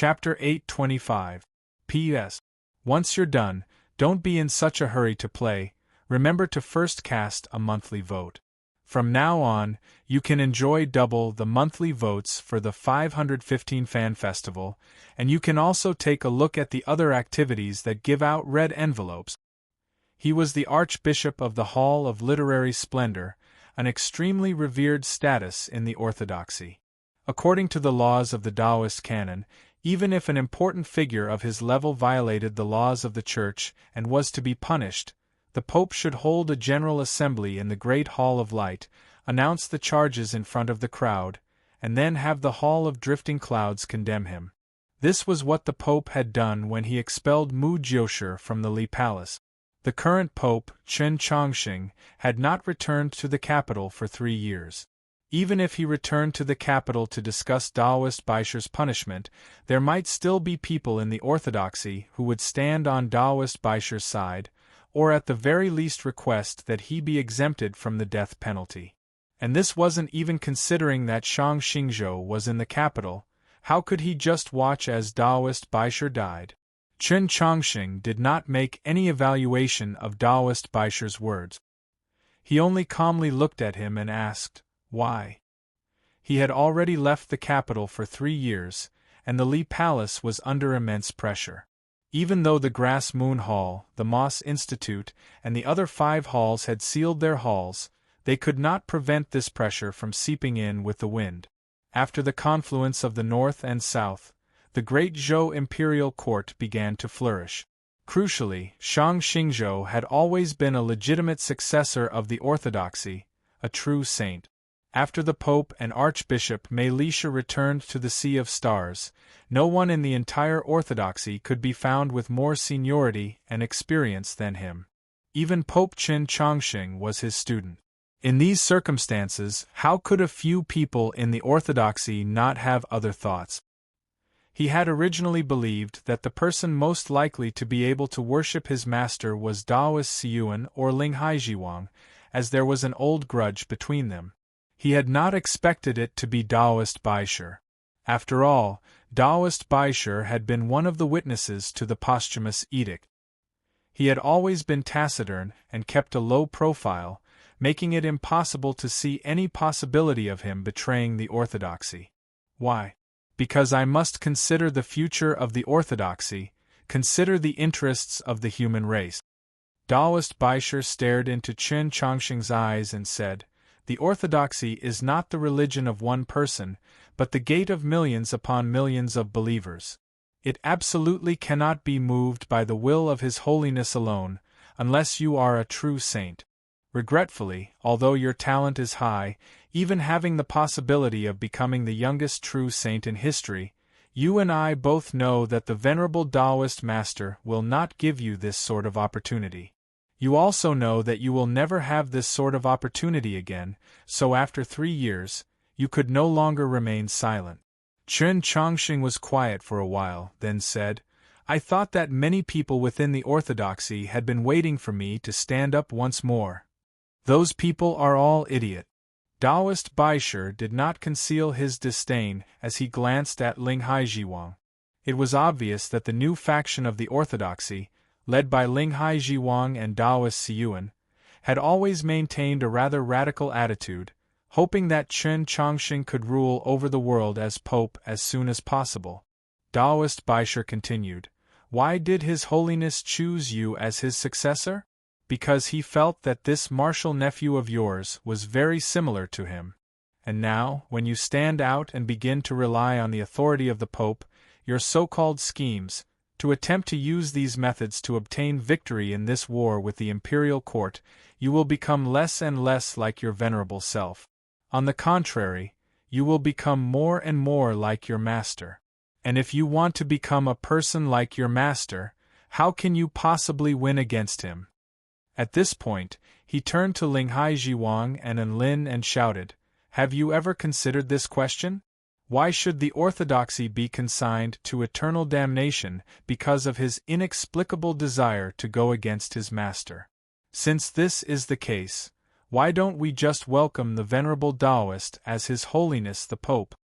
Chapter 825. P.S. Once you're done, don't be in such a hurry to play, remember to first cast a monthly vote. From now on, you can enjoy double the monthly votes for the 515 Fan Festival, and you can also take a look at the other activities that give out red envelopes. He was the Archbishop of the Hall of Literary Splendor, an extremely revered status in the Orthodoxy. According to the laws of the Taoist canon, even if an important figure of his level violated the laws of the Church and was to be punished, the Pope should hold a general assembly in the Great Hall of Light, announce the charges in front of the crowd, and then have the Hall of Drifting Clouds condemn him. This was what the Pope had done when he expelled Mu Jiushi from the Li Palace. The current Pope, Chen Chongqing, had not returned to the capital for 3 years. Even if he returned to the capital to discuss Taoist Baisher's punishment, there might still be people in the Orthodoxy who would stand on Taoist Baisher's side, or at the very least request that he be exempted from the death penalty. And this wasn't even considering that Shang Xingzhou was in the capital. How could he just watch as Taoist Baisher died? Chen Chongqing did not make any evaluation of Taoist Baisher's words. He only calmly looked at him and asked, why? He had already left the capital for 3 years, and the Li Palace was under immense pressure. Even though the Grass Moon Hall, the Moss Institute, and the other 5 halls had sealed their halls, they could not prevent this pressure from seeping in with the wind. After the confluence of the North and South, the great Zhou imperial court began to flourish. Crucially, Shang Xingzhou had always been a legitimate successor of the Orthodoxy, a true saint. After the Pope and Archbishop Melisha returned to the Sea of Stars, no one in the entire Orthodoxy could be found with more seniority and experience than him. Even Pope Chen Chongqing was his student. In these circumstances, how could a few people in the Orthodoxy not have other thoughts? He had originally believed that the person most likely to be able to worship his master was Taoist Siyuan or Linghai Jiwang, as there was an old grudge between them. He had not expected it to be Taoist Baisher. After all, Taoist Baisher had been one of the witnesses to the posthumous edict. He had always been taciturn and kept a low profile, making it impossible to see any possibility of him betraying the Orthodoxy. Why? Because I must consider the future of the Orthodoxy, consider the interests of the human race. Taoist Baisher stared into Chen Chongqing's eyes and said, the Orthodoxy is not the religion of one person, but the gate of millions upon millions of believers. It absolutely cannot be moved by the will of His Holiness alone, unless you are a true saint. Regretfully, although your talent is high, even having the possibility of becoming the youngest true saint in history, you and I both know that the venerable Taoist master will not give you this sort of opportunity. You also know that you will never have this sort of opportunity again, so after 3 years, you could no longer remain silent. Chen Chongqing was quiet for a while, then said, I thought that many people within the Orthodoxy had been waiting for me to stand up once more. Those people are all idiot. Taoist Baisher did not conceal his disdain as he glanced at Linghai Jiwang. It was obvious that the new faction of the Orthodoxy, led by Linghai Jiwang and Taoist Siyuan, had always maintained a rather radical attitude, hoping that Chen Chongqing could rule over the world as Pope as soon as possible. Taoist Baisher continued, why did His Holiness choose you as his successor? Because he felt that this martial nephew of yours was very similar to him. And now, when you stand out and begin to rely on the authority of the Pope, your so-called schemes, to attempt to use these methods to obtain victory in this war with the imperial court, you will become less and less like your venerable self. On the contrary, you will become more and more like your master. And if you want to become a person like your master, how can you possibly win against him? At this point, he turned to Linghai Jiwang and Enlin and shouted, have you ever considered this question? Why should the Orthodoxy be consigned to eternal damnation because of his inexplicable desire to go against his master? Since this is the case, why don't we just welcome the venerable Taoist as His Holiness the Pope?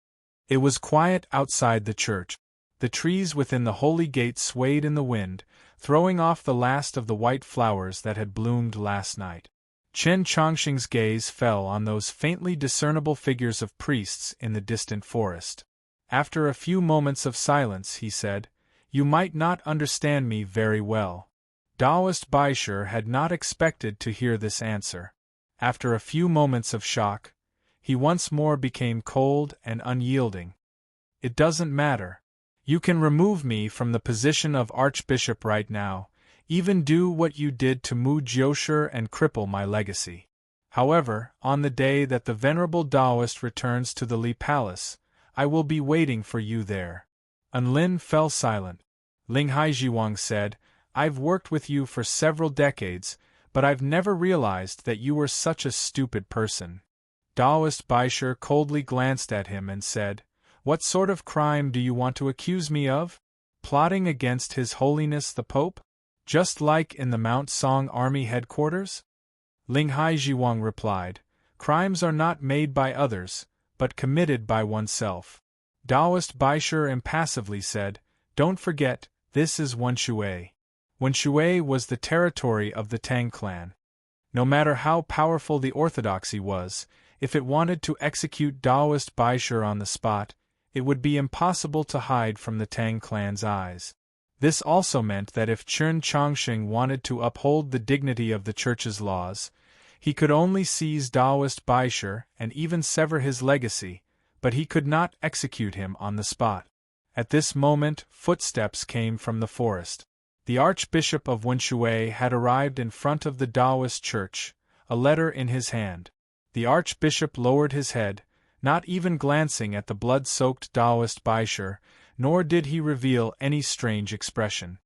It was quiet outside the church. The trees within the holy gate swayed in the wind, throwing off the last of the white flowers that had bloomed last night. Chen Chongqing's gaze fell on those faintly discernible figures of priests in the distant forest. After a few moments of silence, he said, "You might not understand me very well." Taoist Baisher had not expected to hear this answer. After a few moments of shock, he once more became cold and unyielding. "It doesn't matter. You can remove me from the position of Archbishop right now, even do what you did to Mu Jiushi and cripple my legacy. However, on the day that the venerable Taoist returns to the Li Palace, I will be waiting for you there." Enlin fell silent. Ling Haijiwang said, "I've worked with you for several decades, but I've never realized that you were such a stupid person." Taoist Baisher coldly glanced at him and said, "What sort of crime do you want to accuse me of? Plotting against His Holiness the Pope? Just like in the Mount Song Army headquarters?" Ling Haijiwang replied, "Crimes are not made by others, but committed by oneself." Taoist Baisher impassively said, "Don't forget, this is Wenshui. Wenshui was the territory of the Tang clan. No matter how powerful the orthodoxy was, if it wanted to execute Taoist Baisher on the spot, it would be impossible to hide from the Tang clan's eyes. This also meant that if Chen Chongqing wanted to uphold the dignity of the church's laws, he could only seize Taoist Baisher and even sever his legacy, but he could not execute him on the spot. At this moment, footsteps came from the forest. The Archbishop of Wenshui had arrived in front of the Taoist church, a letter in his hand. The Archbishop lowered his head, not even glancing at the blood-soaked Taoist Baisher, nor did he reveal any strange expression.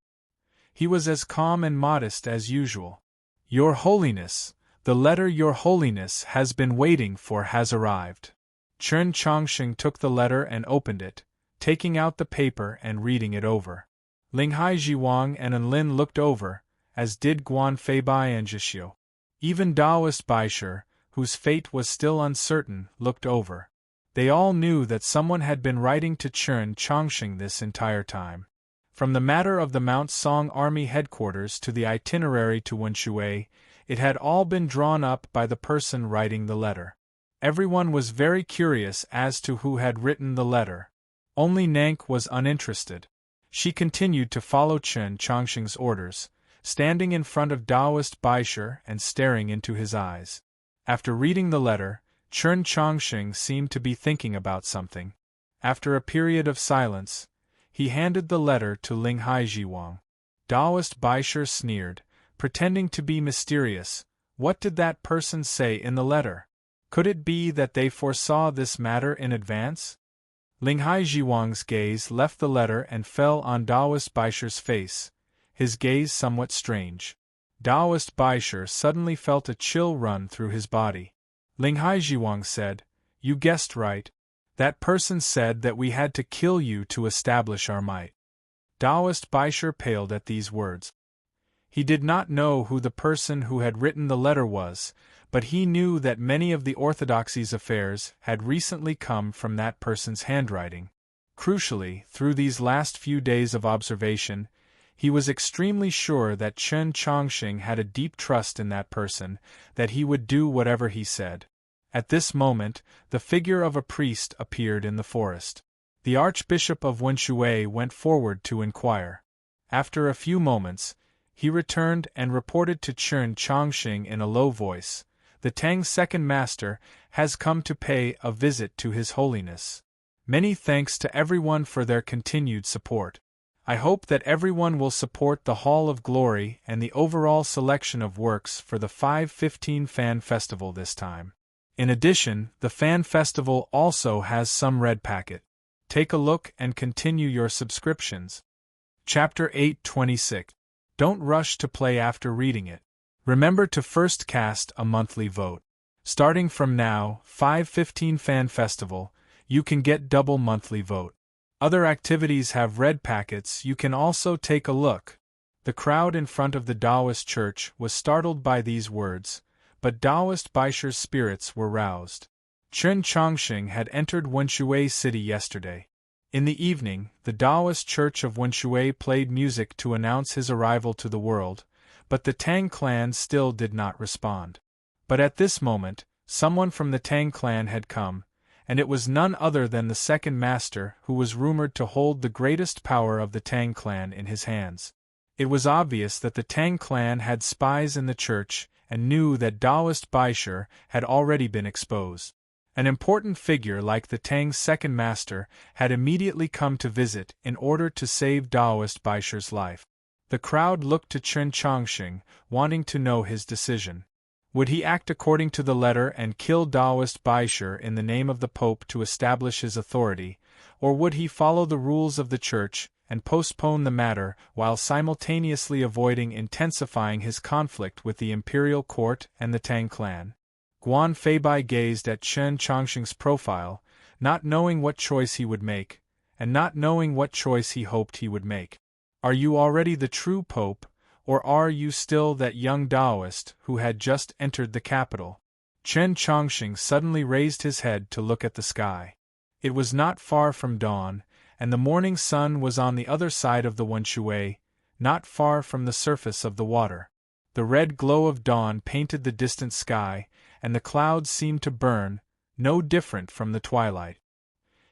He was as calm and modest as usual. "Your Holiness, the letter Your Holiness has been waiting for has arrived." Chen Chongqing took the letter and opened it, taking out the paper and reading it over. Ling Haijiwang and Enlin looked over, as did Guan Feibai and Jishio. Even Taoist Baisher, whose fate was still uncertain, looked over. They all knew that someone had been writing to Chen Chongqing this entire time. From the matter of the Mount Song Army headquarters to the itinerary to Wenshui, it had all been drawn up by the person writing the letter. Everyone was very curious as to who had written the letter. Only Nank was uninterested. She continued to follow Chen Chongqing's orders, standing in front of Taoist Baisher and staring into his eyes. After reading the letter, Chen Chongqing seemed to be thinking about something. After a period of silence, he handed the letter to Ling Haijiwang. Taoist Baisher sneered, pretending to be mysterious. What did that person say in the letter? Could it be that they foresaw this matter in advance? Ling Haijiwang's gaze left the letter and fell on Taoist Baisher's face, his gaze somewhat strange. Taoist Baisher suddenly felt a chill run through his body. Ling Haijiwang said, "You guessed right. That person said that we had to kill you to establish our might." Taoist Baisher paled at these words. He did not know who the person who had written the letter was, but he knew that many of the orthodoxy's affairs had recently come from that person's handwriting. Crucially, through these last few days of observation, he was extremely sure that Chen Chongqing had a deep trust in that person, that he would do whatever he said. At this moment, the figure of a priest appeared in the forest. The Archbishop of Wenshui went forward to inquire. After a few moments, he returned and reported to Chen Chongqing in a low voice, "The Tang's second master has come to pay a visit to His Holiness. Many thanks to everyone for their continued support. I hope that everyone will support the Hall of Glory and the overall selection of works for the 515 Fan Festival this time. In addition, the Fan Festival also has some red packet. Take a look and continue your subscriptions." Chapter 826. Don't rush to play after reading it. Remember to first cast a monthly vote. Starting from now, 515 Fan Festival, you can get double monthly vote. Other activities have red packets. You can also take a look. The crowd in front of the Taoist church was startled by these words, but Taoist Baisher's spirits were roused. Chen Chongqing had entered Wenshui city yesterday. In the evening, the Taoist church of Wenshui played music to announce his arrival to the world, but the Tang clan still did not respond. But at this moment, someone from the Tang clan had come, and it was none other than the second master who was rumored to hold the greatest power of the Tang clan in his hands. It was obvious that the Tang clan had spies in the church and knew that Taoist Baisher had already been exposed. An important figure like the Tang's second master had immediately come to visit in order to save Taoist Baisher's life. The crowd looked to Chen Chongqing, wanting to know his decision. Would he act according to the letter and kill Taoist Baisher in the name of the Pope to establish his authority, or would he follow the rules of the Church and postpone the matter while simultaneously avoiding intensifying his conflict with the imperial court and the Tang clan? Guan Feibai gazed at Chen Chongqing's profile, not knowing what choice he would make, and not knowing what choice he hoped he would make. Are you already the true Pope, or are you still that young Taoist who had just entered the capital? Chen Chongqing suddenly raised his head to look at the sky. It was not far from dawn, and the morning sun was on the other side of the Wenshui, not far from the surface of the water. The red glow of dawn painted the distant sky, and the clouds seemed to burn, no different from the twilight.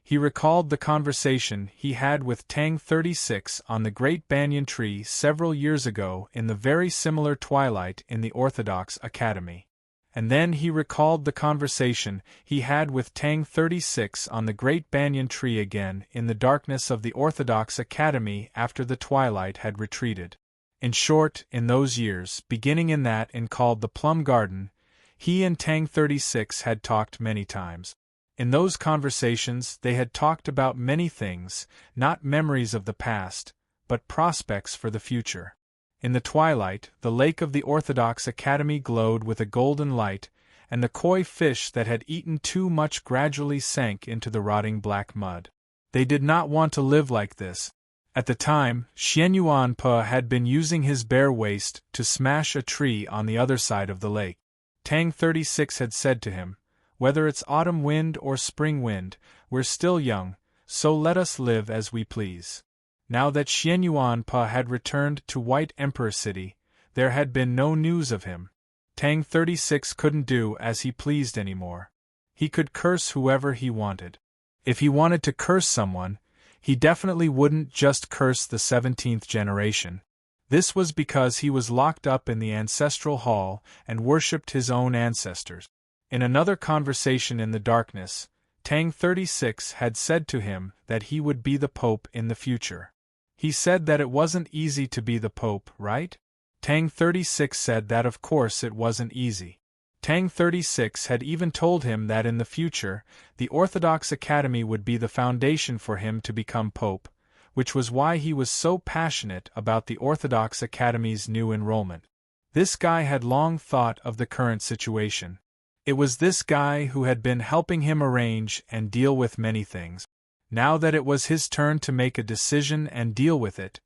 He recalled the conversation he had with Tang 36 on the great banyan tree several years ago in the very similar twilight in the Orthodox Academy. And then he recalled the conversation he had with Tang 36 on the great banyan tree again in the darkness of the Orthodox Academy after the twilight had retreated. In short, in those years, beginning in that inn called the Plum Garden, he and Tang 36 had talked many times. In those conversations they had talked about many things, not memories of the past, but prospects for the future. In the twilight, the lake of the Orthodox Academy glowed with a golden light, and the koi fish that had eaten too much gradually sank into the rotting black mud. They did not want to live like this. At the time, Xian Yuanpe had been using his bare waist to smash a tree on the other side of the lake. Tang 36 had said to him, "Whether it's autumn wind or spring wind, we're still young, so let us live as we please." Now that Xian Yuanpe had returned to White Emperor City, there had been no news of him. Tang 36 couldn't do as he pleased anymore. He could curse whoever he wanted. If he wanted to curse someone, he definitely wouldn't just curse the 17th generation. This was because he was locked up in the ancestral hall and worshipped his own ancestors. In another conversation in the darkness, Tang 36 had said to him that he would be the Pope in the future. He said that it wasn't easy to be the Pope, right? Tang 36 said that of course it wasn't easy. Tang 36 had even told him that in the future, the Orthodox Academy would be the foundation for him to become Pope, which was why he was so passionate about the Orthodox Academy's new enrollment. This guy had long thought of the current situation. It was this guy who had been helping him arrange and deal with many things. Now that it was his turn to make a decision and deal with it,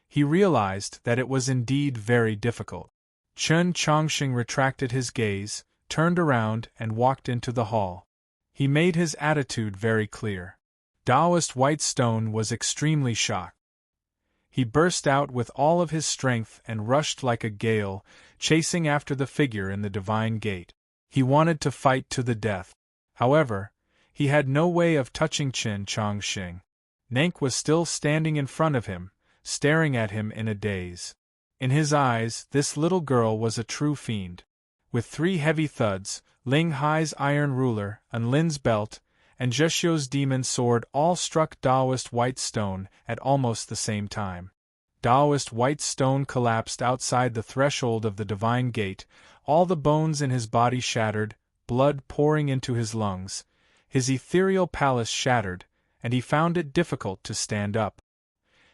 he realized that it was indeed very difficult. Chen Chongqing retracted his gaze, turned around and walked into the hall. He made his attitude very clear. Taoist White Stone was extremely shocked. He burst out with all of his strength and rushed like a gale, chasing after the figure in the divine gate. He wanted to fight to the death. However, he had no way of touching Chen Chongqing. Nank was still standing in front of him, staring at him in a daze. In his eyes, this little girl was a true fiend. With 3 heavy thuds, Ling Hai's iron ruler, and Lin's belt, and Zheshio's demon sword all struck Taoist White Stone at almost the same time. Taoist White Stone collapsed outside the threshold of the divine gate, all the bones in his body shattered, blood pouring into his lungs. His ethereal palace shattered, and he found it difficult to stand up.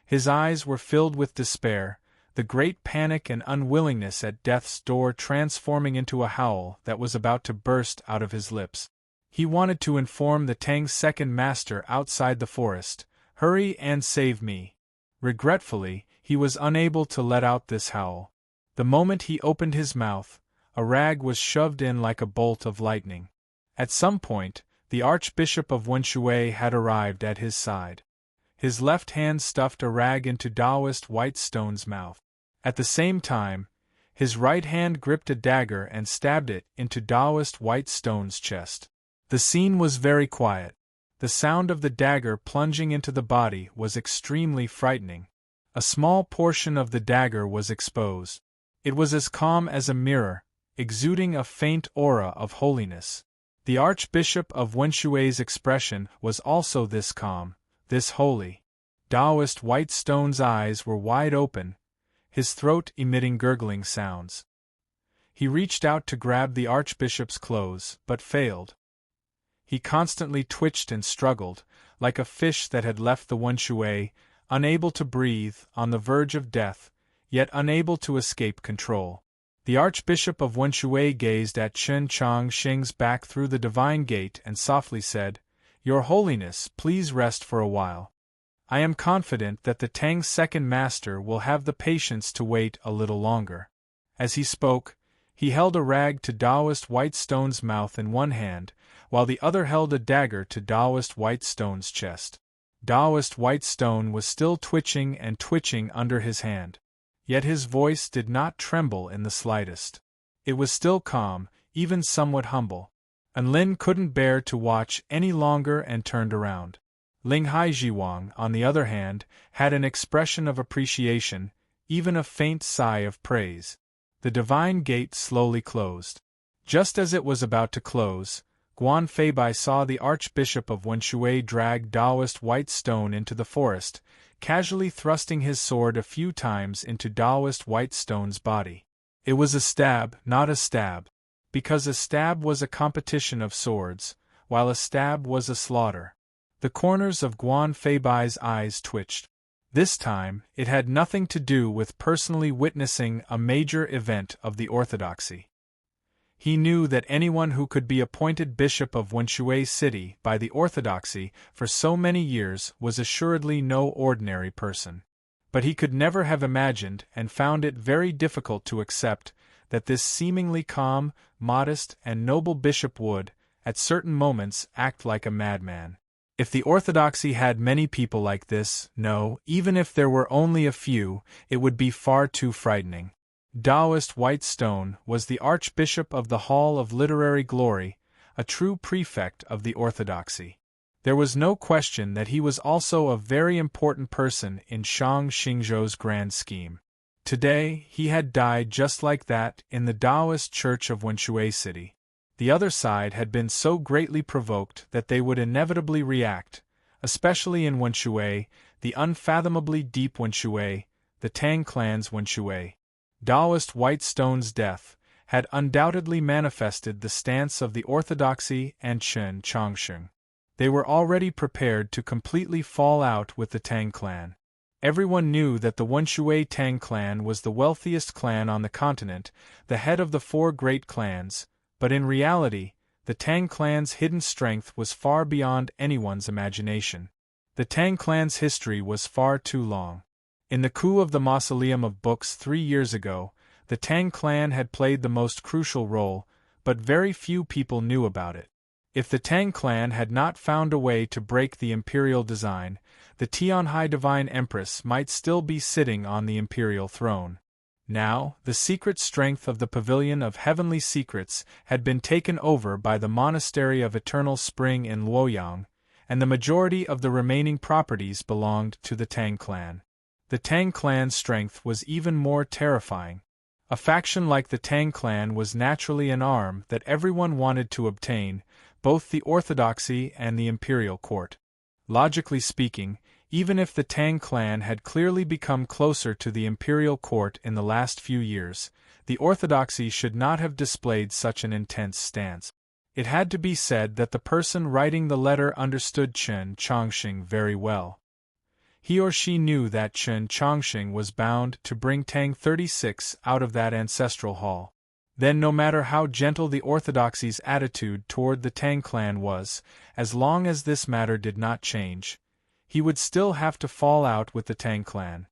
His eyes were filled with despair, the great panic and unwillingness at death's door transforming into a howl that was about to burst out of his lips. He wanted to inform the Tang's second master outside the forest, "Hurry and save me." Regretfully, he was unable to let out this howl. The moment he opened his mouth, a rag was shoved in like a bolt of lightning. At some point, the Archbishop of Wenshui had arrived at his side. His left hand stuffed a rag into Taoist White Stone's mouth. At the same time, his right hand gripped a dagger and stabbed it into Taoist White Stone's chest. The scene was very quiet. The sound of the dagger plunging into the body was extremely frightening. A small portion of the dagger was exposed. It was as calm as a mirror, exuding a faint aura of holiness. The Archbishop of Wenshui's expression was also this calm, this holy. Taoist White Stone's eyes were wide open, his throat emitting gurgling sounds. He reached out to grab the Archbishop's clothes, but failed. He constantly twitched and struggled, like a fish that had left the Wenshui, unable to breathe, on the verge of death, yet unable to escape control. The Archbishop of Wenshui gazed at Chen Chongqing's back through the divine gate and softly said, "Your Holiness, please rest for a while. I am confident that the Tang's second master will have the patience to wait a little longer." As he spoke, he held a rag to Taoist White Stone's mouth in one hand, while the other held a dagger to Taoist White Stone's chest. Taoist White Stone was still twitching and twitching under his hand. Yet his voice did not tremble in the slightest. It was still calm, even somewhat humble. And Lin couldn't bear to watch any longer and turned around. Ling Haijiwang, on the other hand, had an expression of appreciation, even a faint sigh of praise. The divine gate slowly closed. Just as it was about to close, Guan Feibai saw the Archbishop of Wenshui drag Taoist White Stone into the forest, casually thrusting his sword a few times into Taoist White Stone's body. It was a stab, not a stab, because a stab was a competition of swords, while a stab was a slaughter. The corners of Guan Feibai's eyes twitched. This time, it had nothing to do with personally witnessing a major event of the orthodoxy. He knew that anyone who could be appointed bishop of Wenshui City by the orthodoxy for so many years was assuredly no ordinary person. But he could never have imagined, and found it very difficult to accept, that this seemingly calm, modest, and noble bishop would, at certain moments, act like a madman. If the orthodoxy had many people like this, no, even if there were only a few, it would be far too frightening. Taoist White Stone was the Archbishop of the Hall of Literary Glory, a true prefect of the orthodoxy. There was no question that he was also a very important person in Shang Xingzhou's grand scheme. Today, he had died just like that in the Taoist Church of Wenshui City. The other side had been so greatly provoked that they would inevitably react, especially in Wenshui, the unfathomably deep Wenshui, the Tang clan's Wenshui. Taoist White Stone's death had undoubtedly manifested the stance of the orthodoxy and Chen Chongqing. They were already prepared to completely fall out with the Tang clan. Everyone knew that the Wenshui Tang clan was the wealthiest clan on the continent, the head of the four great clans, but in reality, the Tang clan's hidden strength was far beyond anyone's imagination. The Tang clan's history was far too long. In the coup of the Mausoleum of Books 3 years ago, the Tang clan had played the most crucial role, but very few people knew about it. If the Tang clan had not found a way to break the imperial design, the Tianhai Divine Empress might still be sitting on the imperial throne. Now, the secret strength of the Pavilion of Heavenly Secrets had been taken over by the Monastery of Eternal Spring in Luoyang, and the majority of the remaining properties belonged to the Tang clan. The Tang clan's strength was even more terrifying. A faction like the Tang clan was naturally an arm that everyone wanted to obtain, both the orthodoxy and the imperial court. Logically speaking, even if the Tang clan had clearly become closer to the imperial court in the last few years, the orthodoxy should not have displayed such an intense stance. It had to be said that the person writing the letter understood Chen Chongqing very well. He or she knew that Chen Chongqing was bound to bring Tang 36 out of that ancestral hall. Then no matter how gentle the orthodoxy's attitude toward the Tang clan was, as long as this matter did not change, he would still have to fall out with the Tang clan.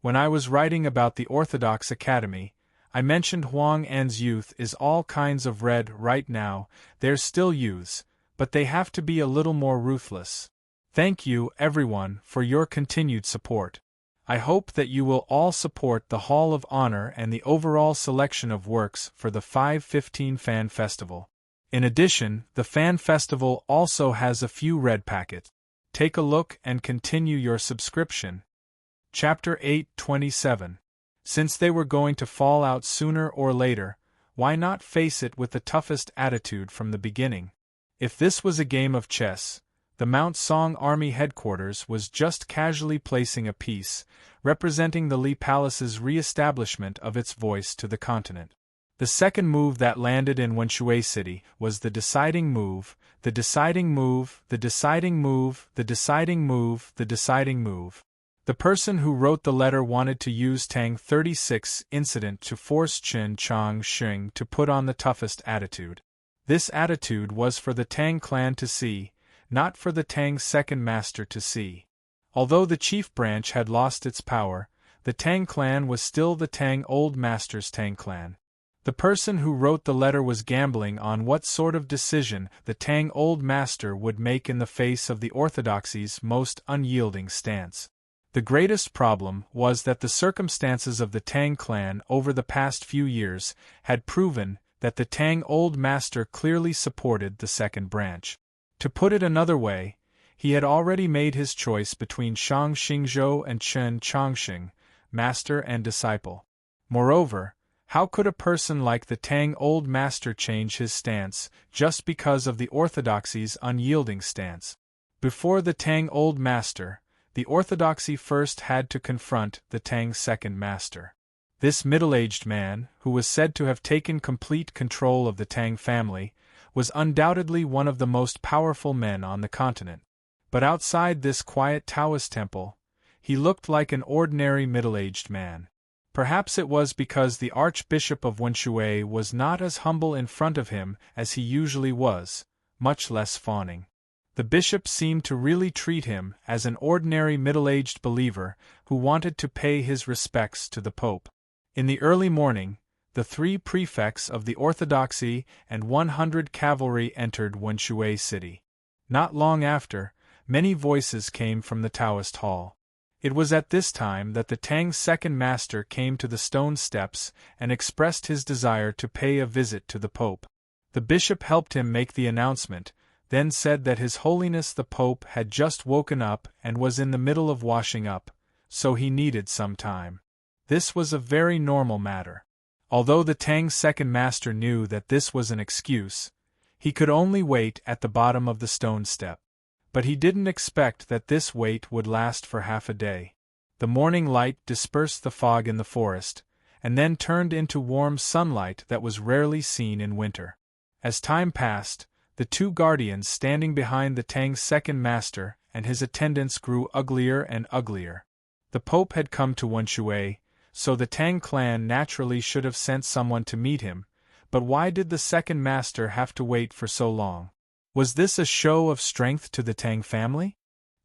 When I was writing about the Orthodox Academy, I mentioned Huang An's youth is all kinds of red right now. They're still youths, but they have to be a little more ruthless. Thank you, everyone, for your continued support. I hope that you will all support the Hall of Honor and the overall selection of works for the 5/15 Fan Festival. In addition, the Fan Festival also has a few red packets. Take a look and continue your subscription. Chapter 8:27. Since they were going to fall out sooner or later, why not face it with the toughest attitude from the beginning? If this was a game of chess, the Mount Song Army headquarters was just casually placing a piece, representing the Li Palace's re-establishment of its voice to the continent. The second move that landed in Wenshui City was the deciding move, the deciding move, the deciding move, the deciding move, the deciding move. The person who wrote the letter wanted to use Tang 36 incident to force Qin Chang Xing to put on the toughest attitude. This attitude was for the Tang clan to see, not for the Tang second master to see. Although the chief branch had lost its power, the Tang clan was still the Tang old master's Tang clan. The person who wrote the letter was gambling on what sort of decision the Tang old master would make in the face of the orthodoxy's most unyielding stance. The greatest problem was that the circumstances of the Tang clan over the past few years had proven that the Tang old master clearly supported the second branch. To put it another way, he had already made his choice between Shang Xingzhou and Chen Changxing, master and disciple. Moreover, how could a person like the Tang old master change his stance just because of the orthodoxy's unyielding stance? Before the Tang old master, the orthodoxy first had to confront the Tang second master. This middle-aged man, who was said to have taken complete control of the Tang family, was undoubtedly one of the most powerful men on the continent. But outside this quiet Taoist temple, he looked like an ordinary middle-aged man. Perhaps it was because the Archbishop of Wenshui was not as humble in front of him as he usually was, much less fawning. The bishop seemed to really treat him as an ordinary middle-aged believer who wanted to pay his respects to the Pope. In the early morning, the 3 prefects of the Orthodoxy and 100 cavalry entered Wenshui City. Not long after, many voices came from the Taoist hall. It was at this time that the Tang second master came to the stone steps and expressed his desire to pay a visit to the Pope. The bishop helped him make the announcement, then said that His Holiness the Pope had just woken up and was in the middle of washing up, so he needed some time. This was a very normal matter. Although the Tang second master knew that this was an excuse, he could only wait at the bottom of the stone step. But he didn't expect that this wait would last for half a day. The morning light dispersed the fog in the forest, and then turned into warm sunlight that was rarely seen in winter. As time passed, the 2 guardians standing behind the Tang second master and his attendants grew uglier and uglier. The Pope had come to Wenshui, so the Tang clan naturally should have sent someone to meet him, but why did the second master have to wait for so long? Was this a show of strength to the Tang family?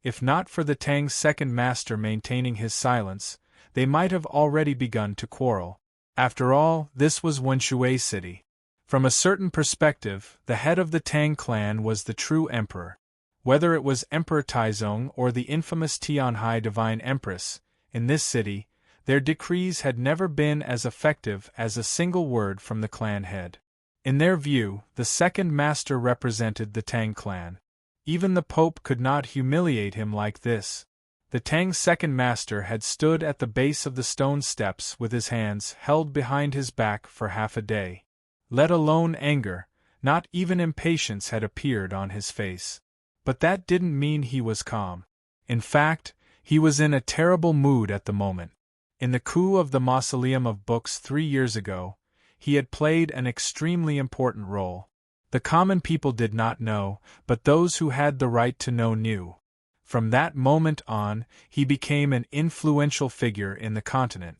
If not for the Tang second master maintaining his silence, they might have already begun to quarrel. After all, this was Wenshui City. From a certain perspective, the head of the Tang clan was the true emperor. Whether it was Emperor Taizong or the infamous Tianhai Divine Empress, in this city, their decrees had never been as effective as a single word from the clan head. In their view, the second master represented the Tang clan. Even the Pope could not humiliate him like this. The Tang second master had stood at the base of the stone steps with his hands held behind his back for half a day. Let alone anger, not even impatience had appeared on his face. But that didn't mean he was calm. In fact, he was in a terrible mood at the moment. In the coup of the Mausoleum of Books 3 years ago, he had played an extremely important role. The common people did not know, but those who had the right to know knew. From that moment on, he became an influential figure in the continent.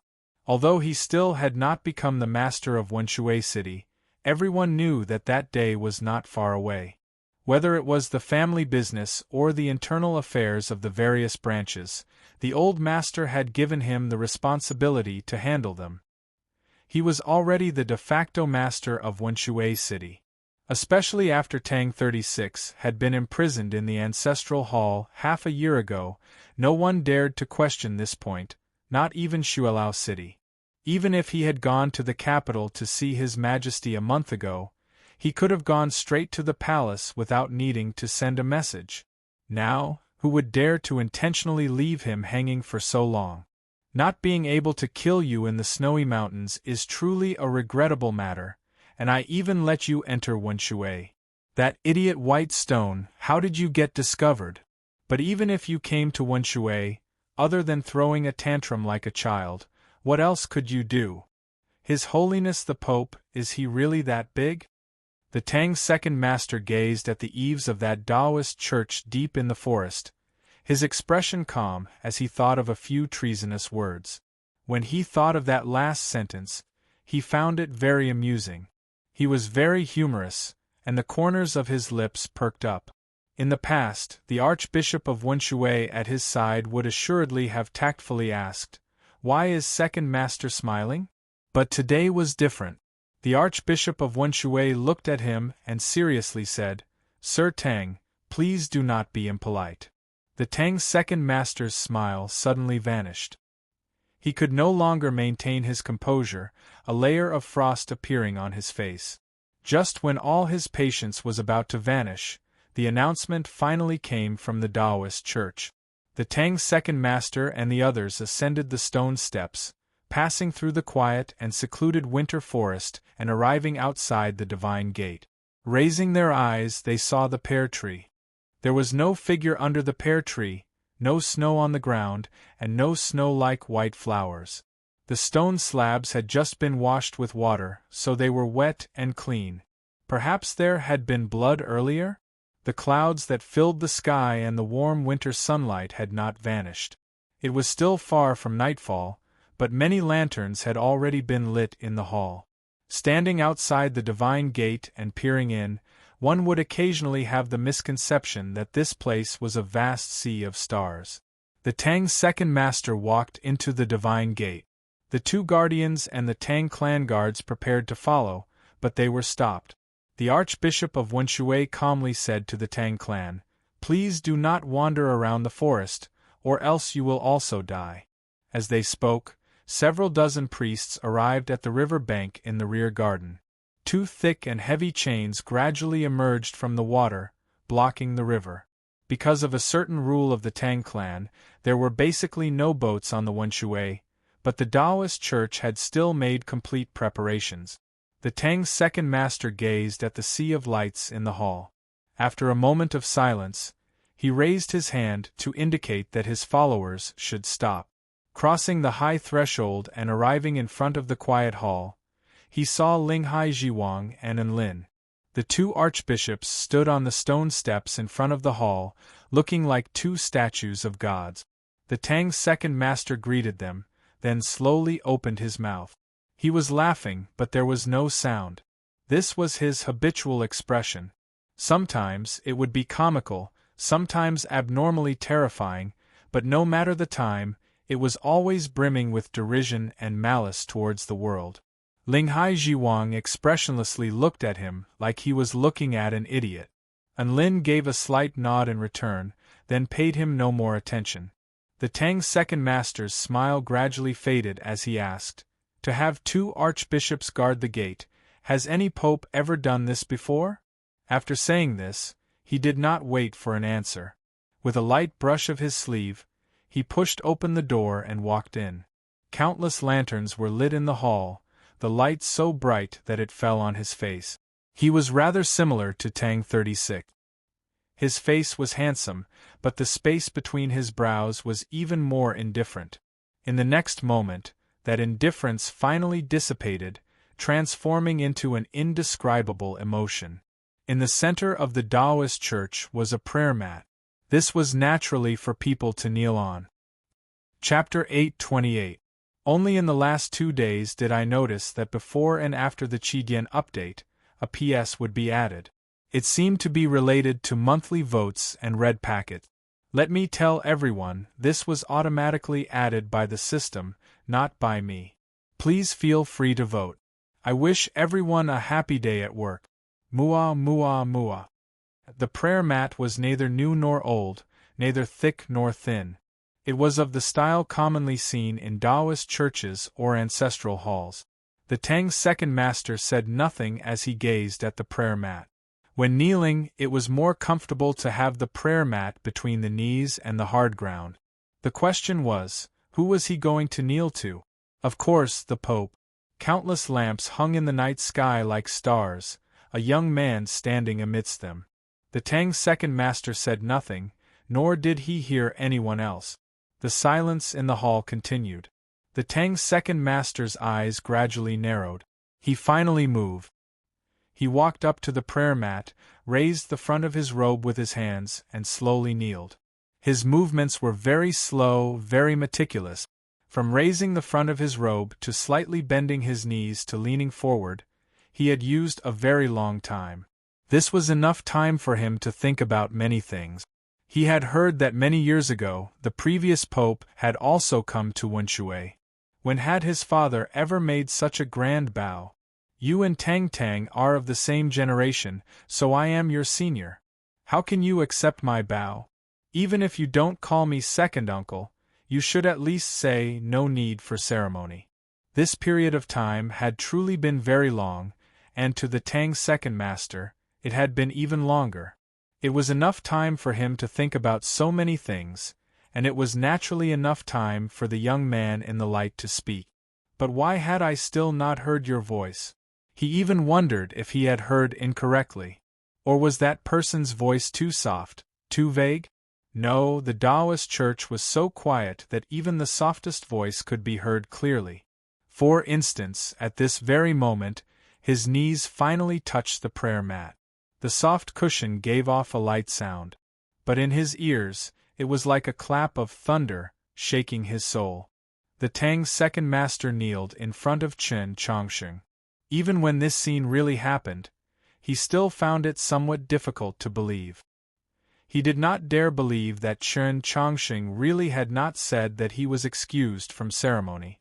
Although he still had not become the master of Wenshui City, everyone knew that that day was not far away. Whether it was the family business or the internal affairs of the various branches, the old master had given him the responsibility to handle them. He was already the de facto master of Wenshui City. Especially after Tang 36 had been imprisoned in the ancestral hall half a year ago, no one dared to question this point, not even Xuelao City. Even if he had gone to the capital to see His Majesty a month ago, he could have gone straight to the palace without needing to send a message. Now, who would dare to intentionally leave him hanging for so long? Not being able to kill you in the snowy mountains is truly a regrettable matter, and I even let you enter Wenshui. That idiot white stone, how did you get discovered? But even if you came to Wenshui, other than throwing a tantrum like a child, what else could you do? His Holiness the Pope, is he really that big? The Tang's second master gazed at the eaves of that Taoist church deep in the forest, his expression calm as he thought of a few treasonous words. When he thought of that last sentence, he found it very amusing. He was very humorous, and the corners of his lips perked up. In the past, the Archbishop of Wenshui at his side would assuredly have tactfully asked, "Why is second master smiling?" But today was different. The Archbishop of Wenshui looked at him and seriously said, "Sir Tang, please do not be impolite." The Tang's second master's smile suddenly vanished. He could no longer maintain his composure, a layer of frost appearing on his face. Just when all his patience was about to vanish, the announcement finally came from the Taoist church. The Tang's second master and the others ascended the stone steps, passing through the quiet and secluded winter forest and arriving outside the divine gate. Raising their eyes, they saw the pear tree. There was no figure under the pear tree, no snow on the ground, and no snow-like white flowers. The stone slabs had just been washed with water, so they were wet and clean. Perhaps there had been blood earlier? The clouds that filled the sky and the warm winter sunlight had not vanished. It was still far from nightfall, but many lanterns had already been lit in the hall. Standing outside the divine gate and peering in, one would occasionally have the misconception that this place was a vast sea of stars. The Tang's second master walked into the divine gate. The two guardians and the Tang clan guards prepared to follow, but they were stopped. The Archbishop of Wenshui calmly said to the Tang clan, "Please do not wander around the forest, or else you will also die." As they spoke, several dozen priests arrived at the river bank in the rear garden. Two thick and heavy chains gradually emerged from the water, blocking the river. Because of a certain rule of the Tang clan, there were basically no boats on the Wenshui, but the Taoist church had still made complete preparations. The Tang's second master gazed at the sea of lights in the hall. After a moment of silence, he raised his hand to indicate that his followers should stop. Crossing the high threshold and arriving in front of the quiet hall, he saw Linghai Jiwang and Enlin. The two archbishops stood on the stone steps in front of the hall, looking like two statues of gods. The Tang's second master greeted them, then slowly opened his mouth. He was laughing, but there was no sound. This was his habitual expression. Sometimes it would be comical, sometimes abnormally terrifying, but no matter the time, it was always brimming with derision and malice towards the world. Linghai Jiwang expressionlessly looked at him like he was looking at an idiot. Enlin gave a slight nod in return, then paid him no more attention. The Tang's second master's smile gradually faded as he asked, "To have two archbishops guard the gate, has any pope ever done this before?" After saying this, he did not wait for an answer. With a light brush of his sleeve, he pushed open the door and walked in. Countless lanterns were lit in the hall, the light so bright that it fell on his face. He was rather similar to Tang 36. His face was handsome, but the space between his brows was even more indifferent. In the next moment, that indifference finally dissipated, transforming into an indescribable emotion. In the center of the Taoist church was a prayer mat. This was naturally for people to kneel on. Chapter 828. Only in the last 2 days did I notice that before and after the Qidian update, a PS would be added. It seemed to be related to monthly votes and red packets. Let me tell everyone, this was automatically added by the system, not by me. Please feel free to vote. I wish everyone a happy day at work. Mua mua mua. The prayer mat was neither new nor old, neither thick nor thin. It was of the style commonly seen in Taoist churches or ancestral halls. The Tang's second master said nothing as he gazed at the prayer mat. When kneeling, it was more comfortable to have the prayer mat between the knees and the hard ground. The question was, who was he going to kneel to? Of course, the Pope. Countless lamps hung in the night sky like stars, a young man standing amidst them. The Tang's second master said nothing, nor did he hear anyone else. The silence in the hall continued. The Tang's second master's eyes gradually narrowed. He finally moved. He walked up to the prayer mat, raised the front of his robe with his hands, and slowly kneeled. His movements were very slow, very meticulous. From raising the front of his robe to slightly bending his knees to leaning forward, he had used a very long time. This was enough time for him to think about many things. He had heard that many years ago, the previous pope had also come to Wenshui. When had his father ever made such a grand bow? You and Tang Tang are of the same generation, so I am your senior. How can you accept my bow? Even if you don't call me second uncle, you should at least say no need for ceremony. This period of time had truly been very long, and to the Tang's second master, it had been even longer. It was enough time for him to think about so many things, and it was naturally enough time for the young man in the light to speak. But why had I still not heard your voice? He even wondered if he had heard incorrectly. Or was that person's voice too soft, too vague? No, the Taoist church was so quiet that even the softest voice could be heard clearly. For instance, at this very moment, his knees finally touched the prayer mat. The soft cushion gave off a light sound. But in his ears, it was like a clap of thunder, shaking his soul. The Tang's second master kneeled in front of Chen Chongsheng. Even when this scene really happened, he still found it somewhat difficult to believe. He did not dare believe that Chen Chongsheng really had not said that he was excused from ceremony.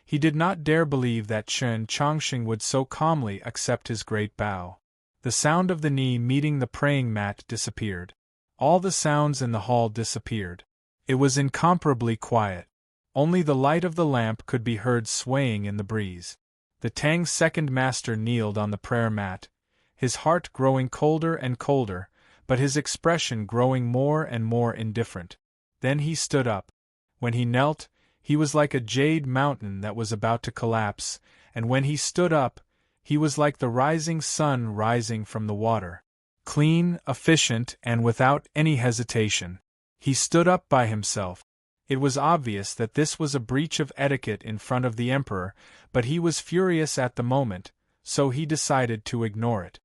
He did not dare believe that Chen Chongsheng would so calmly accept his great bow. The sound of the knee meeting the praying mat disappeared. All the sounds in the hall disappeared. It was incomparably quiet. Only the light of the lamp could be heard swaying in the breeze. The Tang's second master kneeled on the prayer mat, his heart growing colder and colder, but his expression growing more and more indifferent. Then he stood up. When he knelt, he was like a jade mountain that was about to collapse, and when he stood up, he was like the rising sun rising from the water. Clean, efficient, and without any hesitation. He stood up by himself. It was obvious that this was a breach of etiquette in front of the emperor, but he was furious at the moment, so he decided to ignore it.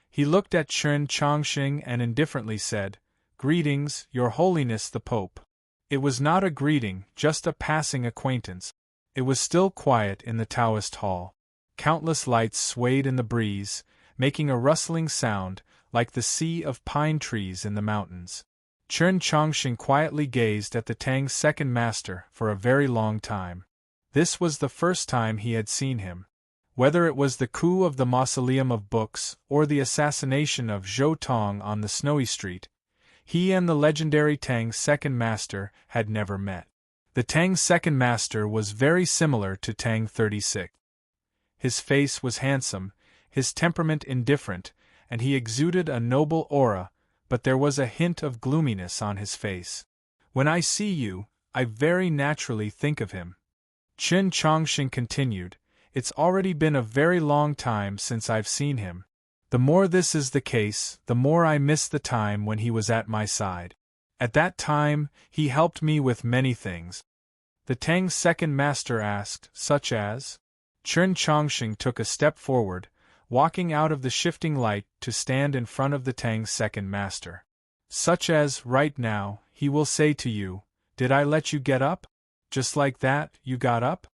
He looked at Chen Chongsheng and indifferently said, "Greetings, Your Holiness the Pope." It was not a greeting, just a passing acquaintance. It was still quiet in the Taoist hall. Countless lights swayed in the breeze, making a rustling sound, like the sea of pine trees in the mountains. Chen Chongsheng quietly gazed at the Tang's second master for a very long time. This was the first time he had seen him. Whether it was the coup of the Mausoleum of Books or the assassination of Zhou Tong on the snowy street, he and the legendary Tang's second master had never met. The Tang's second master was very similar to Tang 36. His face was handsome, his temperament indifferent, and he exuded a noble aura, but there was a hint of gloominess on his face. When I see you, I very naturally think of him. Chen Chongsheng continued, "It's already been a very long time since I've seen him. The more this is the case, the more I miss the time when he was at my side. At that time, he helped me with many things." The Tang's second master asked, "Such as?" Chen Chongsheng took a step forward, walking out of the shifting light to stand in front of the Tang's second master. "Such as, right now, he will say to you, 'Did I let you get up?' Just like that, you got up?"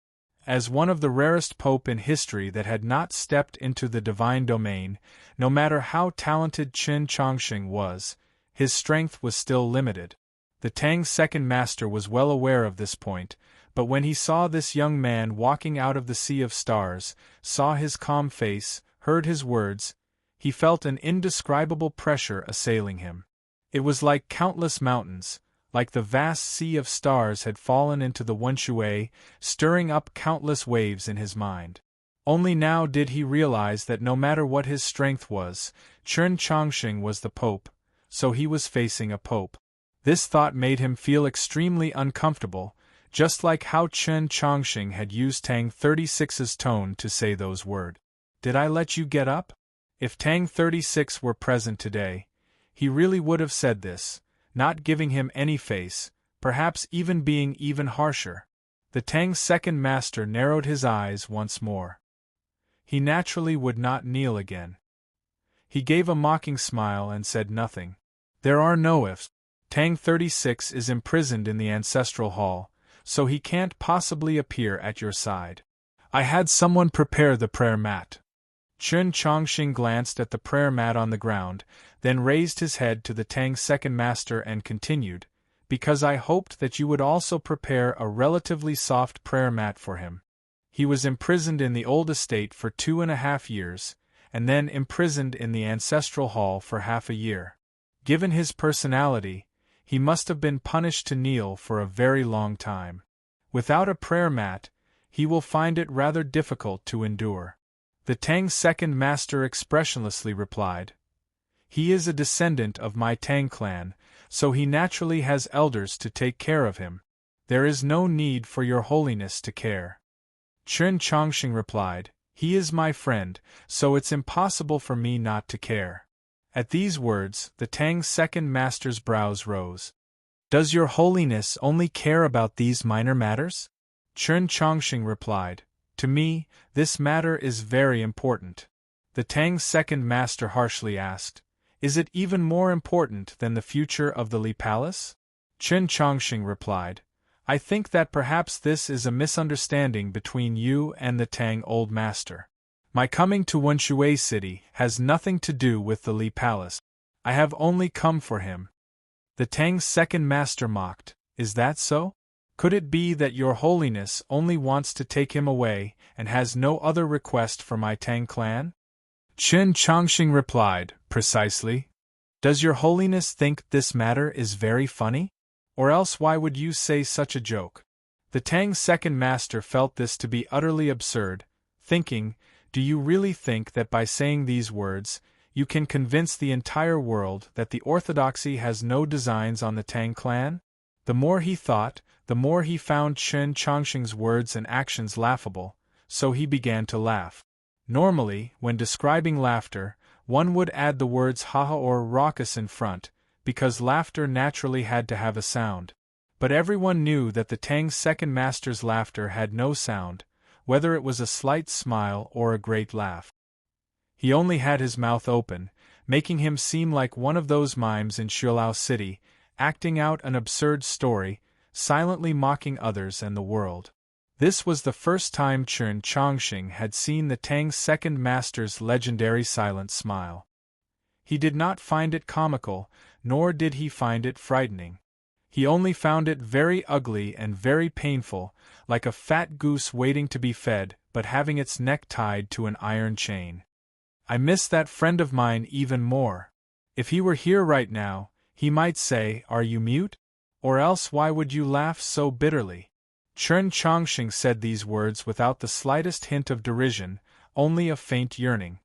As one of the rarest pope in history that had not stepped into the divine domain, no matter how talented Chen Chongsheng was, his strength was still limited. The Tang's second master was well aware of this point, but when he saw this young man walking out of the sea of stars, saw his calm face, heard his words, he felt an indescribable pressure assailing him. It was like countless mountains, like the vast sea of stars had fallen into the Wenshui, stirring up countless waves in his mind. Only now did he realize that no matter what his strength was, Chen Chongqing was the Pope, so he was facing a Pope. This thought made him feel extremely uncomfortable, just like how Chen Chongqing had used Tang 36's tone to say those words. "Did I let you get up?" If Tang 36 were present today, he really would have said this, not giving him any face, perhaps even being even harsher. The Tang's second master narrowed his eyes once more. He naturally would not kneel again. He gave a mocking smile and said nothing. "There are no ifs. Tang 36 is imprisoned in the ancestral hall, so he can't possibly appear at your side. I had someone prepare the prayer mat." Chen Chongqing glanced at the prayer mat on the ground, then raised his head to the Tang's second master and continued, "Because I hoped that you would also prepare a relatively soft prayer mat for him. He was imprisoned in the old estate for 2.5 years, and then imprisoned in the ancestral hall for half a year. Given his personality, he must have been punished to kneel for a very long time. Without a prayer mat, he will find it rather difficult to endure." The Tang's second master expressionlessly replied, "He is a descendant of my Tang clan, so he naturally has elders to take care of him. There is no need for your holiness to care." Chen Chongqing replied, "He is my friend, so it's impossible for me not to care." At these words, the Tang's second master's brows rose. "Does your holiness only care about these minor matters?" Chen Chongqing replied, "To me, this matter is very important." The Tang's second master harshly asked, "Is it even more important than the future of the Li Palace?" Chen Chongqing replied, "I think that perhaps this is a misunderstanding between you and the Tang old master. My coming to Wenshui City has nothing to do with the Li Palace. I have only come for him." The Tang's second master mocked, "Is that so? Could it be that your holiness only wants to take him away and has no other request for my Tang clan?" Chen Chongqing replied, "Precisely. Does your holiness think this matter is very funny? Or else why would you say such a joke?" The Tang's second master felt this to be utterly absurd, thinking, "Do you really think that by saying these words, you can convince the entire world that the orthodoxy has no designs on the Tang clan?" The more he thought, the more he found Chen Chongqing's words and actions laughable, so he began to laugh. Normally, when describing laughter, one would add the words haha or raucous in front, because laughter naturally had to have a sound. But everyone knew that the Tang's second master's laughter had no sound, whether it was a slight smile or a great laugh. He only had his mouth open, making him seem like one of those mimes in Shuilao City, acting out an absurd story, silently mocking others and the world. This was the first time Chen Chongqing had seen the Tang's second master's legendary silent smile. He did not find it comical, nor did he find it frightening. He only found it very ugly and very painful, like a fat goose waiting to be fed but having its neck tied to an iron chain. "I miss that friend of mine even more. If he were here right now, he might say, 'Are you mute? Or else why would you laugh so bitterly?'" Chen Chongqing said these words without the slightest hint of derision, only a faint yearning.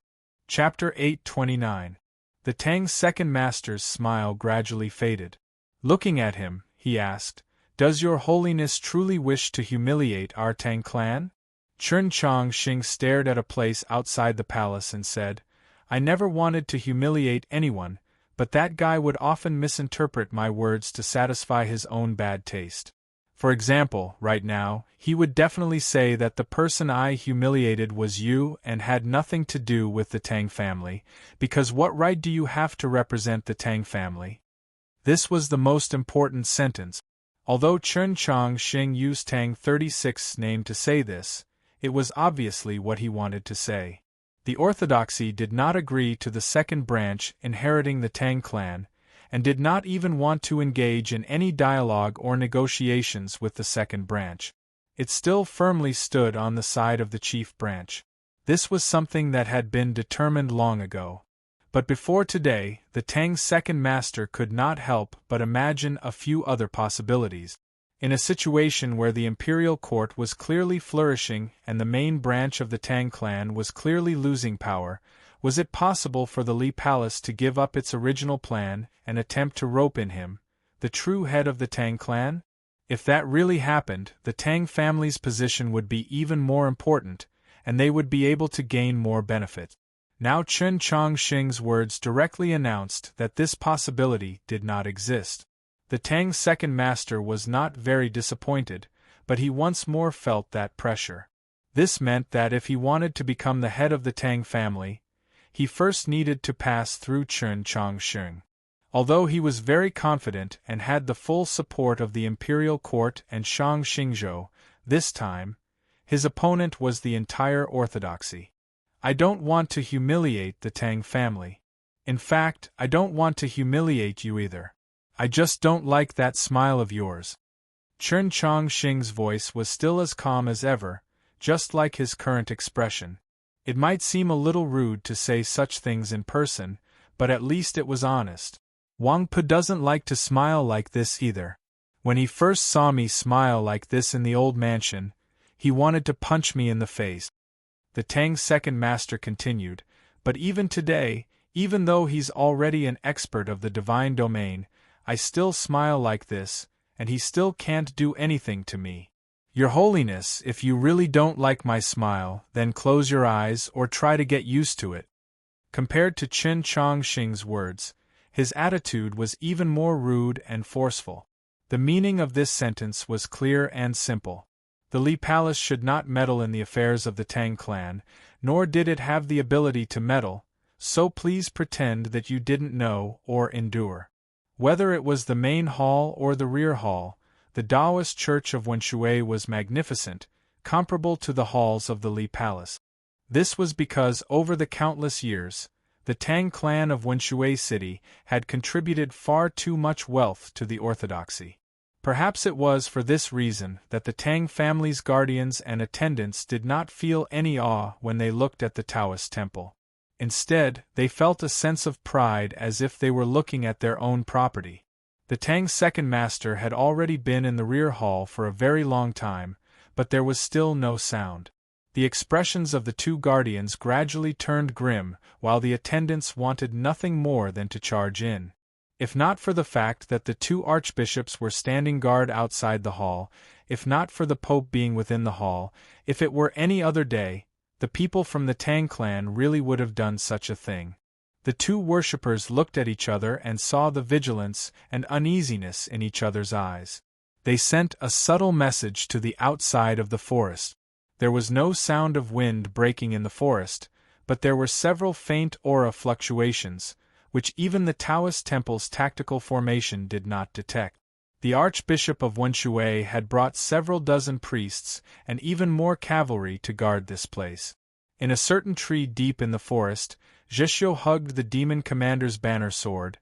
Chapter 829. The Tang's second master's smile gradually faded. Looking at him, he asked, "Does your holiness truly wish to humiliate our Tang clan?" Chen Chongqing stared at a place outside the palace and said, "I never wanted to humiliate anyone, but that guy would often misinterpret my words to satisfy his own bad taste. For example, right now, he would definitely say that the person I humiliated was you and had nothing to do with the Tang family, because what right do you have to represent the Tang family?" This was the most important sentence. Although Chen Chongqing used Tang 36's name to say this, it was obviously what he wanted to say. The orthodoxy did not agree to the second branch inheriting the Tang clan, and did not even want to engage in any dialogue or negotiations with the second branch. It still firmly stood on the side of the chief branch. This was something that had been determined long ago. But before today, the Tang's second master could not help but imagine a few other possibilities. In a situation where the imperial court was clearly flourishing and the main branch of the Tang clan was clearly losing power, was it possible for the Li Palace to give up its original plan and attempt to rope in him, the true head of the Tang clan? If that really happened, the Tang family's position would be even more important, and they would be able to gain more benefit. Now Chen Chongqing's words directly announced that this possibility did not exist. The Tang's second master was not very disappointed, but he once more felt that pressure. This meant that if he wanted to become the head of the Tang family, he first needed to pass through Chen Chongqing. Although he was very confident and had the full support of the imperial court and Shang Xingzhou, this time, his opponent was the entire orthodoxy. I don't want to humiliate the Tang family. In fact, I don't want to humiliate you either. I just don't like that smile of yours. Chen Chongqing's voice was still as calm as ever, just like his current expression. It might seem a little rude to say such things in person, but at least it was honest. Wang Pu doesn't like to smile like this either. When he first saw me smile like this in the old mansion, he wanted to punch me in the face. The Tang's second master continued, but even today, even though he's already an expert of the divine domain, I still smile like this, and he still can't do anything to me. Your Holiness, if you really don't like my smile, then close your eyes or try to get used to it. Compared to Chen Chongqing's words, his attitude was even more rude and forceful. The meaning of this sentence was clear and simple. The Li Palace should not meddle in the affairs of the Tang clan, nor did it have the ability to meddle, so please pretend that you didn't know or endure. Whether it was the main hall or the rear hall, the Taoist church of Wenshui was magnificent, comparable to the halls of the Li Palace. This was because over the countless years, the Tang clan of Wenshui City had contributed far too much wealth to the orthodoxy. Perhaps it was for this reason that the Tang family's guardians and attendants did not feel any awe when they looked at the Taoist temple. Instead, they felt a sense of pride as if they were looking at their own property. The Tang's second master had already been in the rear hall for a very long time, but there was still no sound. The expressions of the two guardians gradually turned grim, while the attendants wanted nothing more than to charge in. If not for the fact that the two archbishops were standing guard outside the hall, if not for the Pope being within the hall, if it were any other day, the people from the Tang clan really would have done such a thing. The two worshippers looked at each other and saw the vigilance and uneasiness in each other's eyes. They sent a subtle message to the outside of the forest. There was no sound of wind breaking in the forest, but there were several faint aura fluctuations, which even the Taoist temple's tactical formation did not detect. The Archbishop of Wenshui had brought several dozen priests and even more cavalry to guard this place. In a certain tree deep in the forest, Zheshio hugged the demon commander's banner sword.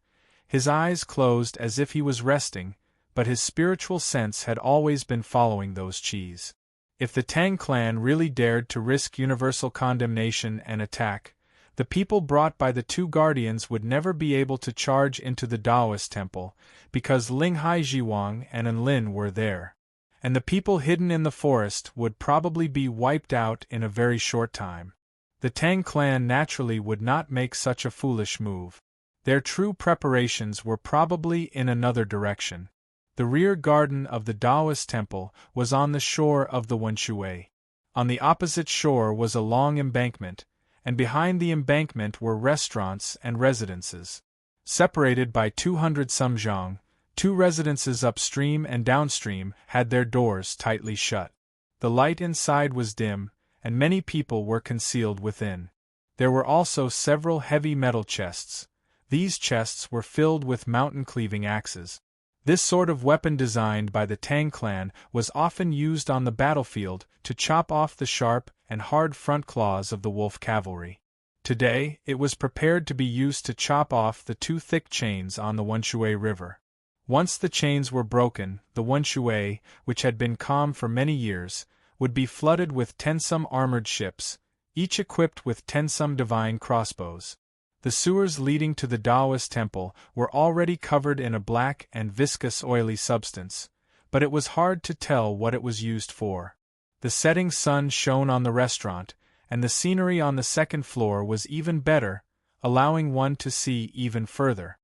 His eyes closed as if he was resting, but his spiritual sense had always been following those chees. If the Tang clan really dared to risk universal condemnation and attack, the people brought by the two guardians would never be able to charge into the Taoist temple, because Linghai Jiwang and Enlin were there. And the people hidden in the forest would probably be wiped out in a very short time. The Tang clan naturally would not make such a foolish move. Their true preparations were probably in another direction. The rear garden of the Taoist temple was on the shore of the Wenshui. On the opposite shore was a long embankment, and behind the embankment were restaurants and residences. Separated by 200 sumjiang, two residences upstream and downstream had their doors tightly shut. The light inside was dim, and many people were concealed within. There were also several heavy metal chests. These chests were filled with mountain-cleaving axes. This sort of weapon designed by the Tang clan was often used on the battlefield to chop off the sharp and hard front claws of the wolf cavalry. Today, it was prepared to be used to chop off the two thick chains on the Wenshui River. Once the chains were broken, the Wenshui, which had been calm for many years, would be flooded with 10 armored ships, each equipped with 10 divine crossbows. The sewers leading to the Taoist temple were already covered in a black and viscous oily substance, but it was hard to tell what it was used for. The setting sun shone on the restaurant, and the scenery on the second floor was even better, allowing one to see even further.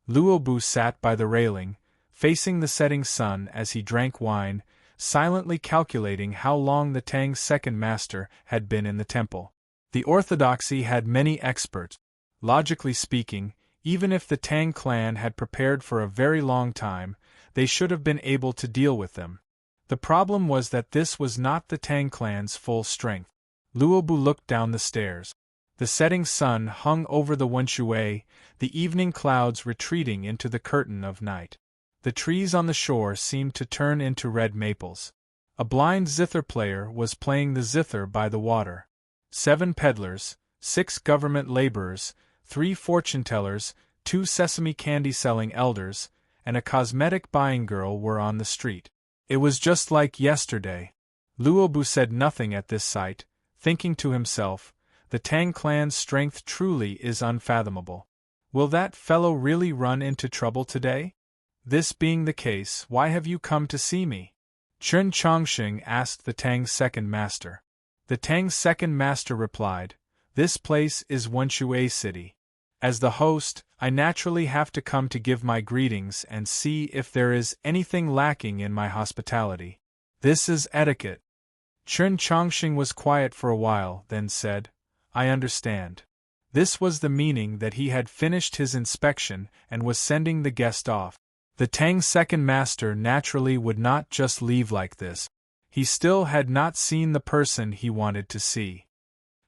Luobu sat by the railing, facing the setting sun as he drank wine, silently calculating how long the Tang's second master had been in the temple. The orthodoxy had many experts. Logically speaking, even if the Tang clan had prepared for a very long time, they should have been able to deal with them. The problem was that this was not the Tang clan's full strength. Luobu looked down the stairs. The setting sun hung over the Wenshui, the evening clouds retreating into the curtain of night. The trees on the shore seemed to turn into red maples. A blind zither player was playing the zither by the water. 7 peddlers, 6 government laborers, 3 fortune-tellers, 2 sesame candy-selling elders, and a cosmetic-buying girl were on the street. It was just like yesterday. Luobu said nothing at this sight, thinking to himself, the Tang clan's strength truly is unfathomable. Will that fellow really run into trouble today? This being the case, why have you come to see me? Chen Chongqing asked the Tang's second master. The Tang's second master replied, this place is Wenshui City. As the host, I naturally have to come to give my greetings and see if there is anything lacking in my hospitality. This is etiquette. Chen Chongqing was quiet for a while, then said, I understand. This was the meaning that he had finished his inspection and was sending the guest off. The Tang's second master naturally would not just leave like this. He still had not seen the person he wanted to see.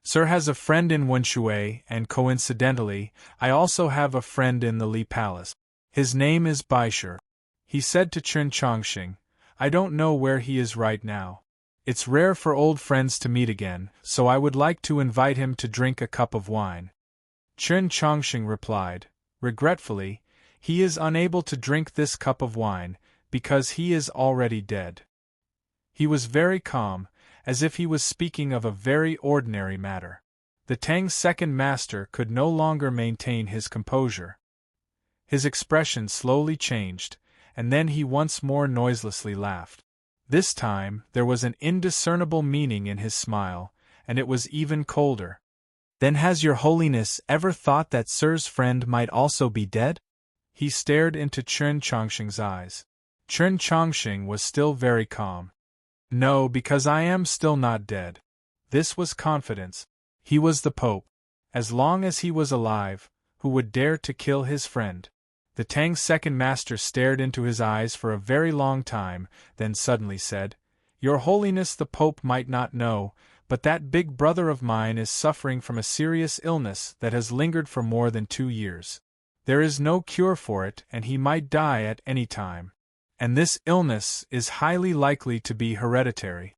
Sir has a friend in Wenshui, and coincidentally, I also have a friend in the Li Palace. His name is Baisher. He said to Chen Chongqing, I don't know where he is right now. It's rare for old friends to meet again, so I would like to invite him to drink a cup of wine. Chen Chongqing replied, regretfully, he is unable to drink this cup of wine, because he is already dead. He was very calm, as if he was speaking of a very ordinary matter. The Tang's second master could no longer maintain his composure. His expression slowly changed, and then he once more noiselessly laughed. This time, there was an indiscernible meaning in his smile, and it was even colder. Then has your holiness ever thought that Sir's friend might also be dead? He stared into Chen Chongqing's eyes. Chen Chongqing was still very calm. No, because I am still not dead. This was confidence. He was the Pope. As long as he was alive, who would dare to kill his friend? The Tang's second master stared into his eyes for a very long time, then suddenly said, Your Holiness the Pope might not know, but that big brother of mine is suffering from a serious illness that has lingered for more than 2 years. There is no cure for it, and he might die at any time. And this illness is highly likely to be hereditary.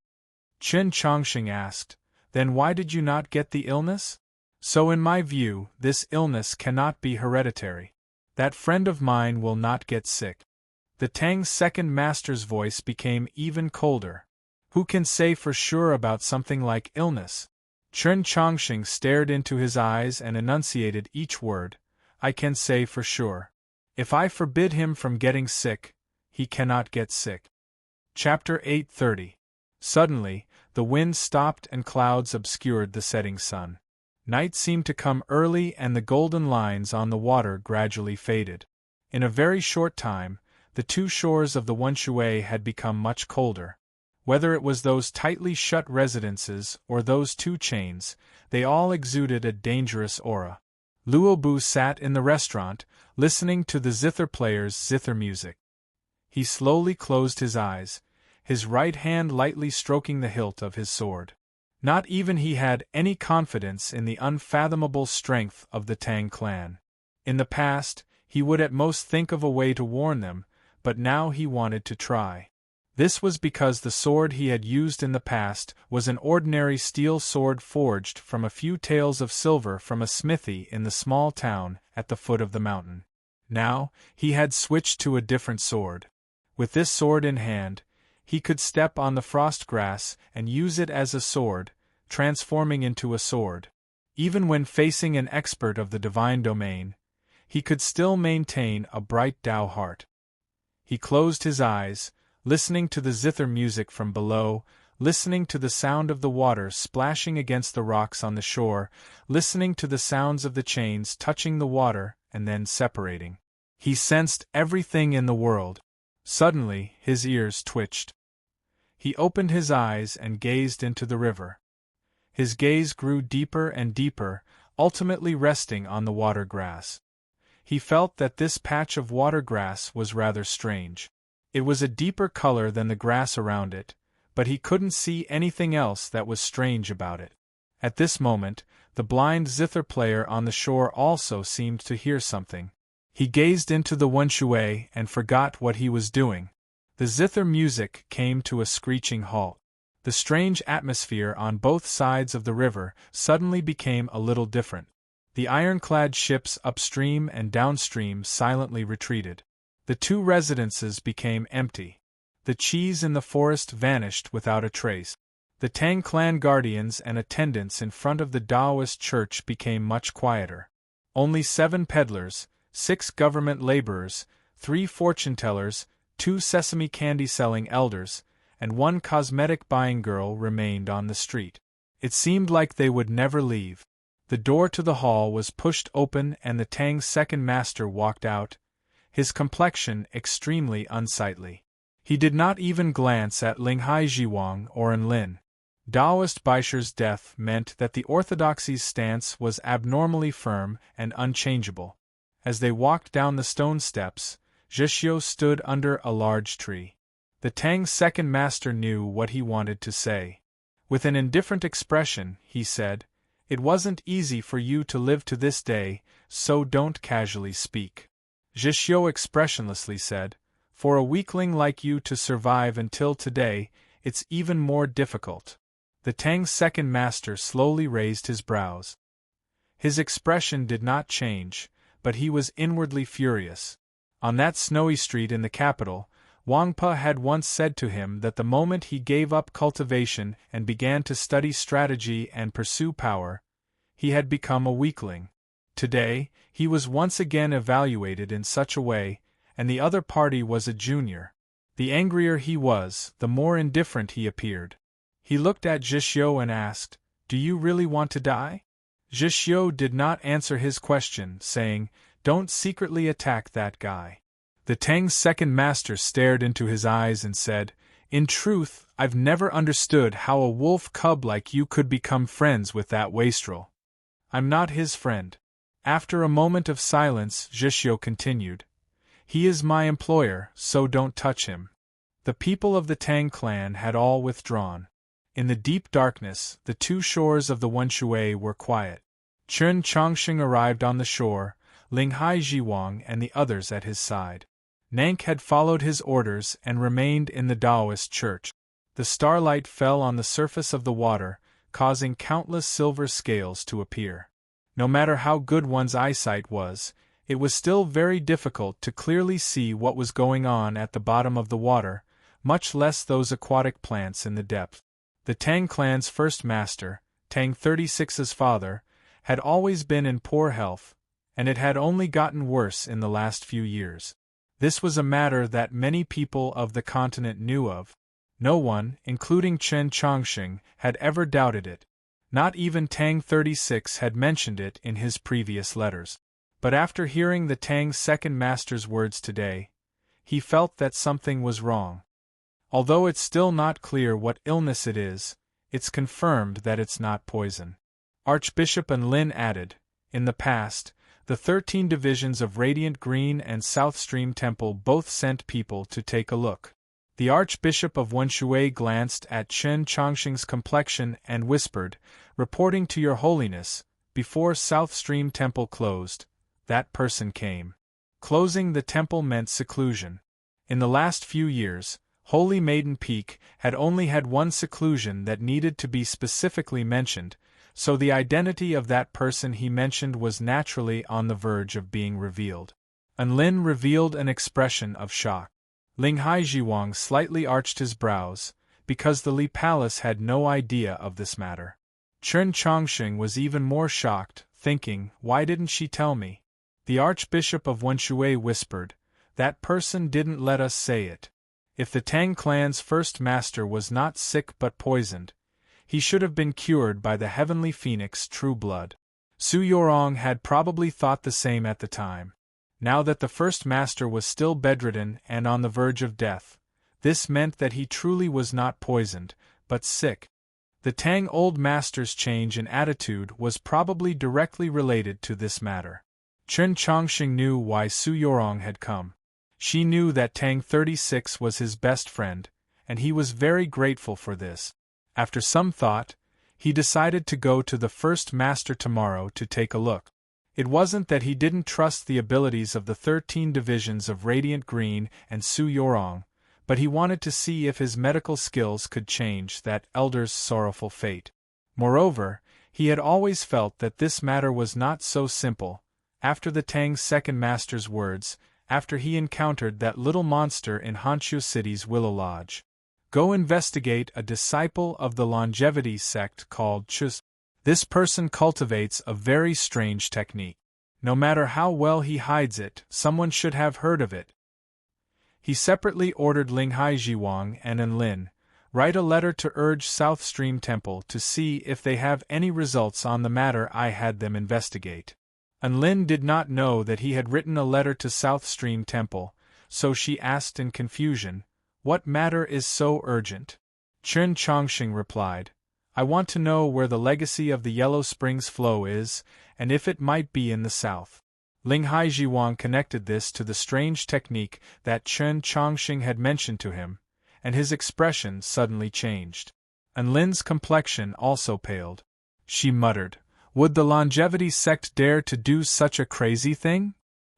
Chen Chongqing asked, Then why did you not get the illness? So in my view, this illness cannot be hereditary. That friend of mine will not get sick. The Tang's second master's voice became even colder. Who can say for sure about something like illness? Chen Chongqing stared into his eyes and enunciated each word. I can say for sure. If I forbid him from getting sick, he cannot get sick. Chapter 8:30. Suddenly, the wind stopped and clouds obscured the setting sun. Night seemed to come early and the golden lines on the water gradually faded. In a very short time, the 2 shores of the Wenshui had become much colder. Whether it was those tightly shut residences or those 2 chains, they all exuded a dangerous aura. Luobu sat in the restaurant, listening to the zither player's zither music. He slowly closed his eyes, his right hand lightly stroking the hilt of his sword. Not even he had any confidence in the unfathomable strength of the Tang clan. In the past, he would at most think of a way to warn them, but now he wanted to try. This was because the sword he had used in the past was an ordinary steel sword forged from a few taels of silver from a smithy in the small town at the foot of the mountain. Now, he had switched to a different sword. With this sword in hand, he could step on the frost grass and use it as a sword, transforming into a sword. Even when facing an expert of the divine domain, he could still maintain a bright Tao heart. He closed his eyes, listening to the zither music from below, listening to the sound of the water splashing against the rocks on the shore, listening to the sounds of the chains touching the water and then separating. He sensed everything in the world. Suddenly, his ears twitched. He opened his eyes and gazed into the river. His gaze grew deeper and deeper, ultimately resting on the water grass. He felt that this patch of water grass was rather strange. It was a deeper color than the grass around it, but he couldn't see anything else that was strange about it. At this moment, the blind zither player on the shore also seemed to hear something. He gazed into the wenshui and forgot what he was doing. The zither music came to a screeching halt. The strange atmosphere on both sides of the river suddenly became a little different. The ironclad ships upstream and downstream silently retreated. The two residences became empty. The cheese in the forest vanished without a trace. The Tang clan guardians and attendants in front of the Taoist church became much quieter. Only 7 peddlers, 6 government laborers, 3 fortune-tellers, 2 sesame candy-selling elders, and 1 cosmetic-buying girl remained on the street. It seemed like they would never leave. The door to the hall was pushed open and the Tang's second master walked out, his complexion extremely unsightly. He did not even glance at Linghai Jiwang or Enlin. Taoist Baisher's death meant that the orthodoxy's stance was abnormally firm and unchangeable. As they walked down the stone steps, Zhixiu stood under a large tree. The Tang's second master knew what he wanted to say. With an indifferent expression, he said, "It wasn't easy for you to live to this day, so don't casually speak." Zhixiu expressionlessly said, "For a weakling like you to survive until today, it's even more difficult." The Tang's second master slowly raised his brows. His expression did not change, but he was inwardly furious. On that snowy street in the capital, Wangpa had once said to him that the moment he gave up cultivation and began to study strategy and pursue power, he had become a weakling. Today, he was once again evaluated in such a way, and the other party was a junior. The angrier he was, the more indifferent he appeared. He looked at Zhixiu and asked, "Do you really want to die?" Zhixiu did not answer his question, saying, "Don't secretly attack that guy." The Tang's second master stared into his eyes and said, "In truth, I've never understood how a wolf cub like you could become friends with that wastrel. I'm not his friend." After a moment of silence, Zhixiu continued, "He is my employer, so don't touch him." The people of the Tang clan had all withdrawn. In the deep darkness, the two shores of the Wenshui were quiet. Chen Chongqing arrived on the shore, Linghai Jiwang and the others at his side. Nank had followed his orders and remained in the Taoist church. The starlight fell on the surface of the water, causing countless silver scales to appear. No matter how good one's eyesight was, it was still very difficult to clearly see what was going on at the bottom of the water, much less those aquatic plants in the depth. The Tang clan's first master, Tang 36's father, had always been in poor health, and it had only gotten worse in the last few years. This was a matter that many people of the continent knew of. No one, including Chen Chongqing, had ever doubted it. Not even Tang 36 had mentioned it in his previous letters. But after hearing the Tang's second master's words today, he felt that something was wrong. Although it's still not clear what illness it is, it's confirmed that it's not poison. Archbishop Enlin added, "In the past, the 13 divisions of Radiant Green and South Stream Temple both sent people to take a look." The Archbishop of Wenshui glanced at Chen Chongqing's complexion and whispered, "Reporting to Your Holiness, before South Stream Temple closed, that person came." Closing the temple meant seclusion. In the last few years, Holy Maiden Peak had only had one seclusion that needed to be specifically mentioned, so the identity of that person he mentioned was naturally on the verge of being revealed. Enlin revealed an expression of shock. Linghai Jiwang slightly arched his brows, because the Li Palace had no idea of this matter. Chen Chongqing was even more shocked, thinking, why didn't she tell me? The Archbishop of Wenshui whispered, that person didn't let us say it. If the Tang clan's first master was not sick but poisoned, he should have been cured by the heavenly phoenix True Blood. Su Yorong had probably thought the same at the time. Now that the first master was still bedridden and on the verge of death, this meant that he truly was not poisoned, but sick. The Tang old master's change in attitude was probably directly related to this matter. Chen Chongqing knew why Su Yorong had come. She knew that Tang 36 was his best friend, and he was very grateful for this. After some thought, he decided to go to the first master tomorrow to take a look. It wasn't that he didn't trust the abilities of the 13 divisions of Radiant Green and Su Yorong, but he wanted to see if his medical skills could change that elder's sorrowful fate. Moreover, he had always felt that this matter was not so simple. After the Tang's second master's words, after he encountered that little monster in Honshu City's Willow Lodge. Go investigate a disciple of the longevity sect called Chus. This person cultivates a very strange technique. No matter how well he hides it, someone should have heard of it. He separately ordered Linghai Jiwang and Enlin, write a letter to urge South Stream Temple to see if they have any results on the matter I had them investigate. Enlin did not know that he had written a letter to South Stream Temple, so she asked in confusion, what matter is so urgent? Chen Chongqing replied, I want to know where the legacy of the Yellow Springs flow is, and if it might be in the south. Linghai Jiwang connected this to the strange technique that Chen Chongqing had mentioned to him, and his expression suddenly changed. Enlin's complexion also paled. She muttered, would the longevity sect dare to do such a crazy thing?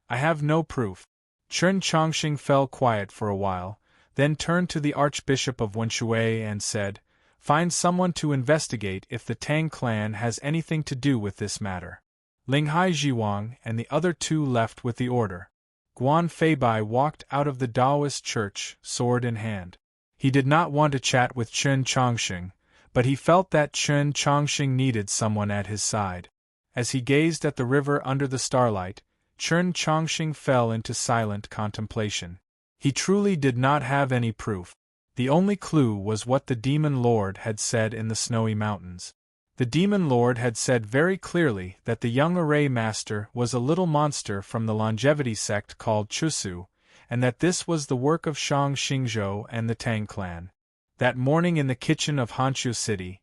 I have no proof. Chen Chongqing fell quiet for a while, then turned to the Archbishop of Wenshui and said, find someone to investigate if the Tang clan has anything to do with this matter. Linghai Jiwang and the other two left with the order. Guan Feibai walked out of the Taoist church, sword in hand. He did not want to chat with Chen Chongqing, but he felt that Chen Chongqing needed someone at his side. As he gazed at the river under the starlight, Chen Chongqing fell into silent contemplation. He truly did not have any proof. The only clue was what the Demon Lord had said in the Snowy Mountains. The Demon Lord had said very clearly that the young Array Master was a little monster from the longevity sect called Chusu, and that this was the work of Shang Xingzhou and the Tang clan. That morning in the kitchen of Honshu City,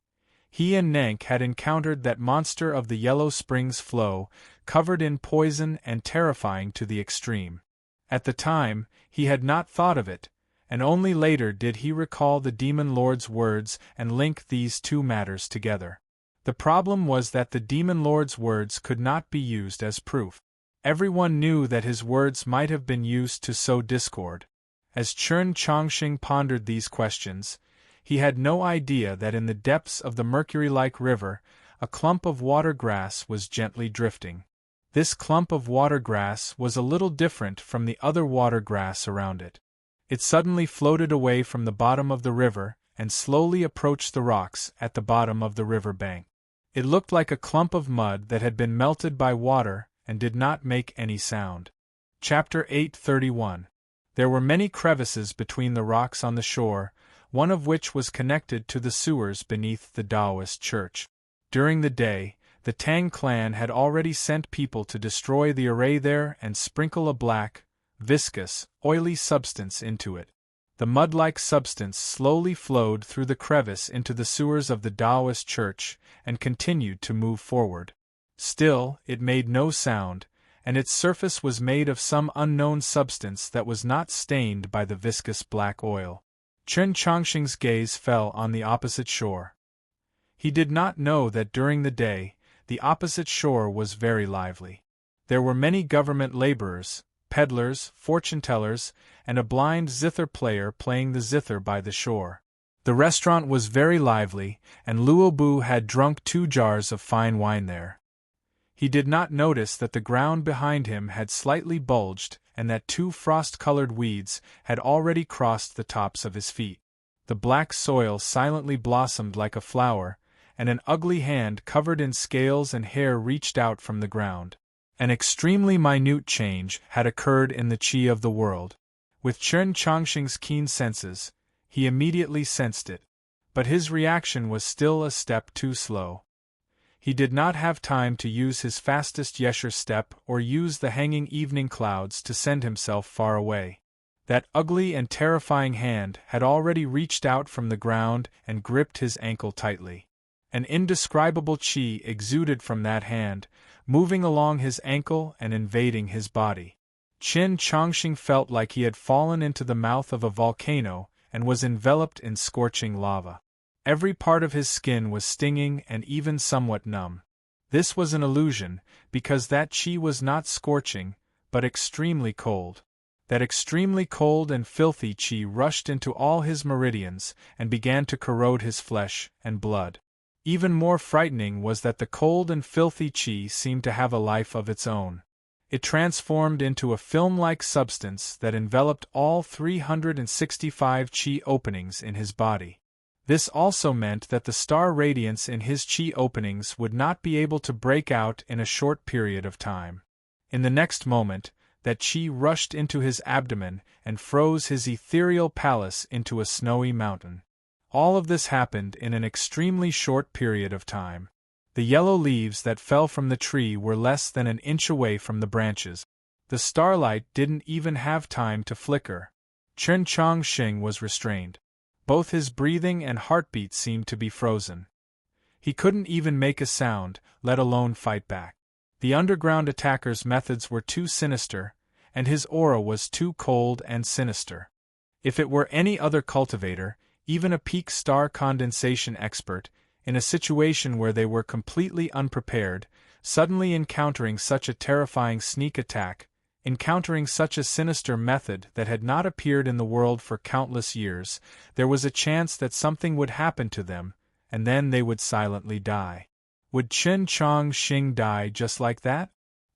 he and Nank had encountered that monster of the Yellow Springs flow, covered in poison and terrifying to the extreme. At the time, he had not thought of it, and only later did he recall the Demon Lord's words and link these two matters together. The problem was that the Demon Lord's words could not be used as proof. Everyone knew that his words might have been used to sow discord. As Chen Chongqing pondered these questions, he had no idea that in the depths of the mercury-like river, a clump of water grass was gently drifting. This clump of water grass was a little different from the other water grass around it. It suddenly floated away from the bottom of the river and slowly approached the rocks at the bottom of the river bank. It looked like a clump of mud that had been melted by water and did not make any sound. Chapter 831. There were many crevices between the rocks on the shore, one of which was connected to the sewers beneath the Taoist church. During the day, the Tang clan had already sent people to destroy the array there and sprinkle a black, viscous, oily substance into it. The mud-like substance slowly flowed through the crevice into the sewers of the Taoist church and continued to move forward. Still, it made no sound, and its surface was made of some unknown substance that was not stained by the viscous black oil. Chen Chongqing's gaze fell on the opposite shore. He did not know that during the day, the opposite shore was very lively. There were many government laborers, peddlers, fortune-tellers, and a blind zither player playing the zither by the shore. The restaurant was very lively, and Luobu had drunk 2 jars of fine wine there. He did not notice that the ground behind him had slightly bulged and that 2 frost-colored weeds had already crossed the tops of his feet. The black soil silently blossomed like a flower, and an ugly hand covered in scales and hair reached out from the ground. An extremely minute change had occurred in the qi of the world. With Chen Chongqing's keen senses, he immediately sensed it. But his reaction was still a step too slow. He did not have time to use his fastest Yesher step or use the hanging evening clouds to send himself far away. That ugly and terrifying hand had already reached out from the ground and gripped his ankle tightly. An indescribable qi exuded from that hand, moving along his ankle and invading his body. Chen Chongqing felt like he had fallen into the mouth of a volcano and was enveloped in scorching lava. Every part of his skin was stinging and even somewhat numb. This was an illusion, because that qi was not scorching, but extremely cold. That extremely cold and filthy qi rushed into all his meridians and began to corrode his flesh and blood. Even more frightening was that the cold and filthy qi seemed to have a life of its own. It transformed into a film-like substance that enveloped all 365 qi openings in his body. This also meant that the star radiance in his qi openings would not be able to break out in a short period of time. In the next moment, that qi rushed into his abdomen and froze his ethereal palace into a snowy mountain. All of this happened in an extremely short period of time. The yellow leaves that fell from the tree were less than an inch away from the branches. The starlight didn't even have time to flicker. Chen Chongqing was restrained. Both his breathing and heartbeat seemed to be frozen. He couldn't even make a sound, let alone fight back. The underground attacker's methods were too sinister, and his aura was too cold and sinister. If it were any other cultivator, even a peak star condensation expert, in a situation where they were completely unprepared, suddenly encountering such a terrifying sneak attack, encountering such a sinister method that had not appeared in the world for countless years, there was a chance that something would happen to them, and then they would silently die. Would Chen Chongqing die just like that?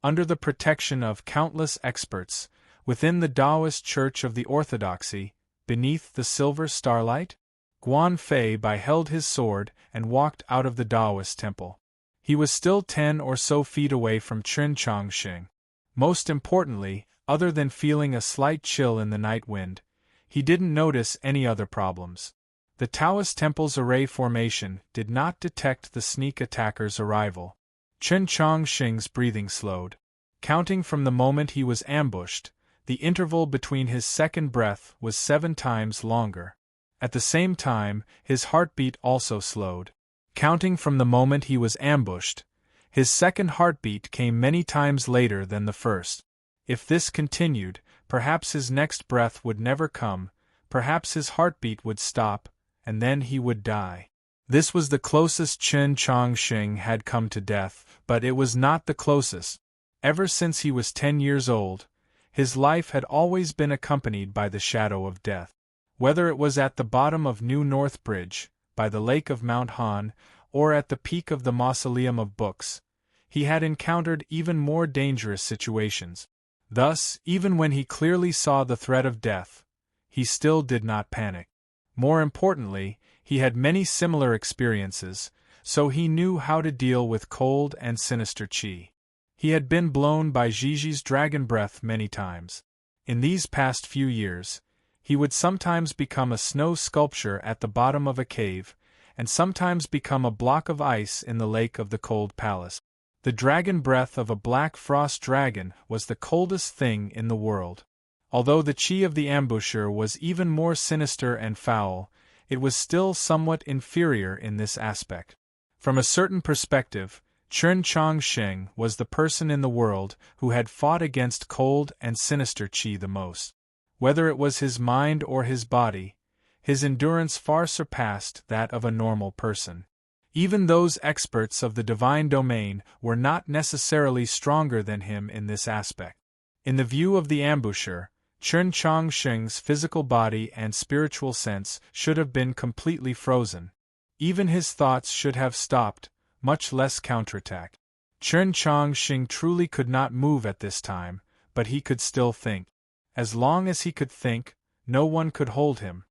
Under the protection of countless experts, within the Taoist Church of the Orthodoxy, beneath the silver starlight? Guan Fei held his sword and walked out of the Taoist temple. He was still 10 or so feet away from Chen Chongqing. Most importantly, other than feeling a slight chill in the night wind, he didn't notice any other problems. The Taoist temple's array formation did not detect the sneak attacker's arrival. Chen Chongqing's breathing slowed. Counting from the moment he was ambushed, the interval between his second breath was 7 times longer. At the same time, his heartbeat also slowed. Counting from the moment he was ambushed, his second heartbeat came many times later than the first. If this continued, perhaps his next breath would never come, perhaps his heartbeat would stop, and then he would die. This was the closest Chen Chongqing had come to death, but it was not the closest. Ever since he was 10 years old, his life had always been accompanied by the shadow of death. Whether it was at the bottom of New North Bridge, by the lake of Mount Han, or at the peak of the Mausoleum of Books, he had encountered even more dangerous situations. Thus, even when he clearly saw the threat of death, he still did not panic. More importantly, he had many similar experiences, so he knew how to deal with cold and sinister qi. He had been blown by Gigi's dragon breath many times. In these past few years, he would sometimes become a snow sculpture at the bottom of a cave, and sometimes become a block of ice in the lake of the cold palace. The dragon breath of a black frost dragon was the coldest thing in the world. Although the qi of the ambusher was even more sinister and foul, it was still somewhat inferior in this aspect. From a certain perspective, Chen Chongqing was the person in the world who had fought against cold and sinister qi the most. Whether it was his mind or his body, his endurance far surpassed that of a normal person. Even those experts of the divine domain were not necessarily stronger than him in this aspect. In the view of the ambusher, Chen Chongqing's physical body and spiritual sense should have been completely frozen. Even his thoughts should have stopped, much less counterattack. Chen Chongqing truly could not move at this time, but he could still think. As long as he could think, no one could hold him.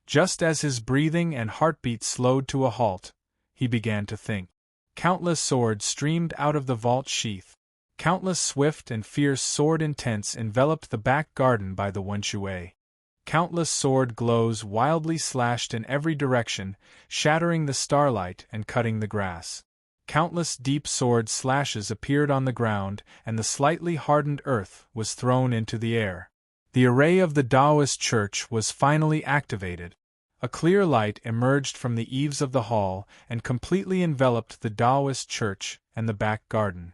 Just as his breathing and heartbeat slowed to a halt, he began to think. Countless swords streamed out of the vault sheath. Countless swift and fierce sword intents enveloped the back garden by the Wenshui. Countless sword glows wildly slashed in every direction, shattering the starlight and cutting the grass. Countless deep sword slashes appeared on the ground, and the slightly hardened earth was thrown into the air. The array of the Taoist church was finally activated. A clear light emerged from the eaves of the hall and completely enveloped the Taoist church and the back garden.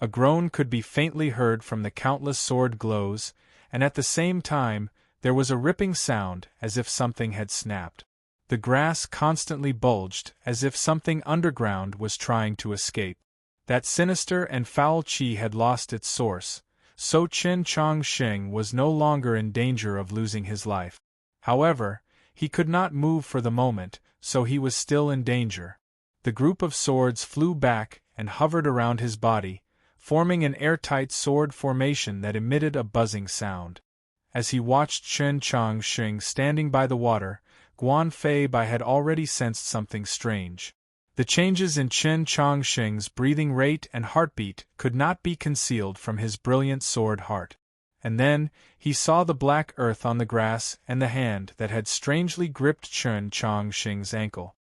A groan could be faintly heard from the countless sword glows, and at the same time, there was a ripping sound as if something had snapped. The grass constantly bulged as if something underground was trying to escape. That sinister and foul qi had lost its source, so Chen Chongqing was no longer in danger of losing his life. However, he could not move for the moment, so he was still in danger. The group of swords flew back and hovered around his body, forming an airtight sword formation that emitted a buzzing sound. As he watched Chen Chongqing standing by the water, Guan Fei Bai had already sensed something strange. The changes in Chen Chongqing's breathing rate and heartbeat could not be concealed from his brilliant sword heart. And then, he saw the black earth on the grass and the hand that had strangely gripped Chen Chongqing's ankle.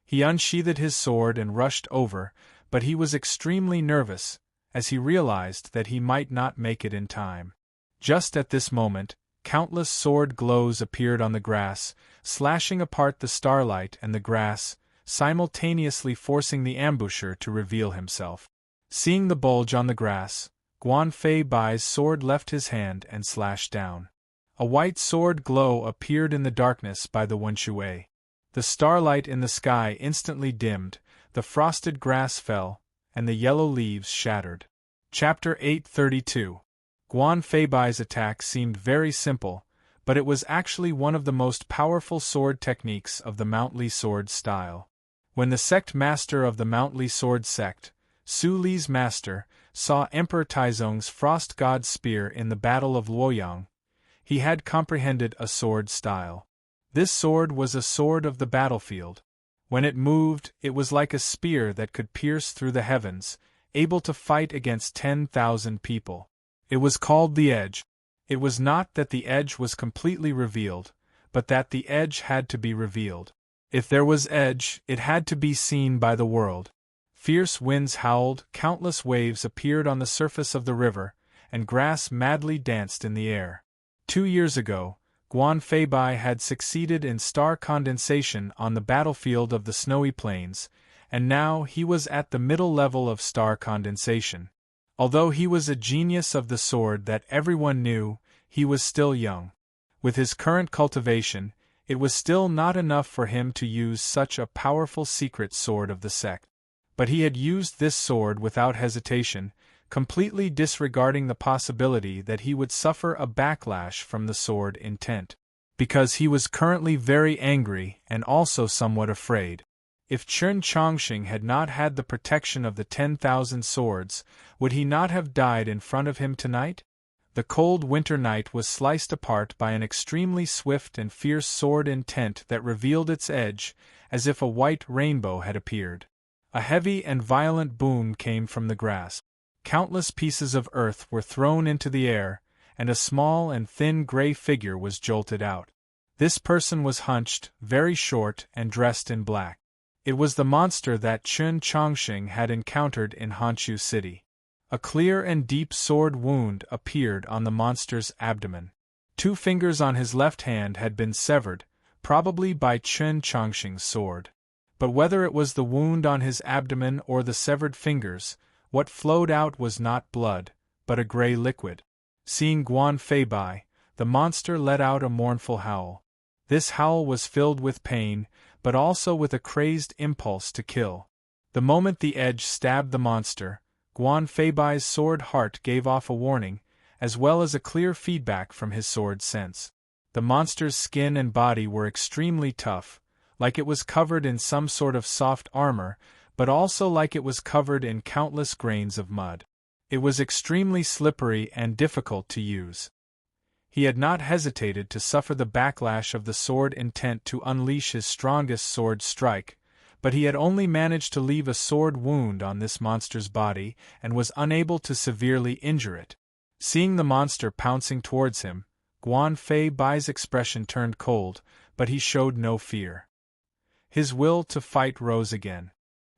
He unsheathed his sword and rushed over, but he was extremely nervous, as he realized that he might not make it in time. Just at this moment, countless sword glows appeared on the grass, slashing apart the starlight and the grass, simultaneously forcing the ambusher to reveal himself. Seeing the bulge on the grass, Guan Fei Bai's sword left his hand and slashed down. A white sword glow appeared in the darkness by the Wenshui. The starlight in the sky instantly dimmed, the frosted grass fell, and the yellow leaves shattered. Chapter 832. Guan Fei Bai's attack seemed very simple, but it was actually one of the most powerful sword techniques of the Mount Li sword style. When the sect master of the Mount Li sword sect, Su Li's master, saw Emperor Taizong's frost god spear in the Battle of Luoyang, he had comprehended a sword style. This sword was a sword of the battlefield. When it moved, it was like a spear that could pierce through the heavens, able to fight against 10,000 people. It was called the edge. It was not that the edge was completely revealed, but that the edge had to be revealed. If there was edge, it had to be seen by the world. Fierce winds howled, countless waves appeared on the surface of the river, and grass madly danced in the air. 2 years ago, Guan Fei Bai had succeeded in star condensation on the battlefield of the snowy plains, and now he was at the middle level of star condensation. Although he was a genius of the sword that everyone knew, he was still young. With his current cultivation, it was still not enough for him to use such a powerful secret sword of the sect. But he had used this sword without hesitation, completely disregarding the possibility that he would suffer a backlash from the sword intent. Because he was currently very angry and also somewhat afraid. If Chen Chongqing had not had the protection of the 10,000 swords, would he not have died in front of him tonight? The cold winter night was sliced apart by an extremely swift and fierce sword intent that revealed its edge, as if a white rainbow had appeared. A heavy and violent boom came from the grass. Countless pieces of earth were thrown into the air, and a small and thin gray figure was jolted out. This person was hunched, very short, and dressed in black. It was the monster that Chen Chongqing had encountered in Honshu City. A clear and deep sword wound appeared on the monster's abdomen. 2 fingers on his left hand had been severed, probably by Chen Chongqing's sword. But whether it was the wound on his abdomen or the severed fingers, what flowed out was not blood, but a gray liquid. Seeing Guan Fei Bai, the monster let out a mournful howl. This howl was filled with pain, but also with a crazed impulse to kill. The moment the edge stabbed the monster, Guan Fei Bai's sword heart gave off a warning, as well as a clear feedback from his sword sense. The monster's skin and body were extremely tough, like it was covered in some sort of soft armor, but also like it was covered in countless grains of mud. It was extremely slippery and difficult to use. He had not hesitated to suffer the backlash of the sword intent to unleash his strongest sword strike, but he had only managed to leave a sword wound on this monster's body and was unable to severely injure it. Seeing the monster pouncing towards him, Guan Fei Bai's expression turned cold, but he showed no fear. His will to fight rose again.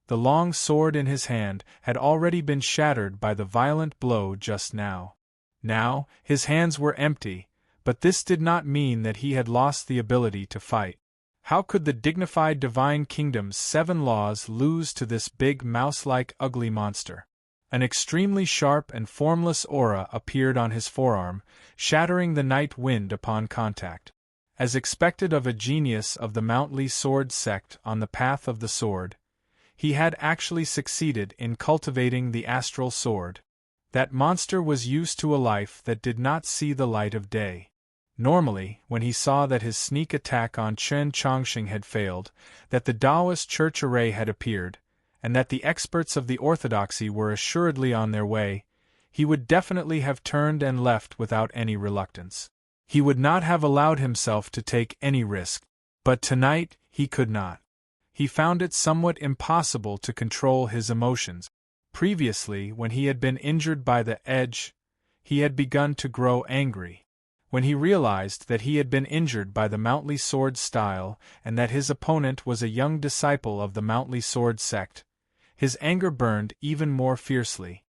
The long sword in his hand had already been shattered by the violent blow just now. Now, his hands were empty, but this did not mean that he had lost the ability to fight. How could the dignified divine kingdom's 7 laws lose to this big mouse-like ugly monster? An extremely sharp and formless aura appeared on his forearm, shattering the night wind upon contact. As expected of a genius of the Mountly Sword sect on the path of the sword, he had actually succeeded in cultivating the astral sword. That monster was used to a life that did not see the light of day. Normally, when he saw that his sneak attack on Chen Chongqing had failed, that the Taoist church array had appeared, and that the experts of the orthodoxy were assuredly on their way, he would definitely have turned and left without any reluctance. He would not have allowed himself to take any risk. But tonight, he could not. He found it somewhat impossible to control his emotions. Previously, when he had been injured by the edge, he had begun to grow angry. When he realized that he had been injured by the Mountly Sword style and that his opponent was a young disciple of the Mountly Sword sect, his anger burned even more fiercely.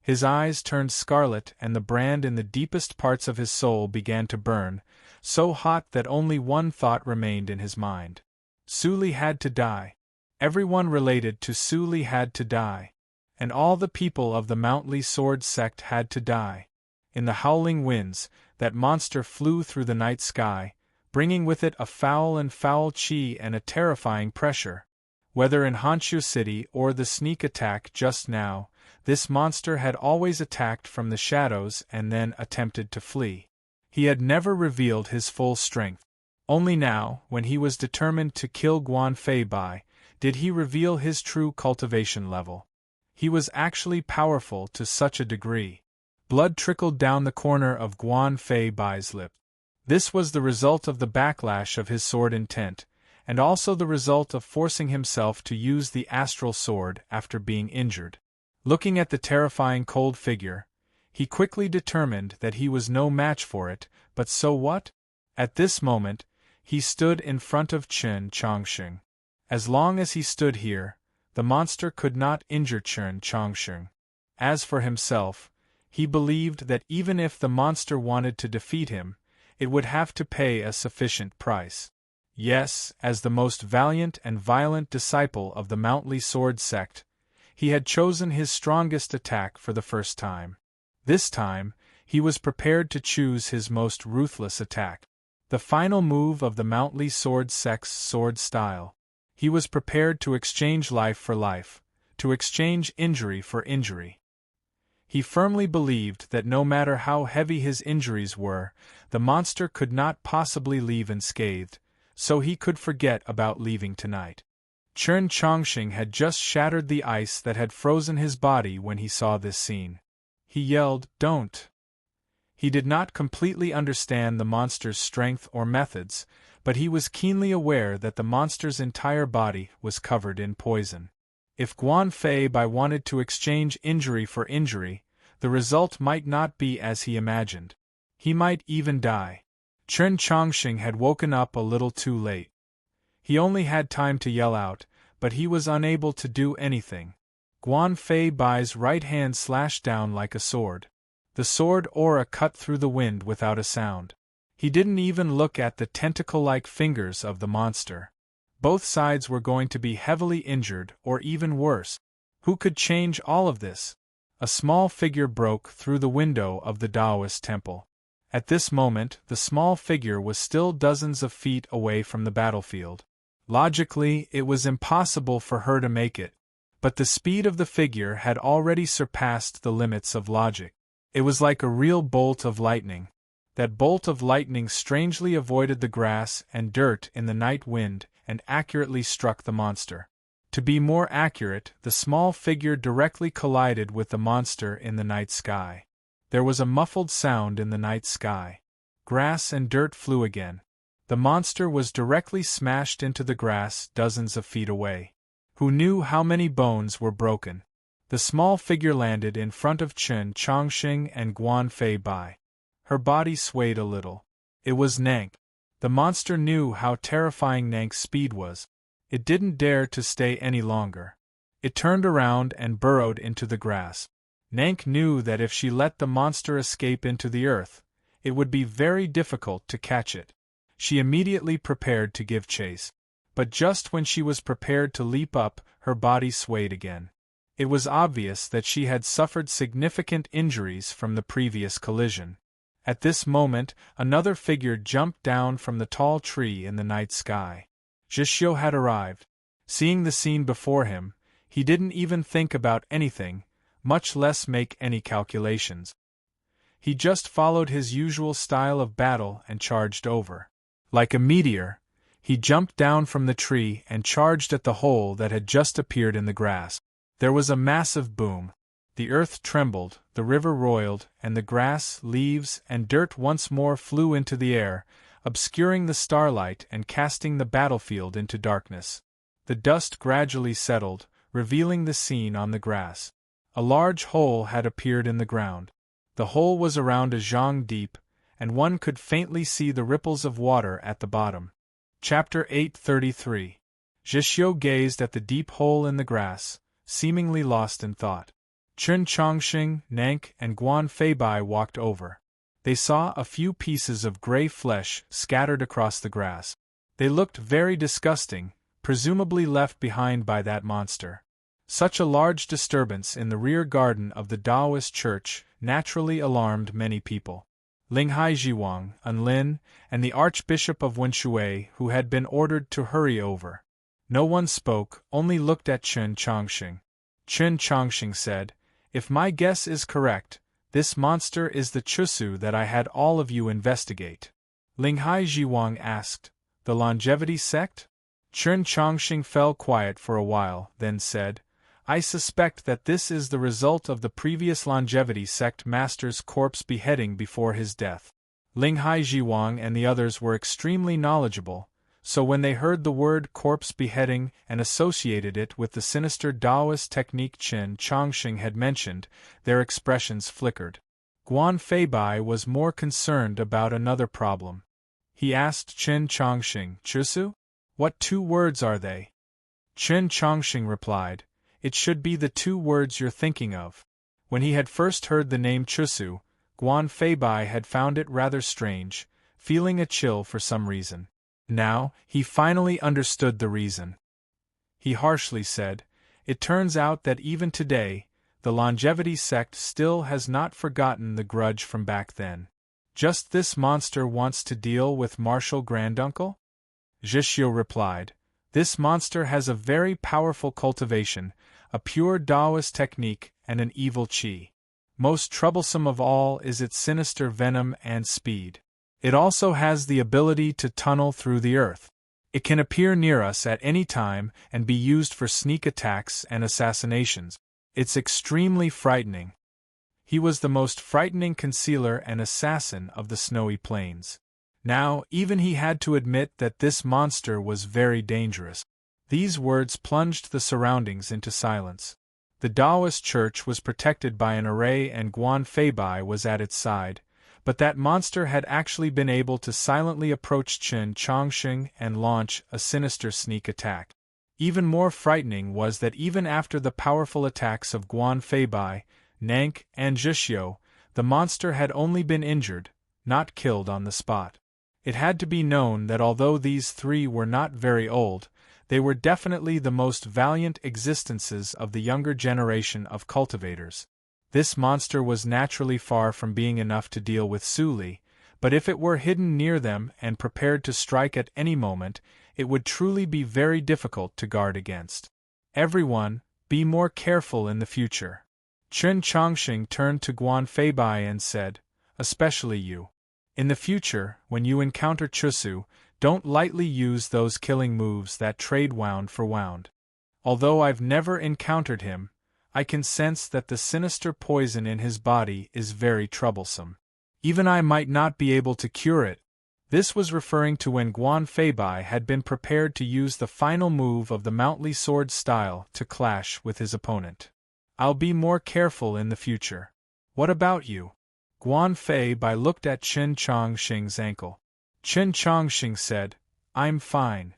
His eyes turned scarlet and the brand in the deepest parts of his soul began to burn, so hot that only one thought remained in his mind. Su Li had to die. Everyone related to Su Li had to die. And all the people of the Mountly Sword sect had to die. In the howling winds, that monster flew through the night sky, bringing with it a foul qi and a terrifying pressure. Whether in Honshu City or the sneak attack just now, this monster had always attacked from the shadows and then attempted to flee. He had never revealed his full strength. Only now, when he was determined to kill Guan Fei Bai, did he reveal his true cultivation level. He was actually powerful to such a degree. Blood trickled down the corner of Guan Fei Bai's lip. This was the result of the backlash of his sword intent, and also the result of forcing himself to use the astral sword after being injured. Looking at the terrifying cold figure, he quickly determined that he was no match for it, but so what? At this moment, he stood in front of Chen Chongqing. As long as he stood here, the monster could not injure Chen Chongqing. As for himself, he believed that even if the monster wanted to defeat him, it would have to pay a sufficient price. Yes, as the most valiant and violent disciple of the Mountly Sword sect, he had chosen his strongest attack for the first time. This time, he was prepared to choose his most ruthless attack. The final move of the Mountly Sword sect's sword style. He was prepared to exchange life for life, to exchange injury for injury. He firmly believed that no matter how heavy his injuries were, the monster could not possibly leave unscathed, so he could forget about leaving tonight. Chen Chongqing had just shattered the ice that had frozen his body when he saw this scene. He yelled, "Don't!" He did not completely understand the monster's strength or methods, but he was keenly aware that the monster's entire body was covered in poison. If Guan Fei Bai wanted to exchange injury for injury, the result might not be as he imagined. He might even die. Chen Chongqing had woken up a little too late. He only had time to yell out, but he was unable to do anything. Guan Fei Bai's right hand slashed down like a sword. The sword aura cut through the wind without a sound. He didn't even look at the tentacle-like fingers of the monster. Both sides were going to be heavily injured, or even worse. Who could change all of this? A small figure broke through the window of the Taoist temple. At this moment, the small figure was still dozens of feet away from the battlefield. Logically, it was impossible for her to make it. But the speed of the figure had already surpassed the limits of logic. It was like a real bolt of lightning. That bolt of lightning strangely avoided the grass and dirt in the night wind and accurately struck the monster. To be more accurate, the small figure directly collided with the monster in the night sky. There was a muffled sound in the night sky. Grass and dirt flew again. The monster was directly smashed into the grass dozens of feet away. Who knew how many bones were broken? The small figure landed in front of Chen Chongqing and Guan Fei Bai. Her body swayed a little. It was Nank. The monster knew how terrifying Nank's speed was. It didn't dare to stay any longer. It turned around and burrowed into the grass. Nank knew that if she let the monster escape into the earth, it would be very difficult to catch it. She immediately prepared to give chase. But just when she was prepared to leap up, her body swayed again. It was obvious that she had suffered significant injuries from the previous collision. At this moment, another figure jumped down from the tall tree in the night sky. Zhishio had arrived. Seeing the scene before him, he didn't even think about anything, much less make any calculations. He just followed his usual style of battle and charged over. Like a meteor, he jumped down from the tree and charged at the hole that had just appeared in the grass. There was a massive boom. The earth trembled, the river roiled, and the grass, leaves, and dirt once more flew into the air, obscuring the starlight and casting the battlefield into darkness. The dust gradually settled, revealing the scene on the grass. A large hole had appeared in the ground. The hole was around a zhang deep, and one could faintly see the ripples of water at the bottom. Chapter 833. Zhishio gazed at the deep hole in the grass, seemingly lost in thought. Chen Chongqing, Nank, and Guan Feibai walked over. They saw a few pieces of gray flesh scattered across the grass. They looked very disgusting, presumably left behind by that monster. Such a large disturbance in the rear garden of the Taoist church naturally alarmed many people. Linghai Jiwang, Enlin, and the Archbishop of Wenshui, who had been ordered to hurry over. No one spoke, only looked at Chen Chongqing. Chen Chongqing said, "If my guess is correct, this monster is the Chusu that I had all of you investigate." Linghai Jiwang asked, "The longevity sect?" Chen Chongqing fell quiet for a while, then said, "I suspect that this is the result of the previous longevity sect master's corpse beheading before his death." Linghai Jiwang and the others were extremely knowledgeable, so when they heard the word corpse beheading and associated it with the sinister Taoist technique Chen Chongqing had mentioned, their expressions flickered. Guan Feibai was more concerned about another problem. He asked Chen Chongqing, "Chusu? What two words are they?" Chen Chongqing replied, "It should be the two words you're thinking of." When he had first heard the name Chusu, Guan Feibai had found it rather strange, feeling a chill for some reason. Now, he finally understood the reason. He harshly said, "It turns out that even today, the longevity sect still has not forgotten the grudge from back then. Just this monster wants to deal with Marshal Granduncle?" Zhishio replied, "This monster has a very powerful cultivation, a pure Taoist technique, and an evil qi. Most troublesome of all is its sinister venom and speed. It also has the ability to tunnel through the earth. It can appear near us at any time and be used for sneak attacks and assassinations. It's extremely frightening." He was the most frightening concealer and assassin of the snowy plains. Now, even he had to admit that this monster was very dangerous. These words plunged the surroundings into silence. The Taoist church was protected by an array and Guan Feibai was at its side, but that monster had actually been able to silently approach Chen Chongqing and launch a sinister sneak attack. Even more frightening was that even after the powerful attacks of Guan Feibai, Nank, and Zhishio, the monster had only been injured, not killed on the spot. It had to be known that although these three were not very old, they were definitely the most valiant existences of the younger generation of cultivators. This monster was naturally far from being enough to deal with Suli, but if it were hidden near them and prepared to strike at any moment, it would truly be very difficult to guard against. "Everyone, be more careful in the future." Chen Chongqing turned to Guan Feibai and said, "Especially you. In the future, when you encounter Chusu, don't lightly use those killing moves that trade wound for wound. Although I've never encountered him, I can sense that the sinister poison in his body is very troublesome. Even I might not be able to cure it. This was referring to when Guan Feibai had been prepared to use the final move of the Mountly sword style to clash with his opponent. I'll be more careful in the future. What about you? Guan Feibai looked at Chen Chongqing's ankle. Chen Chongqing said, I'm fine.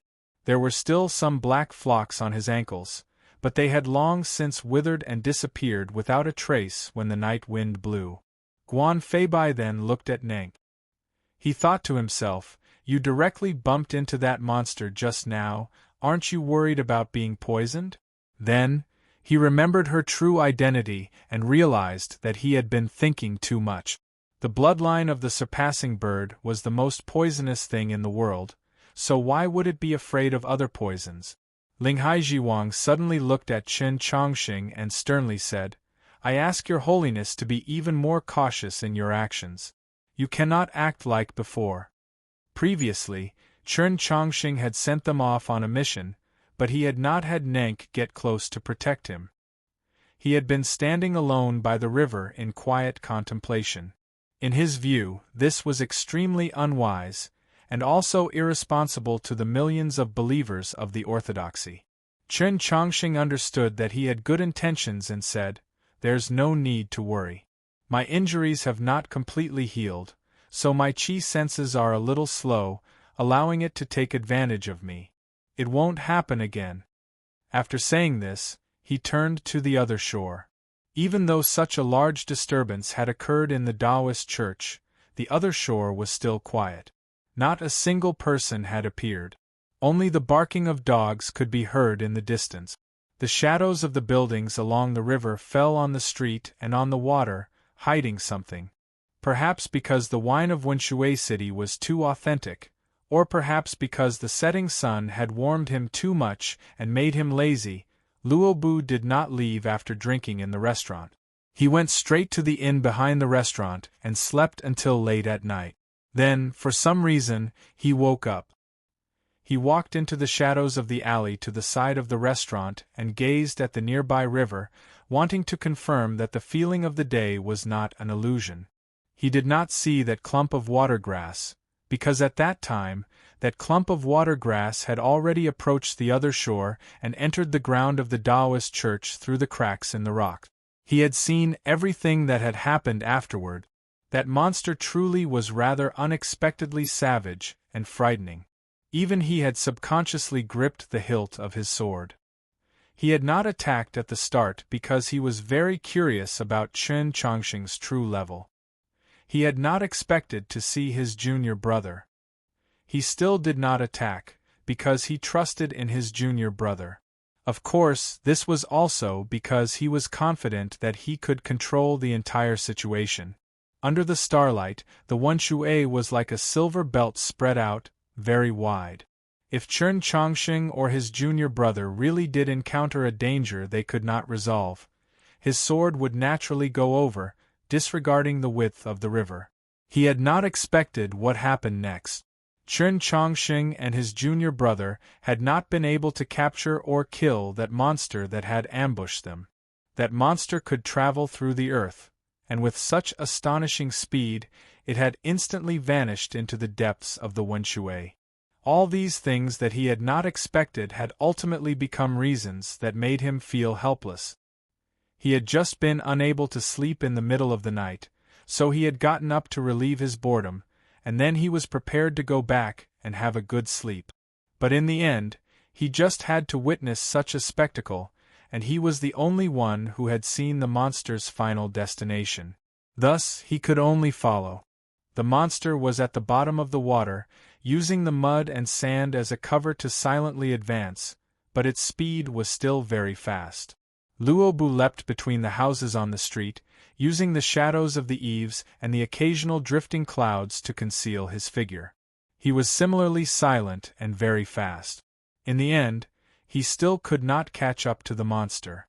There were still some black flocks on his ankles, but they had long since withered and disappeared without a trace when the night wind blew. Guan Feibai then looked at Neng. He thought to himself, you directly bumped into that monster just now, aren't you worried about being poisoned? Then, he remembered her true identity and realized that he had been thinking too much. The bloodline of the surpassing bird was the most poisonous thing in the world, so why would it be afraid of other poisons? Ling Haijiwang suddenly looked at Chen Chongqing and sternly said, I ask your holiness to be even more cautious in your actions. You cannot act like before. Previously, Chen Chongqing had sent them off on a mission, but he had not had Nenk get close to protect him. He had been standing alone by the river in quiet contemplation. In his view, this was extremely unwise, and also irresponsible to the millions of believers of the orthodoxy. Chen Chongqing understood that he had good intentions and said, There's no need to worry. My injuries have not completely healed, so my qi senses are a little slow, allowing it to take advantage of me. It won't happen again. After saying this, he turned to the other shore. Even though such a large disturbance had occurred in the Taoist church, the other shore was still quiet. Not a single person had appeared. Only the barking of dogs could be heard in the distance. The shadows of the buildings along the river fell on the street and on the water, hiding something. Perhaps because the wine of Wenshui City was too authentic, or perhaps because the setting sun had warmed him too much and made him lazy, Luobu did not leave after drinking in the restaurant. He went straight to the inn behind the restaurant and slept until late at night. Then, for some reason, he woke up. He walked into the shadows of the alley to the side of the restaurant and gazed at the nearby river, wanting to confirm that the feeling of the day was not an illusion. He did not see that clump of watergrass, because at that time, that clump of watergrass had already approached the other shore and entered the ground of the Taoist church through the cracks in the rock. He had seen everything that had happened afterward. That monster truly was rather unexpectedly savage and frightening. Even he had subconsciously gripped the hilt of his sword. He had not attacked at the start because he was very curious about Chen Chongqing's true level. He had not expected to see his junior brother. He still did not attack, because he trusted in his junior brother. Of course, this was also because he was confident that he could control the entire situation. Under the starlight, the Wenshui was like a silver belt spread out, very wide. If Chen Chongqing or his junior brother really did encounter a danger they could not resolve, his sword would naturally go over, disregarding the width of the river. He had not expected what happened next. Chen Chongqing and his junior brother had not been able to capture or kill that monster that had ambushed them. That monster could travel through the earth, and with such astonishing speed, it had instantly vanished into the depths of the Wenshui. All these things that he had not expected had ultimately become reasons that made him feel helpless. He had just been unable to sleep in the middle of the night, so he had gotten up to relieve his boredom, and then he was prepared to go back and have a good sleep. But in the end, he just had to witness such a spectacle, and he was the only one who had seen the monster's final destination. Thus, he could only follow. The monster was at the bottom of the water, using the mud and sand as a cover to silently advance, but its speed was still very fast. Luobu leapt between the houses on the street, using the shadows of the eaves and the occasional drifting clouds to conceal his figure. He was similarly silent and very fast. In the end, he still could not catch up to the monster.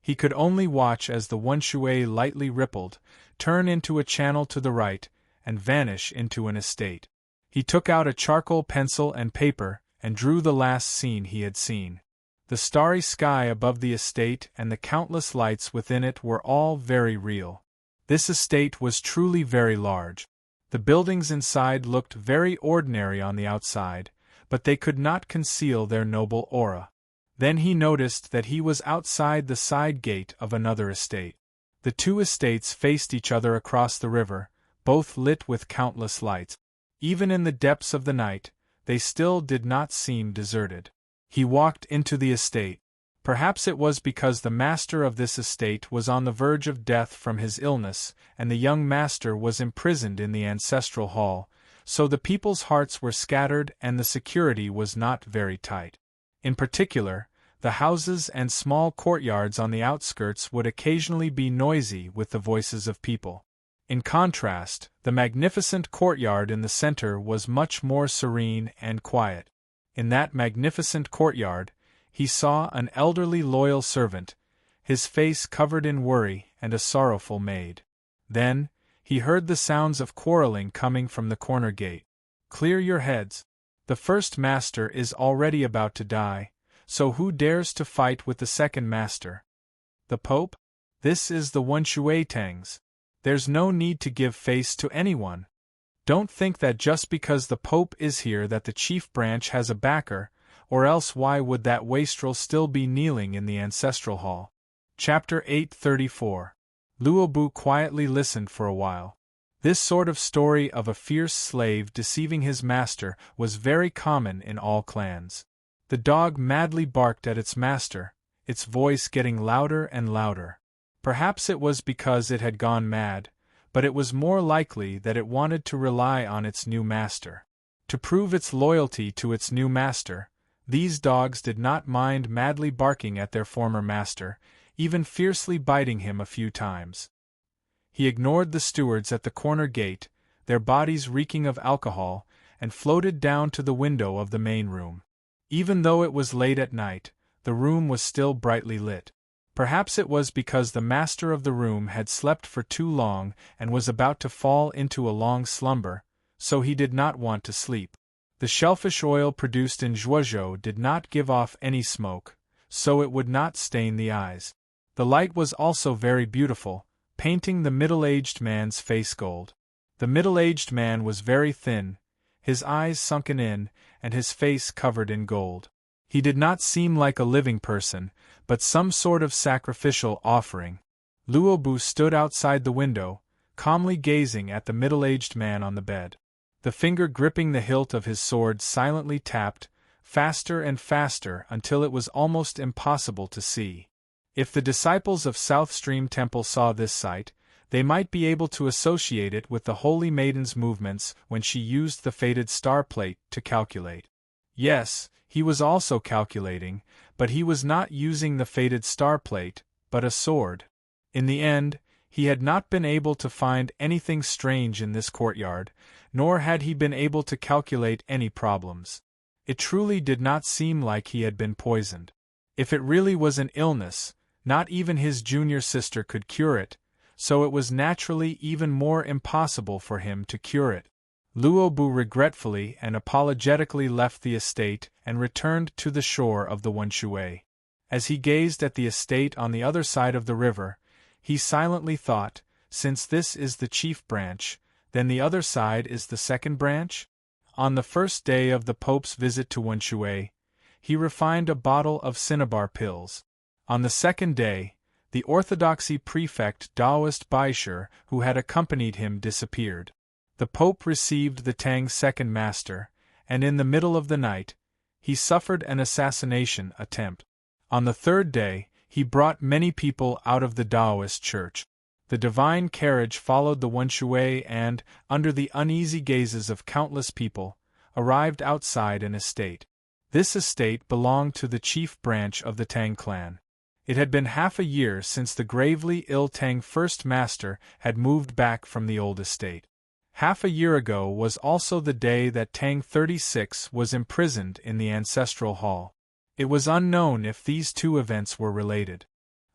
He could only watch as the Wenshui lightly rippled, turn into a channel to the right, and vanish into an estate. He took out a charcoal pencil and paper and drew the last scene he had seen. The starry sky above the estate and the countless lights within it were all very real. This estate was truly very large. The buildings inside looked very ordinary on the outside, but they could not conceal their noble aura. Then he noticed that he was outside the side gate of another estate. The two estates faced each other across the river, both lit with countless lights. Even in the depths of the night, they still did not seem deserted. He walked into the estate. Perhaps it was because the master of this estate was on the verge of death from his illness, and the young master was imprisoned in the ancestral hall, so the people's hearts were scattered and the security was not very tight. In particular, the houses and small courtyards on the outskirts would occasionally be noisy with the voices of people. In contrast, the magnificent courtyard in the center was much more serene and quiet. In that magnificent courtyard, he saw an elderly loyal servant, his face covered in worry, and a sorrowful maid. Then, he heard the sounds of quarreling coming from the corner gate. "Clear your heads. The first master is already about to die, so who dares to fight with the second master? The Pope? This is the Wenshuitangs. There's no need to give face to anyone. Don't think that just because the Pope is here that the chief branch has a backer, or else why would that wastrel still be kneeling in the ancestral hall?" Chapter 834. Luobu quietly listened for a while. This sort of story of a fierce slave deceiving his master was very common in all clans. The dog madly barked at its master, its voice getting louder and louder. Perhaps it was because it had gone mad, but it was more likely that it wanted to rely on its new master. To prove its loyalty to its new master, these dogs did not mind madly barking at their former master, even fiercely biting him a few times. He ignored the stewards at the corner gate, their bodies reeking of alcohol, and floated down to the window of the main room. Even though it was late at night, the room was still brightly lit. Perhaps it was because the master of the room had slept for too long and was about to fall into a long slumber, so he did not want to sleep. The shellfish oil produced in Zhuozhou did not give off any smoke, so it would not stain the eyes. The light was also very beautiful, painting the middle-aged man's face gold. The middle-aged man was very thin, his eyes sunken in, and his face covered in gold. He did not seem like a living person, but some sort of sacrificial offering. Luobu stood outside the window, calmly gazing at the middle-aged man on the bed. The finger gripping the hilt of his sword silently tapped, faster and faster until it was almost impossible to see. If the disciples of South Stream Temple saw this sight, they might be able to associate it with the Holy Maiden's movements when she used the fated star plate to calculate. Yes, he was also calculating, but he was not using the fated star plate, but a sword. In the end, he had not been able to find anything strange in this courtyard, nor had he been able to calculate any problems. It truly did not seem like he had been poisoned. If it really was an illness, not even his junior sister could cure it, so it was naturally even more impossible for him to cure it. Luobu regretfully and apologetically left the estate and returned to the shore of the Wenshui. As he gazed at the estate on the other side of the river, he silently thought, since this is the chief branch, then the other side is the second branch? On the first day of the Pope's visit to Wenshui, he refined a bottle of cinnabar pills. On the second day, the orthodoxy prefect Taoist Baisher who had accompanied him disappeared. The Pope received the Tang's second master, and in the middle of the night, he suffered an assassination attempt. On the third day, he brought many people out of the Taoist church. The divine carriage followed the Wenshui and, under the uneasy gazes of countless people, arrived outside an estate. This estate belonged to the chief branch of the Tang clan. It had been half a year since the gravely ill Tang first master had moved back from the old estate. Half a year ago was also the day that Tang 36 was imprisoned in the ancestral hall. It was unknown if these two events were related.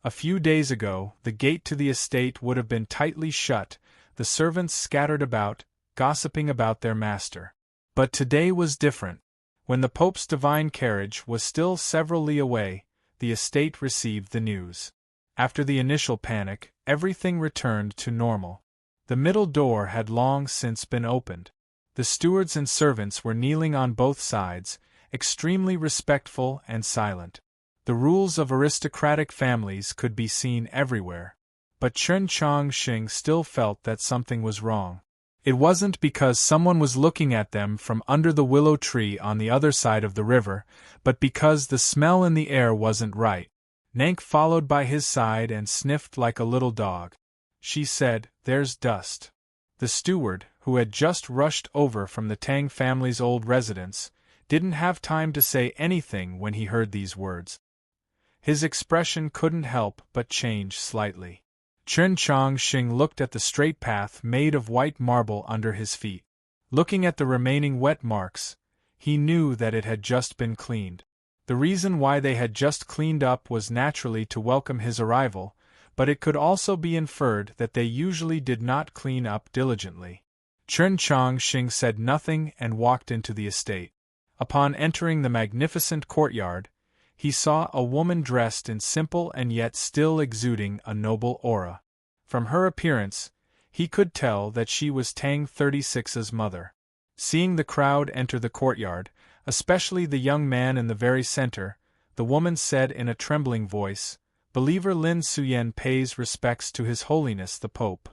A few days ago, the gate to the estate would have been tightly shut, the servants scattered about, gossiping about their master. But today was different. When the Pope's divine carriage was still several li away, the estate received the news. After the initial panic, everything returned to normal. The middle door had long since been opened. The stewards and servants were kneeling on both sides, extremely respectful and silent. The rules of aristocratic families could be seen everywhere. But Chen Chongqing still felt that something was wrong. It wasn't because someone was looking at them from under the willow tree on the other side of the river, but because the smell in the air wasn't right. Nank followed by his side and sniffed like a little dog. She said, "There's dust." The steward, who had just rushed over from the Tang family's old residence, didn't have time to say anything when he heard these words. His expression couldn't help but change slightly. Chen Chongqing looked at the straight path made of white marble under his feet. Looking at the remaining wet marks, he knew that it had just been cleaned. The reason why they had just cleaned up was naturally to welcome his arrival, but it could also be inferred that they usually did not clean up diligently. Chen Chongqing said nothing and walked into the estate. Upon entering the magnificent courtyard, he saw a woman dressed in simple and yet still exuding a noble aura. From her appearance, he could tell that she was Tang 36's mother. Seeing the crowd enter the courtyard, especially the young man in the very center, the woman said in a trembling voice, "Believer Lin Suyen pays respects to His Holiness the Pope."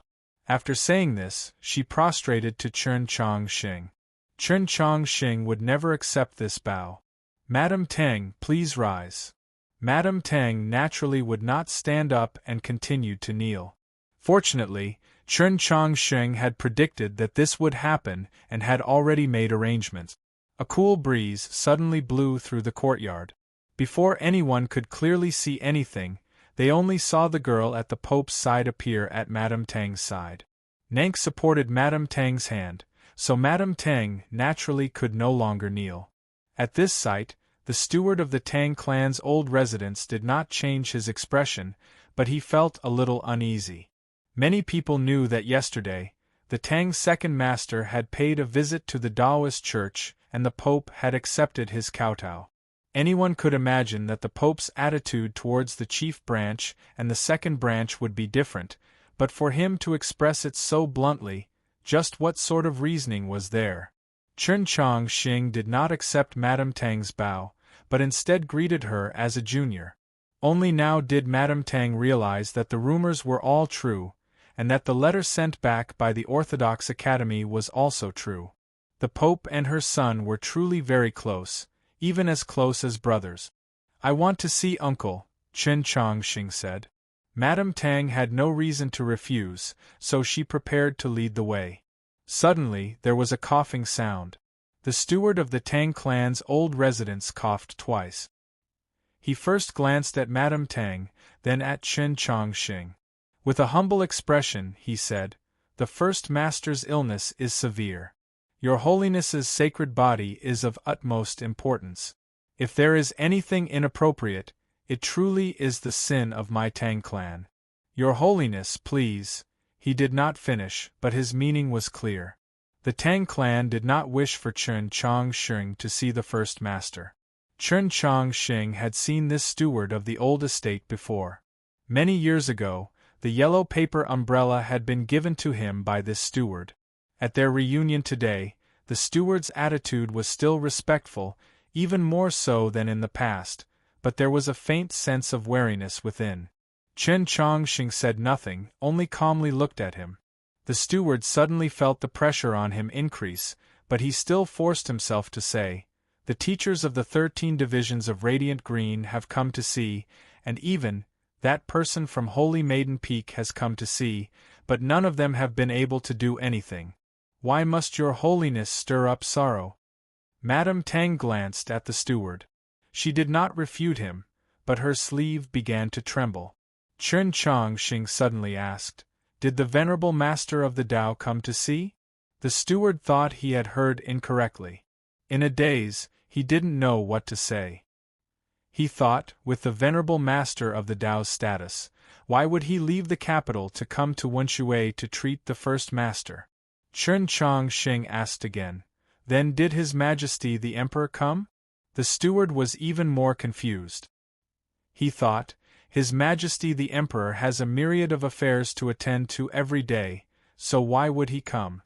After saying this, she prostrated to Chen Chongqing. Chen Chongqing would never accept this bow. "Madame Tang, please rise." Madame Tang naturally would not stand up and continued to kneel. Fortunately, Chen Chongqing had predicted that this would happen and had already made arrangements. A cool breeze suddenly blew through the courtyard. Before anyone could clearly see anything, they only saw the girl at the Pope's side appear at Madame Tang's side. Nank supported Madame Tang's hand, so Madame Tang naturally could no longer kneel. At this sight, the steward of the Tang clan's old residence did not change his expression, but he felt a little uneasy. Many people knew that yesterday, the Tang's second master had paid a visit to the Taoist church and the Pope had accepted his kowtow. Anyone could imagine that the Pope's attitude towards the chief branch and the second branch would be different, but for him to express it so bluntly, just what sort of reasoning was there? Chen Chongqing did not accept Madame Tang's bow, but instead greeted her as a junior. Only now did Madame Tang realize that the rumors were all true, and that the letter sent back by the Orthodox Academy was also true. The Pope and her son were truly very close, even as close as brothers. "I want to see Uncle," Chen Chongqing said. Madame Tang had no reason to refuse, so she prepared to lead the way. Suddenly, there was a coughing sound. The steward of the Tang clan's old residence coughed twice. He first glanced at Madame Tang, then at Chen Chongqing. With a humble expression, he said, "The first master's illness is severe. Your Holiness's sacred body is of utmost importance. If there is anything inappropriate, it truly is the sin of my Tang clan. Your Holiness, please." He did not finish, but his meaning was clear. The Tang clan did not wish for Chen Chongqing to see the first master. Chen Chongqing had seen this steward of the old estate before. Many years ago, the yellow paper umbrella had been given to him by this steward. At their reunion today, the steward's attitude was still respectful, even more so than in the past, but there was a faint sense of wariness within. Chen Chongqing said nothing, only calmly looked at him. The steward suddenly felt the pressure on him increase, but he still forced himself to say, "The teachers of the 13 divisions of Radiant Green have come to see, and even, that person from Holy Maiden Peak has come to see, but none of them have been able to do anything. Why must your Holiness stir up sorrow?" Madame Tang glanced at the steward. She did not refute him, but her sleeve began to tremble. Chen Chongqing suddenly asked, "Did the venerable master of the Tao come to see?" The steward thought he had heard incorrectly. In a daze, he didn't know what to say. He thought, with the venerable master of the Tao's status, why would he leave the capital to come to Wenshui to treat the first master? Chen Chongqing asked again, "Then did His Majesty the Emperor come?" The steward was even more confused. He thought, His Majesty the Emperor has a myriad of affairs to attend to every day, so why would he come?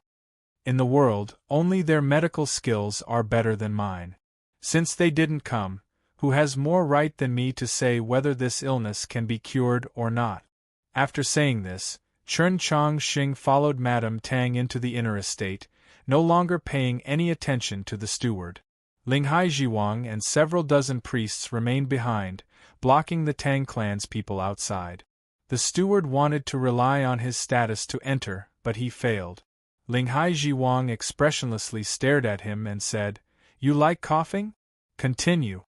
In the world, only their medical skills are better than mine. Since they didn't come, who has more right than me to say whether this illness can be cured or not? After saying this, Chen Chongqing followed Madame Tang into the inner estate, no longer paying any attention to the steward. Ling Haijiwang and several dozen priests remained behind, blocking the Tang clan's people outside. The steward wanted to rely on his status to enter, but he failed. Ling Haijiwang expressionlessly stared at him and said, "You like coughing? Continue."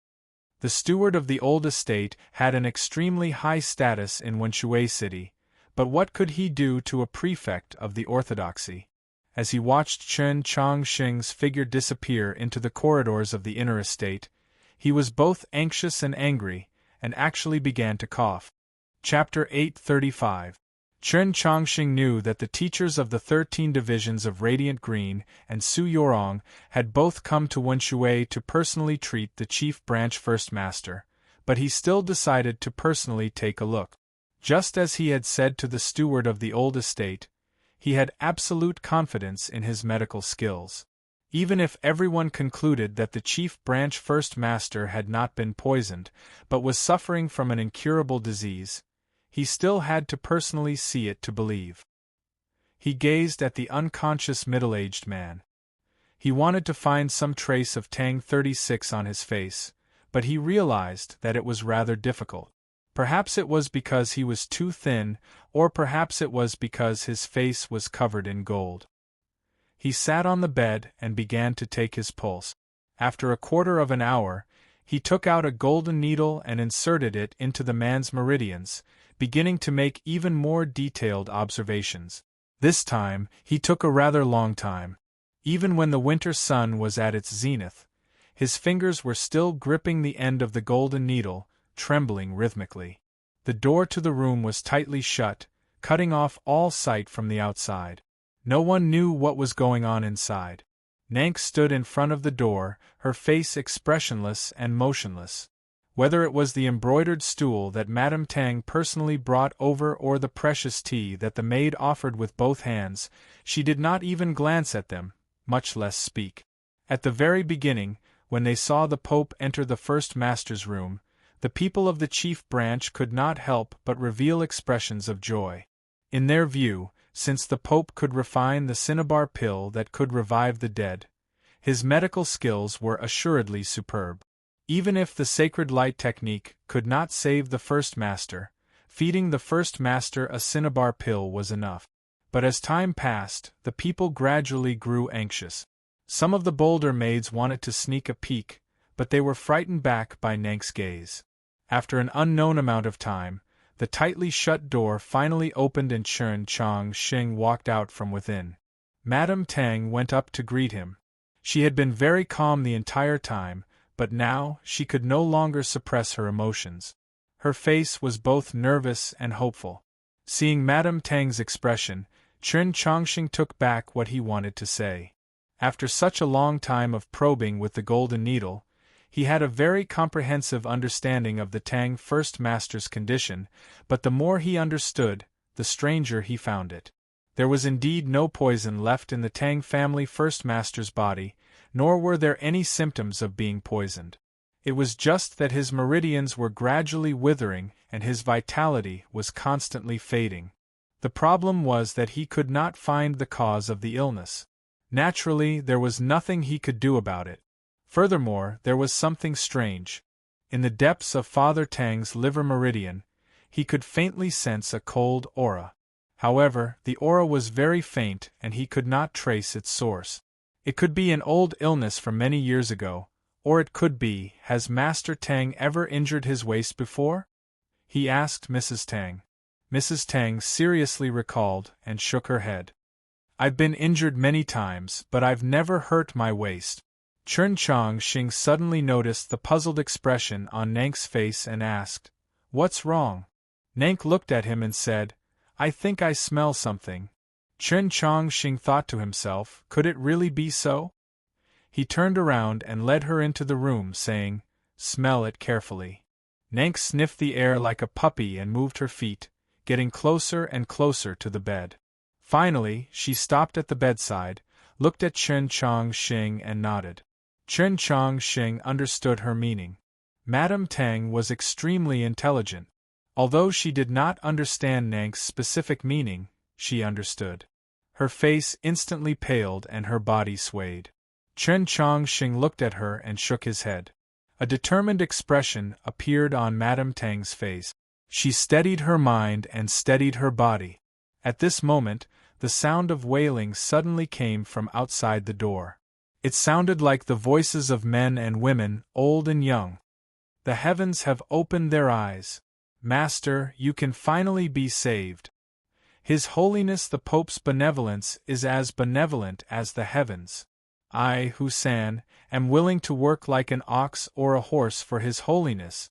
The steward of the old estate had an extremely high status in Wenshui City, but what could he do to a prefect of the orthodoxy? As he watched Chen Chongqing's figure disappear into the corridors of the inner estate, he was both anxious and angry, and actually began to cough. Chapter 835. Chen Chongqing knew that the teachers of the 13 divisions of Radiant Green and Su Yorong had both come to Wenshui to personally treat the chief branch first master, but he still decided to personally take a look. Just as he had said to the steward of the old estate, he had absolute confidence in his medical skills. Even if everyone concluded that the chief branch first master had not been poisoned, but was suffering from an incurable disease, he still had to personally see it to believe. He gazed at the unconscious middle-aged man. He wanted to find some trace of Tang 36 on his face, but he realized that it was rather difficult. Perhaps it was because he was too thin, or perhaps it was because his face was covered in gold. He sat on the bed and began to take his pulse. After a quarter of an hour, he took out a golden needle and inserted it into the man's meridians, beginning to make even more detailed observations. This time, he took a rather long time. Even when the winter sun was at its zenith, his fingers were still gripping the end of the golden needle, trembling rhythmically. The door to the room was tightly shut, cutting off all sight from the outside. No one knew what was going on inside. Nank stood in front of the door, her face expressionless and motionless. Whether it was the embroidered stool that Madame Tang personally brought over or the precious tea that the maid offered with both hands, she did not even glance at them, much less speak. At the very beginning, when they saw the Pope enter the first master's room, the people of the chief branch could not help but reveal expressions of joy. In their view, since the Pope could refine the cinnabar pill that could revive the dead, his medical skills were assuredly superb. Even if the sacred light technique could not save the first master, feeding the first master a cinnabar pill was enough. But as time passed, the people gradually grew anxious. Some of the bolder maids wanted to sneak a peek, but they were frightened back by Nank's gaze. After an unknown amount of time, the tightly shut door finally opened and Chen Chongqing walked out from within. Madame Tang went up to greet him. She had been very calm the entire time, but now she could no longer suppress her emotions. Her face was both nervous and hopeful. Seeing Madame Tang's expression, Chen Chongqing took back what he wanted to say. After such a long time of probing with the golden needle, he had a very comprehensive understanding of the Tang First Master's condition, but the more he understood, the stranger he found it. There was indeed no poison left in the Tang family First Master's body, nor were there any symptoms of being poisoned. It was just that his meridians were gradually withering and his vitality was constantly fading. The problem was that he could not find the cause of the illness. Naturally, there was nothing he could do about it. Furthermore, there was something strange. In the depths of Father Tang's liver meridian, he could faintly sense a cold aura. However, the aura was very faint and he could not trace its source. It could be an old illness from many years ago, or it could be, has Master Tang ever injured his waist before? He asked Mrs. Tang. Mrs. Tang seriously recalled and shook her head. I've been injured many times, but I've never hurt my waist. Chen Chongqing suddenly noticed the puzzled expression on Nank's face and asked, "What's wrong?" Nank looked at him and said, "I think I smell something." Chen Chongqing thought to himself, could it really be so? He turned around and led her into the room, saying, "Smell it carefully." Nank sniffed the air like a puppy and moved her feet, getting closer and closer to the bed. Finally, she stopped at the bedside, looked at Chen Chongqing and nodded. Chen Chongqing understood her meaning. Madame Tang was extremely intelligent. Although she did not understand Nank's specific meaning, she understood. Her face instantly paled and her body swayed. Chen Chongqing looked at her and shook his head. A determined expression appeared on Madame Tang's face. She steadied her mind and steadied her body. At this moment, the sound of wailing suddenly came from outside the door. It sounded like the voices of men and women, old and young. The heavens have opened their eyes. Master, you can finally be saved. His Holiness the Pope's benevolence is as benevolent as the heavens. I, Husan, am willing to work like an ox or a horse for His Holiness.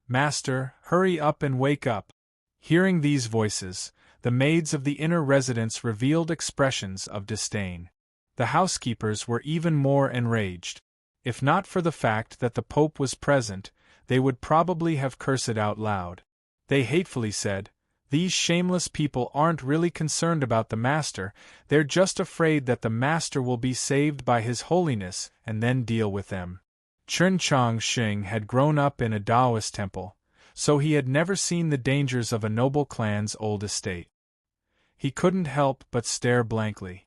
Master, hurry up and wake up. Hearing these voices, the maids of the inner residence revealed expressions of disdain. The housekeepers were even more enraged. If not for the fact that the Pope was present, they would probably have cursed out loud. They hatefully said, "These shameless people aren't really concerned about the Master, they're just afraid that the Master will be saved by His Holiness and then deal with them." Chen Chongqing had grown up in a Taoist temple, so he had never seen the dangers of a noble clan's old estate. He couldn't help but stare blankly.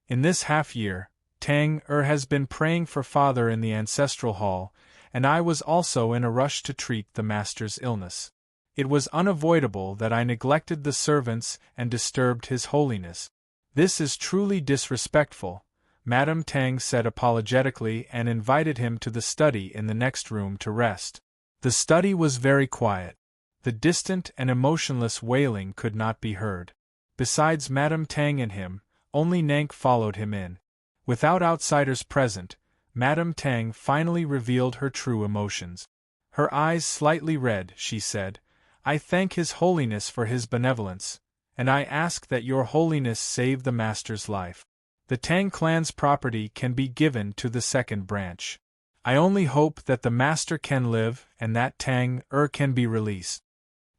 In this half-year, Tang has been praying for Father in the ancestral hall, and I was also in a rush to treat the Master's illness. It was unavoidable that I neglected the servants and disturbed His Holiness. This is truly disrespectful, Madame Tang said apologetically and invited him to the study in the next room to rest. The study was very quiet. The distant and emotionless wailing could not be heard. Besides Madame Tang and him, only Nank followed him in. Without outsiders present, Madame Tang finally revealed her true emotions. Her eyes slightly red, she said, "I thank His Holiness for His benevolence, and I ask that Your Holiness save the Master's life. The Tang clan's property can be given to the second branch. I only hope that the Master can live and that Tang can be released."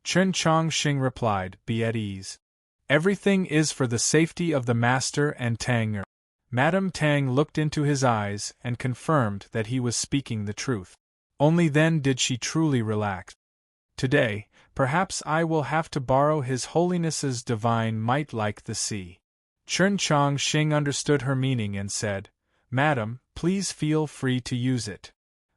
Chen Chongqing replied, "Be at ease. Everything is for the safety of the Master and Tang. Madame Tang looked into his eyes and confirmed that he was speaking the truth. Only then did she truly relax. "Today, perhaps I will have to borrow His Holiness's divine might like the sea." Chen Chongqing understood her meaning and said, "Madam, please feel free to use it."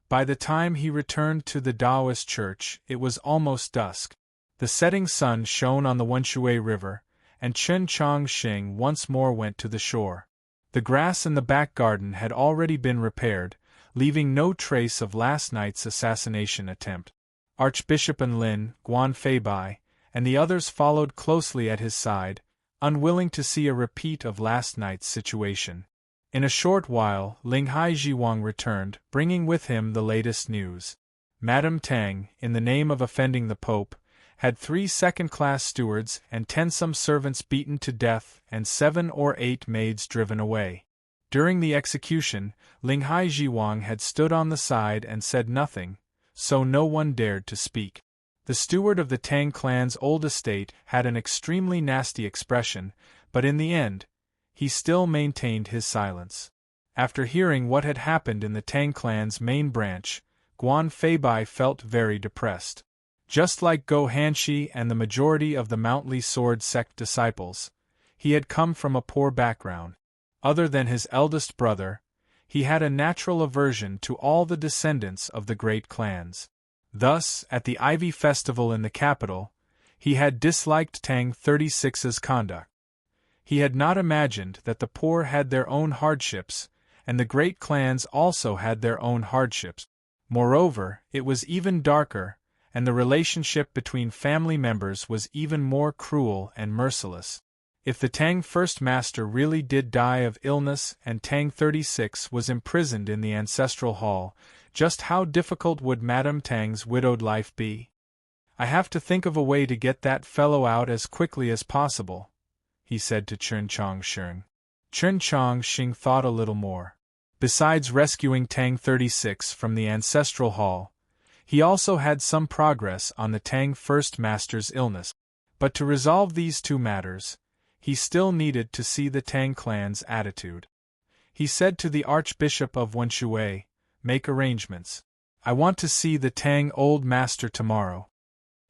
By the time he returned to the Taoist church, it was almost dusk. The setting sun shone on the Wenshui River, and Chen Chongqing once more went to the shore. The grass in the back garden had already been repaired, leaving no trace of last night's assassination attempt. Archbishop Enlin, Guan Feibai, and the others followed closely at his side, unwilling to see a repeat of last night's situation. In a short while, Linghai Jiwang returned, bringing with him the latest news. Madame Tang, in the name of offending the Pope, had 3 second-class stewards and 10 some servants beaten to death and 7 or 8 maids driven away. During the execution, Linghai Jiwang had stood on the side and said nothing, so no one dared to speak. The steward of the Tang clan's old estate had an extremely nasty expression, but in the end, he still maintained his silence. After hearing what had happened in the Tang clan's main branch, Guan Feibai felt very depressed. Just like Go Hanshi and the majority of the Mountly Sword sect disciples, he had come from a poor background. Other than his eldest brother, he had a natural aversion to all the descendants of the great clans. Thus, at the Ivy Festival in the capital, he had disliked Tang 36's conduct. He had not imagined that the poor had their own hardships, and the great clans also had their own hardships. Moreover, it was even darker, and the relationship between family members was even more cruel and merciless. If the Tang First Master really did die of illness and Tang 36 was imprisoned in the ancestral hall, just how difficult would Madame Tang's widowed life be? "I have to think of a way to get that fellow out as quickly as possible," he said to Chen Chongqing. Chen Chongqing thought a little more. Besides rescuing Tang 36 from the ancestral hall, he also had some progress on the Tang First Master's illness. But to resolve these 2 matters, he still needed to see the Tang clan's attitude. He said to the Archbishop of Wenshui, "Make arrangements. I want to see the Tang Old Master tomorrow."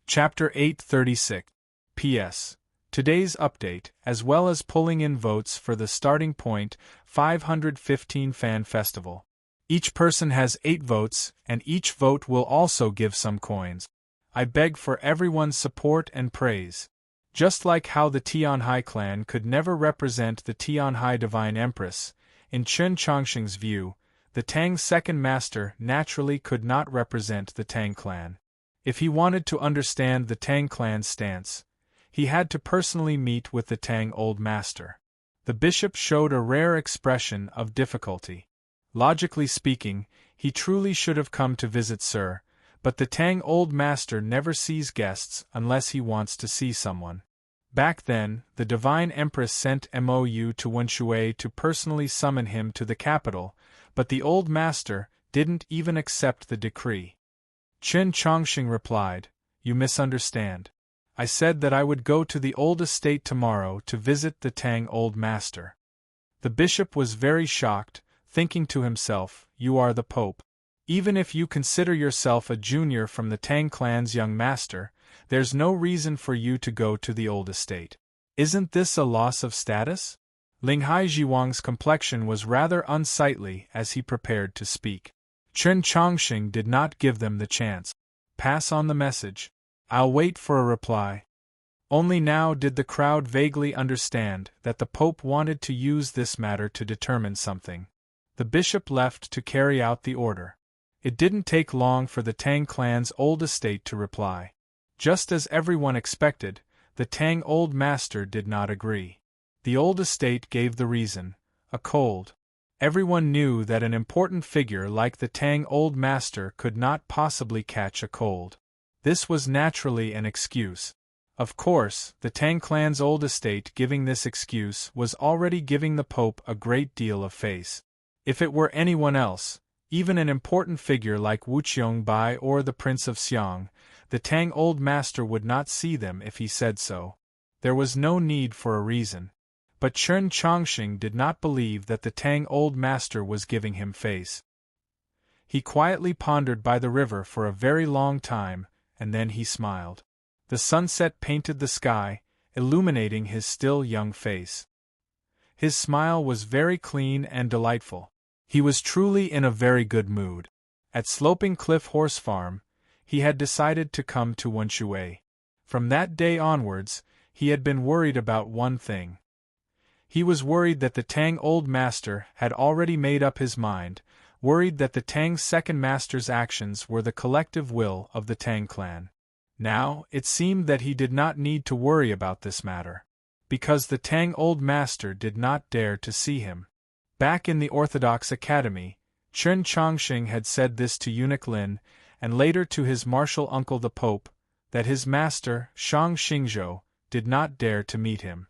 Chapter 836. P.S. Today's update, as well as pulling in votes for the Starting Point 515 Fan Festival. Each person has 8 votes, and each vote will also give some coins. I beg for everyone's support and praise. Just like how the Tianhai clan could never represent the Tianhai Divine Empress, in Chen Chongqing's view, the Tang's second master naturally could not represent the Tang clan. If he wanted to understand the Tang clan's stance, he had to personally meet with the Tang Old Master. The bishop showed a rare expression of difficulty. Logically speaking, he truly should have come to visit Sir, but the Tang Old Master never sees guests unless he wants to see someone. Back then, the Divine Empress sent Mou to Wenshui to personally summon him to the capital, but the Old Master didn't even accept the decree. Chen Chongqing replied, "You misunderstand. I said that I would go to the old estate tomorrow to visit the Tang Old Master." The bishop was very shocked, thinking to himself, "You are the Pope. Even if you consider yourself a junior from the Tang clan's young master, there's no reason for you to go to the old estate. Isn't this a loss of status?" Linghai Jiwang's complexion was rather unsightly as he prepared to speak. Chen Chongqing did not give them the chance. "Pass on the message. I'll wait for a reply." Only now did the crowd vaguely understand that the Pope wanted to use this matter to determine something. The bishop left to carry out the order. It didn't take long for the Tang clan's old estate to reply. Just as everyone expected, the Tang Old Master did not agree. The old estate gave the reason: a cold. Everyone knew that an important figure like the Tang Old Master could not possibly catch a cold. This was naturally an excuse. Of course, the Tang clan's old estate giving this excuse was already giving the Pope a great deal of face. If it were anyone else, even an important figure like Wu Qiongbai or the Prince of Xiang, the Tang Old Master would not see them if he said so. There was no need for a reason. But Chen Chongqing did not believe that the Tang Old Master was giving him face. He quietly pondered by the river for a very long time, and then he smiled. The sunset painted the sky, illuminating his still young face. His smile was very clean and delightful. He was truly in a very good mood. At Sloping Cliff Horse Farm, he had decided to come to Wenshui. From that day onwards, he had been worried about one thing. He was worried that the Tang Old Master had already made up his mind, worried that the Tang's second master's actions were the collective will of the Tang clan. Now, it seemed that he did not need to worry about this matter, because the Tang Old Master did not dare to see him. Back in the Orthodox Academy, Chen Chongqing had said this to Eunuch Lin, and later to his martial uncle the Pope, that his master, Shang Xingzhou, did not dare to meet him.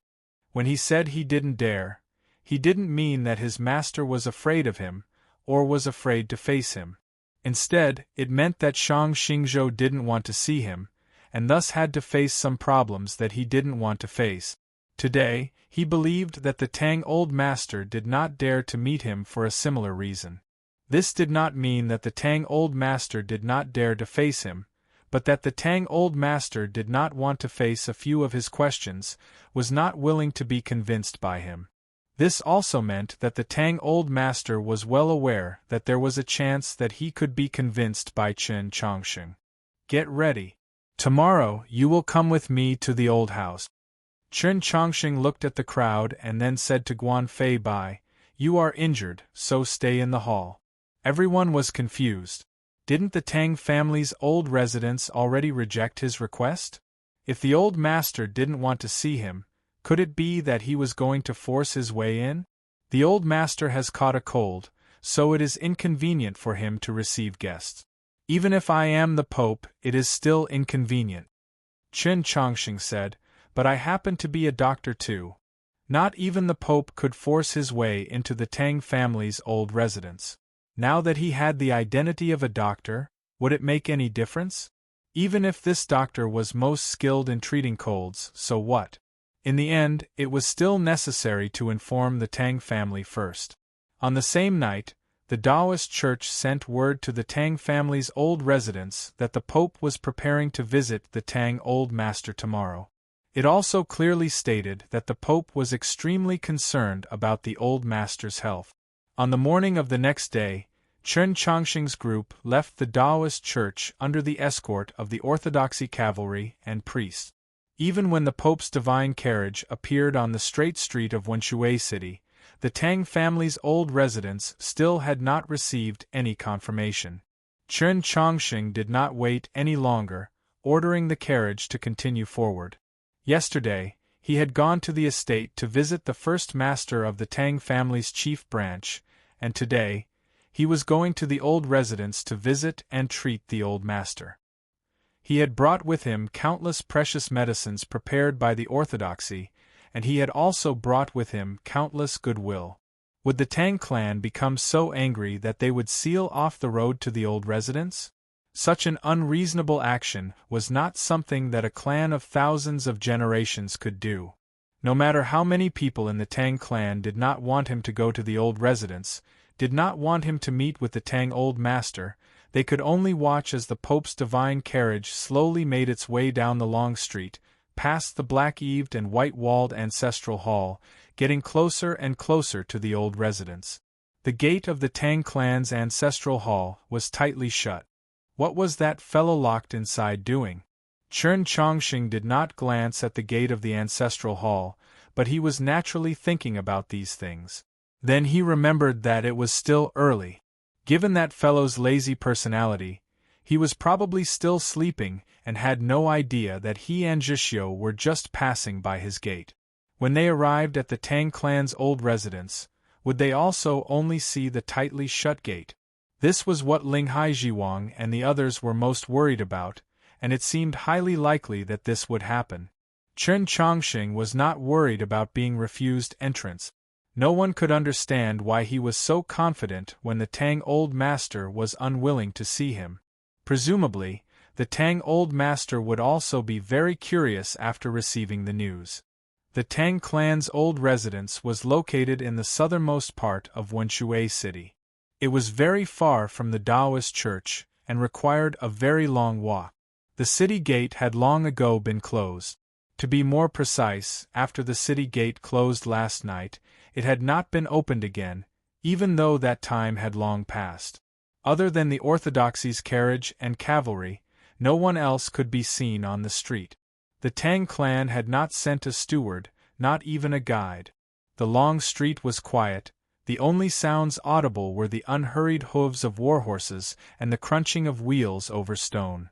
When he said he didn't dare, he didn't mean that his master was afraid of him, or was afraid to face him. Instead, it meant that Shang Xingzhou didn't want to see him, and thus had to face some problems that he didn't want to face. Today, he believed that the Tang Old Master did not dare to meet him for a similar reason. This did not mean that the Tang Old Master did not dare to face him, but that the Tang Old Master did not want to face a few of his questions, was not willing to be convinced by him. This also meant that the Tang Old Master was well aware that there was a chance that he could be convinced by Chen Chongqing. "Get ready. Tomorrow you will come with me to the old house." Chen Chongqing looked at the crowd and then said to Guan Fei Bai, "You are injured, so stay in the hall." Everyone was confused. Didn't the Tang family's old residents already reject his request? If the old master didn't want to see him, could it be that he was going to force his way in? The old master has caught a cold, so it is inconvenient for him to receive guests. Even if I am the Pope, it is still inconvenient. Chen Chongqing said, "But I happen to be a doctor too." Not even the Pope could force his way into the Tang family's old residence. Now that he had the identity of a doctor, would it make any difference? Even if this doctor was most skilled in treating colds, so what? In the end, it was still necessary to inform the Tang family first. On the same night, the Taoist church sent word to the Tang family's old residence that the Pope was preparing to visit the Tang Old Master tomorrow. It also clearly stated that the Pope was extremely concerned about the Old Master's health. On the morning of the next day, Chen Chongqing's group left the Taoist church under the escort of the Orthodoxy cavalry and priests. Even when the Pope's divine carriage appeared on the straight street of Wenshui City, the Tang family's old residence still had not received any confirmation. Chen Chongqing did not wait any longer, ordering the carriage to continue forward. Yesterday, he had gone to the estate to visit the first master of the Tang family's chief branch, and today, he was going to the old residence to visit and treat the old master. He had brought with him countless precious medicines prepared by the orthodoxy, and he had also brought with him countless goodwill. Would the Tang clan become so angry that they would seal off the road to the old residence? Such an unreasonable action was not something that a clan of thousands of generations could do. No matter how many people in the Tang clan did not want him to go to the old residence, did not want him to meet with the Tang Old Master, they could only watch as the Pope's divine carriage slowly made its way down the long street, past the black-eaved and white-walled ancestral hall, getting closer and closer to the old residence. The gate of the Tang clan's ancestral hall was tightly shut. What was that fellow locked inside doing? Chen Chongqing did not glance at the gate of the ancestral hall, but he was naturally thinking about these things. Then he remembered that it was still early. Given that fellow's lazy personality, he was probably still sleeping and had no idea that he and Zhixio were just passing by his gate. When they arrived at the Tang clan's old residence, would they also only see the tightly shut gate? This was what Ling Haijiwang and the others were most worried about, and it seemed highly likely that this would happen. Chen Chongqing was not worried about being refused entrance. No one could understand why he was so confident when the Tang Old Master was unwilling to see him. Presumably, the Tang Old Master would also be very curious after receiving the news. The Tang clan's old residence was located in the southernmost part of Wenshui City. It was very far from the Taoist church and required a very long walk. The city gate had long ago been closed. To be more precise, after the city gate closed last night, it had not been opened again, even though that time had long passed. Other than the orthodoxy's carriage and cavalry, no one else could be seen on the street. The Tang clan had not sent a steward, not even a guide. The long street was quiet. The only sounds audible were the unhurried hooves of warhorses and the crunching of wheels over stone.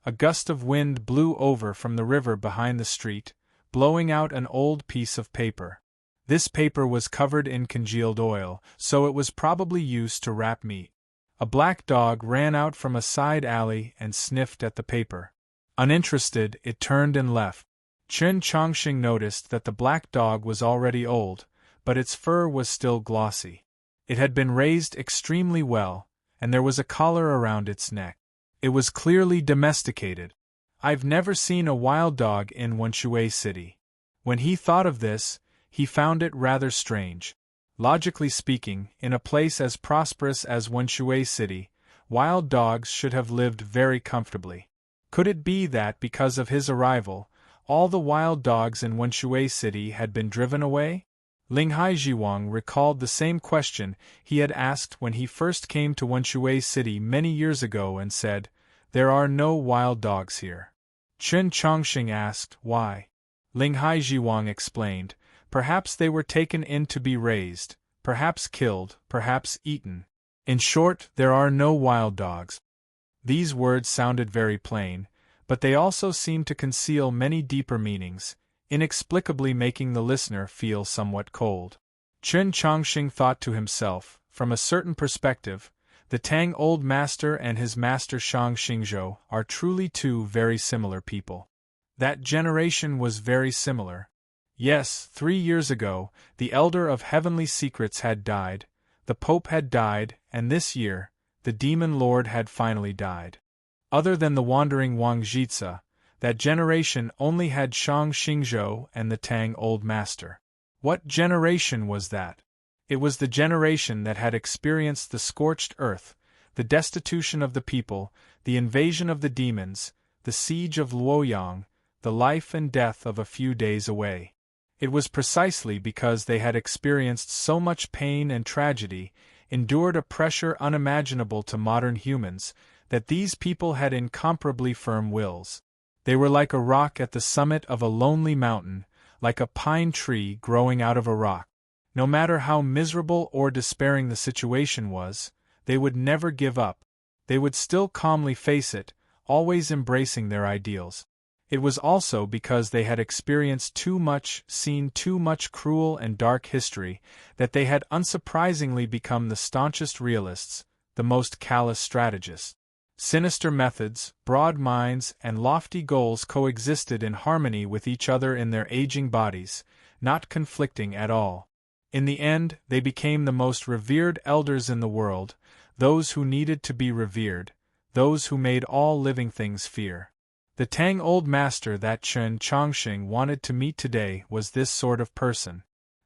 A gust of wind blew over from the river behind the street, blowing out an old piece of paper. This paper was covered in congealed oil, so it was probably used to wrap meat. A black dog ran out from a side alley and sniffed at the paper. Uninterested, it turned and left. Chen Chongqing noticed that the black dog was already old, but its fur was still glossy. It had been raised extremely well, and there was a collar around its neck. It was clearly domesticated. I've never seen a wild dog in Wenshui City. When he thought of this, he found it rather strange. Logically speaking, in a place as prosperous as Wenshui City, wild dogs should have lived very comfortably. Could it be that because of his arrival, all the wild dogs in Wenshui City had been driven away? Ling Haijiwang recalled the same question he had asked when he first came to Wenshui City many years ago and said, "There are no wild dogs here." Chen Chongqing asked, "Why?" Ling Haijiwang explained, "Perhaps they were taken in to be raised, perhaps killed, perhaps eaten. In short, there are no wild dogs." These words sounded very plain, but they also seemed to conceal many deeper meanings, inexplicably making the listener feel somewhat cold. Chen Chongqing thought to himself, from a certain perspective, the Tang Old Master and his master Shang Xingzhou are truly two very similar people. That generation was very similar. Yes, 3 years ago, the Elder of Heavenly Secrets had died, the Pope had died, and this year, the Demon Lord had finally died. Other than the wandering Wang Jitsa, That generation only had Shang Xingzhou and the Tang Old Master. What generation was that? It was the generation that had experienced the scorched earth, the destitution of the people, the invasion of the demons, the siege of Luoyang, the life and death of a few days away. It was precisely because they had experienced so much pain and tragedy, endured a pressure unimaginable to modern humans, that these people had incomparably firm wills. They were like a rock at the summit of a lonely mountain, like a pine tree growing out of a rock. No matter how miserable or despairing the situation was, they would never give up. They would still calmly face it, always embracing their ideals. It was also because they had experienced too much, seen too much cruel and dark history, that they had unsurprisingly become the staunchest realists, the most callous strategists. Sinister methods, broad minds, and lofty goals coexisted in harmony with each other in their aging bodies, not conflicting at all. In the end, they became the most revered elders in the world, those who needed to be revered, those who made all living things fear. The Tang Old Master that Chen Chongqing wanted to meet today was this sort of person.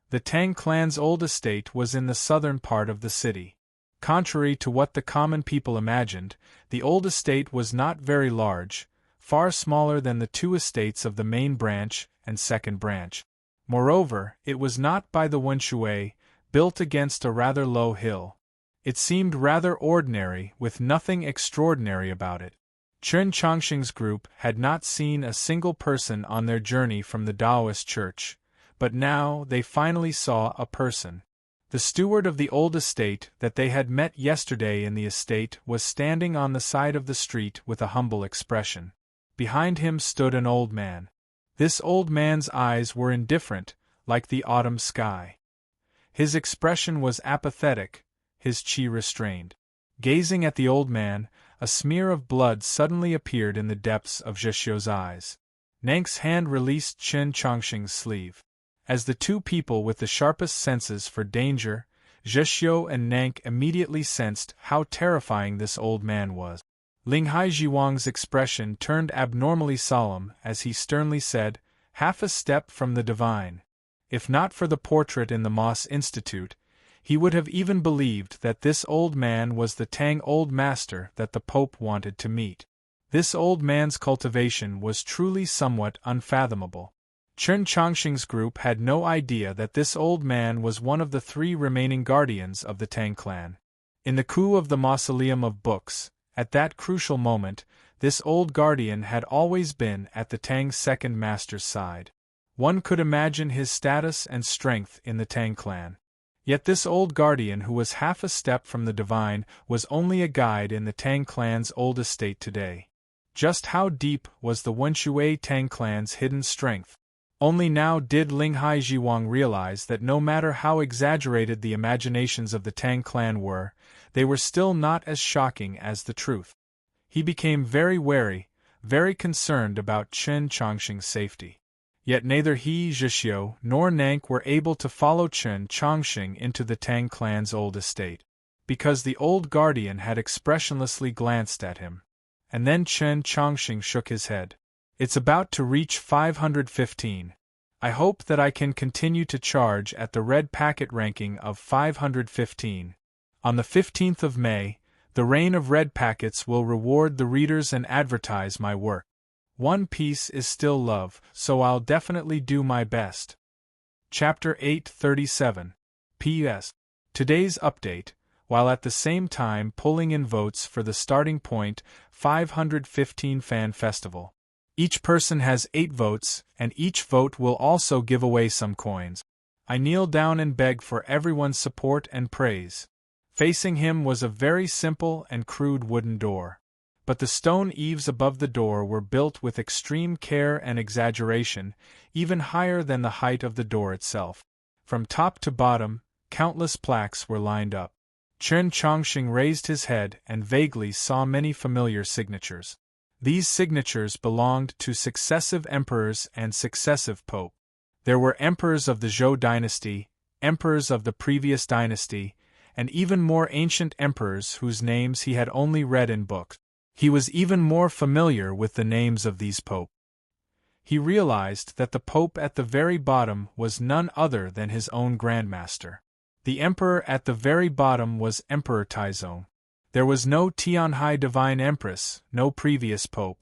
The Tang clan's old estate was in the southern part of the city. Contrary to what the common people imagined, the old estate was not very large, far smaller than the two estates of the main branch and second branch. Moreover, it was not by the Wenshui, built against a rather low hill. It seemed rather ordinary, with nothing extraordinary about it. Chen Chongqing's group had not seen a single person on their journey from the Taoist church, but now they finally saw a person. The steward of the old estate that they had met yesterday in the estate was standing on the side of the street with a humble expression. Behind him stood an old man. This old man's eyes were indifferent, like the autumn sky. His expression was apathetic, his qi restrained. Gazing at the old man, a smear of blood suddenly appeared in the depths of Zheshio's eyes. Nank's hand released Chen Chongqing's sleeve. As the two people with the sharpest senses for danger, Zheshio and Nank immediately sensed how terrifying this old man was. Linghai Jiwang's expression turned abnormally solemn as he sternly said, "Half a step from the divine." If not for the portrait in the Moss Institute, he would have even believed that this old man was the Tang Old Master that the Pope wanted to meet. This old man's cultivation was truly somewhat unfathomable. Chen Chongqing's group had no idea that this old man was one of the three remaining guardians of the Tang clan. In the coup of the Mausoleum of Books, at that crucial moment, this old guardian had always been at the Tang's second master's side. One could imagine his status and strength in the Tang clan. Yet this old guardian who was half a step from the divine was only a guide in the Tang clan's old estate today. Just how deep was the Wenshui Tang clan's hidden strength? Only now did Linghai Jiwang realize that no matter how exaggerated the imaginations of the Tang clan were, they were still not as shocking as the truth. He became very wary, very concerned about Chen Chongqing's safety. Yet neither he, Zheshio, nor Nank were able to follow Chen Chongqing into the Tang clan's old estate, because the old guardian had expressionlessly glanced at him. And then Chen Chongqing shook his head. "It's about to reach 515. I hope that I can continue to charge at the red packet ranking of 515. On the 15th of May, the reign of red packets will reward the readers and advertise my work. One Piece is still love, so I'll definitely do my best." Chapter 837. P.S. Today's update, while at the same time pulling in votes for the starting point 515 fan festival. Each person has 8 votes, and each vote will also give away some coins. I kneel down and beg for everyone's support and praise. Facing him was a very simple and crude wooden door. But the stone eaves above the door were built with extreme care and exaggeration, even higher than the height of the door itself. From top to bottom, countless plaques were lined up. Chen Chongqing raised his head and vaguely saw many familiar signatures. These signatures belonged to successive emperors and successive popes. There were emperors of the Zhou dynasty, emperors of the previous dynasty, and even more ancient emperors whose names he had only read in books. He was even more familiar with the names of these popes. he realized that the Pope at the very bottom was none other than his own Grandmaster. The Emperor at the very bottom was Emperor Taizong. There was no Tianhai Divine Empress, no previous Pope.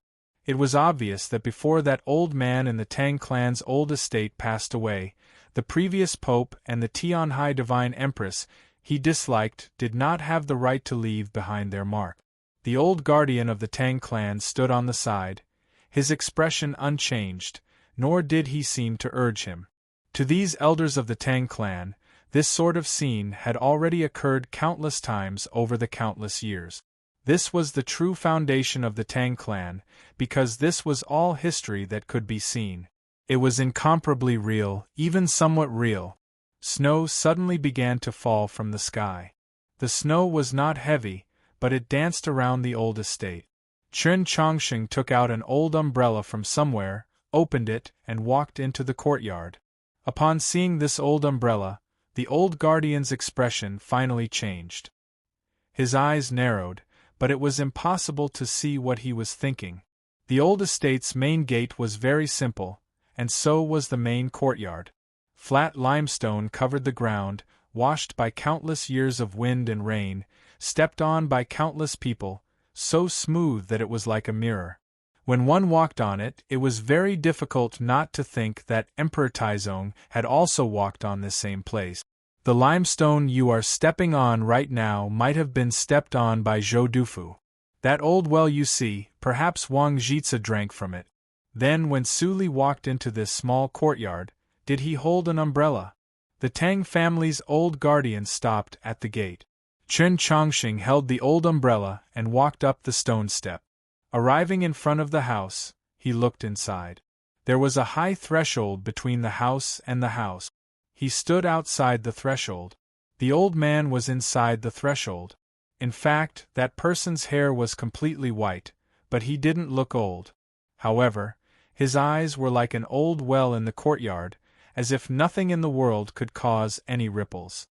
It was obvious that before that old man in the Tang clan's old estate passed away, the previous Pope and the Tianhai Divine Empress he disliked did not have the right to leave behind their mark. The old guardian of the Tang clan stood on the side, his expression unchanged, nor did he seem to urge him. To these elders of the Tang clan, this sort of scene had already occurred countless times over the countless years. This was the true foundation of the Tang clan, because this was all history that could be seen. It was incomparably real, even somewhat real. Snow suddenly began to fall from the sky. The snow was not heavy, but it danced around the old estate. Chen Chongsheng took out an old umbrella from somewhere, opened it, and walked into the courtyard. Upon seeing this old umbrella, the old guardian's expression finally changed. His eyes narrowed, but it was impossible to see what he was thinking. The old estate's main gate was very simple, and so was the main courtyard. Flat limestone covered the ground, washed by countless years of wind and rain, stepped on by countless people, so smooth that it was like a mirror. When one walked on it, it was very difficult not to think that Emperor Taizong had also walked on this same place. The limestone you are stepping on right now might have been stepped on by Zhou Dufu. That old well you see, perhaps Wang Jitsa drank from it. Then when Su Li walked into this small courtyard, did he hold an umbrella? The Tang family's old guardian stopped at the gate. Chen Chongsheng held the old umbrella and walked up the stone step. Arriving in front of the house, he looked inside. There was a high threshold between the house and the house. He stood outside the threshold. The old man was inside the threshold. In fact, that person's hair was completely white, but he didn't look old. However, his eyes were like an old well in the courtyard, as if nothing in the world could cause any ripples.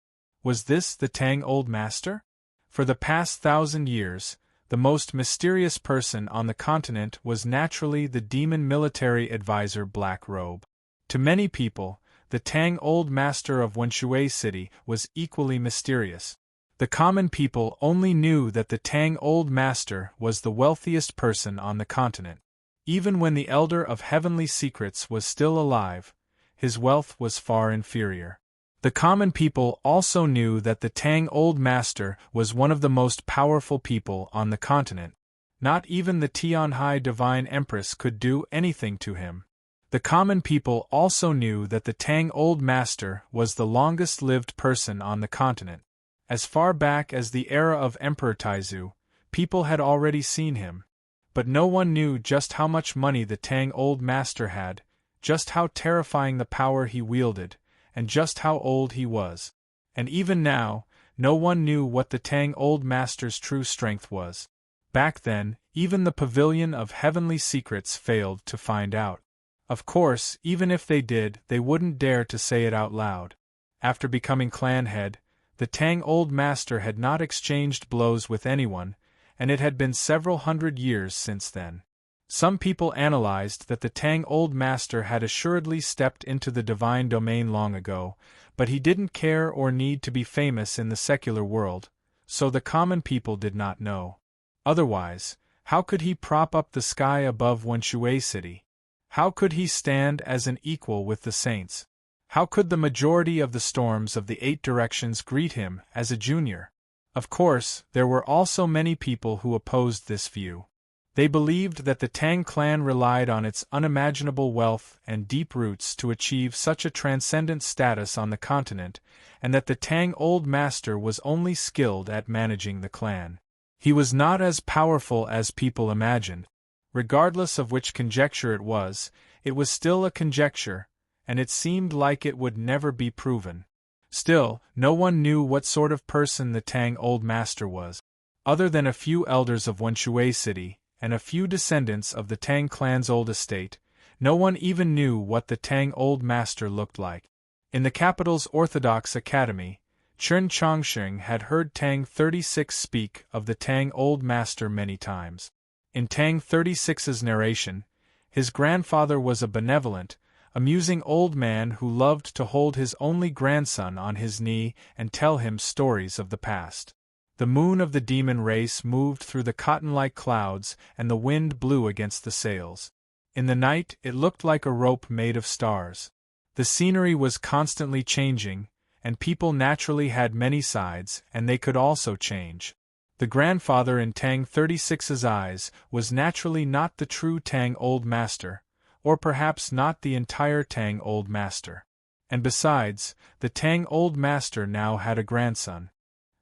Was this the Tang Old Master? For the past 1,000 years, the most mysterious person on the continent was naturally the demon military advisor Black Robe. To many people, the Tang Old Master of Wenshui City was equally mysterious. The common people only knew that the Tang Old Master was the wealthiest person on the continent. Even when the Elder of Heavenly Secrets was still alive, his wealth was far inferior. The common people also knew that the Tang Old Master was one of the most powerful people on the continent. Not even the Tianhai Divine Empress could do anything to him. The common people also knew that the Tang Old Master was the longest-lived person on the continent. As far back as the era of Emperor Taizu, people had already seen him. But no one knew just how much money the Tang Old Master had, just how terrifying the power he wielded, and just how old he was. And even now, no one knew what the Tang Old Master's true strength was. Back then, even the Pavilion of Heavenly Secrets failed to find out. Of course, even if they did, they wouldn't dare to say it out loud. After becoming clan head, the Tang Old Master had not exchanged blows with anyone, and it had been several hundred years since then. Some people analyzed that the Tang Old Master had assuredly stepped into the divine domain long ago, but he didn't care or need to be famous in the secular world, so the common people did not know. Otherwise, how could he prop up the sky above Wenshui City? How could he stand as an equal with the saints? How could the majority of the storms of the 8 directions greet him as a junior? Of course, there were also many people who opposed this view. They believed that the Tang clan relied on its unimaginable wealth and deep roots to achieve such a transcendent status on the continent, and that the Tang Old Master was only skilled at managing the clan. He was not as powerful as people imagined. Regardless of which conjecture it was still a conjecture, and it seemed like it would never be proven. Still, no one knew what sort of person the Tang Old Master was. Other than a few elders of Wenshui City, and a few descendants of the Tang clan's old estate, no one even knew what the Tang Old Master looked like. In the capital's Orthodox Academy, Chen Chongsheng had heard Tang 36 speak of the Tang Old Master many times. In Tang 36's narration, His grandfather was a benevolent, amusing old man who loved to hold his only grandson on his knee and tell him stories of the past. The moon of the demon race moved through the cotton-like clouds, and the wind blew against the sails. In the night it looked like a rope made of stars. The scenery was constantly changing, and people naturally had many sides, and they could also change. The grandfather in Tang 36's eyes was naturally not the true Tang Old Master, or perhaps not the entire Tang Old Master. And besides, the Tang Old Master now had a grandson.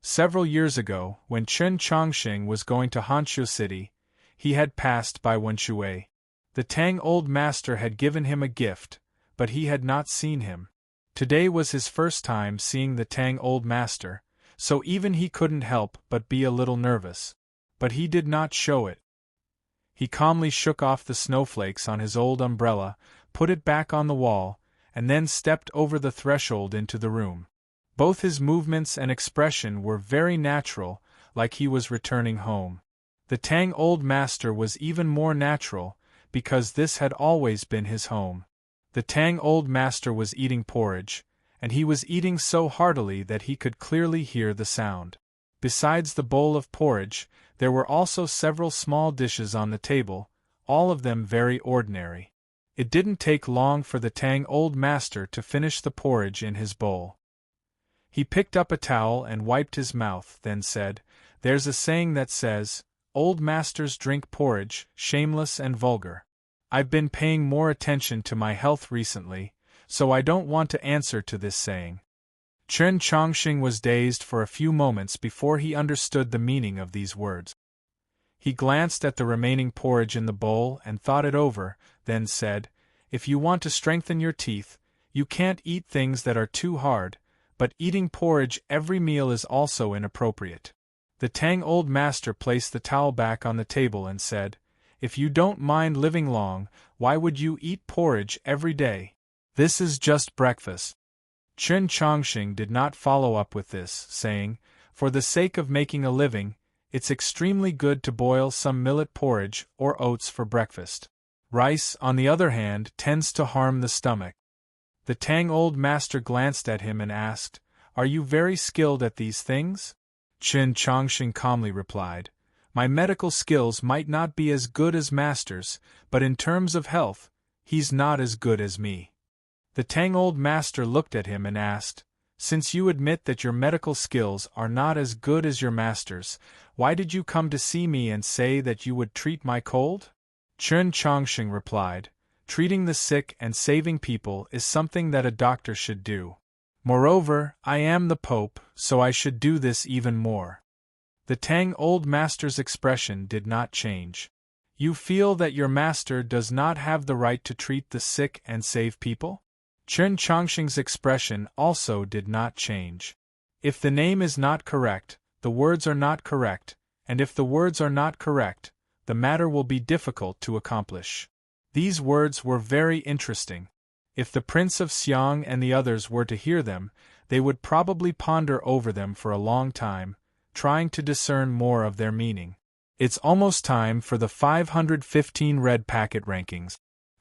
Several years ago, when Chen Chongqing was going to Hangzhou City, he had passed by Wenshui. The Tang Old Master had given him a gift, but he had not seen him. Today was his first time seeing the Tang Old Master, so even he couldn't help but be a little nervous. But he did not show it. He calmly shook off the snowflakes on his old umbrella, put it back on the wall, and then stepped over the threshold into the room. Both his movements and expression were very natural, like he was returning home. The Tang Old Master was even more natural, because this had always been his home. The Tang Old Master was eating porridge, and he was eating so heartily that he could clearly hear the sound. Besides the bowl of porridge, there were also several small dishes on the table, all of them very ordinary. It didn't take long for the Tang Old Master to finish the porridge in his bowl. He picked up a towel and wiped his mouth, then said, "There's a saying that says, 'Old masters drink porridge, shameless and vulgar.' I've been paying more attention to my health recently, so I don't want to answer to this saying." Chen Chongqing was dazed for a few moments before he understood the meaning of these words. He glanced at the remaining porridge in the bowl and thought it over, then said, "If you want to strengthen your teeth, you can't eat things that are too hard, but eating porridge every meal is also inappropriate." The Tang Old Master placed the towel back on the table and said, "If you don't mind living long, why would you eat porridge every day? This is just breakfast." Chen Chongqing did not follow up with this, saying, "For the sake of making a living, it's extremely good to boil some millet porridge or oats for breakfast. Rice, on the other hand, tends to harm the stomach." The Tang Old Master glanced at him and asked, "Are you very skilled at these things?" Chen Chongqing calmly replied, "My medical skills might not be as good as Master's, but in terms of health, he's not as good as me." The Tang Old Master looked at him and asked, "Since you admit that your medical skills are not as good as your master's, why did you come to see me and say that you would treat my cold?" Chen Chongqing replied, "Treating the sick and saving people is something that a doctor should do. Moreover, I am the Pope, so I should do this even more." The Tang Old Master's expression did not change. "You feel that your master does not have the right to treat the sick and save people?" Chen Chongqing's expression also did not change. "If the name is not correct, the words are not correct, and if the words are not correct, the matter will be difficult to accomplish." These words were very interesting. If the Prince of Xiang and the others were to hear them, they would probably ponder over them for a long time, trying to discern more of their meaning. It's almost time for the 515 Red Packet Rankings.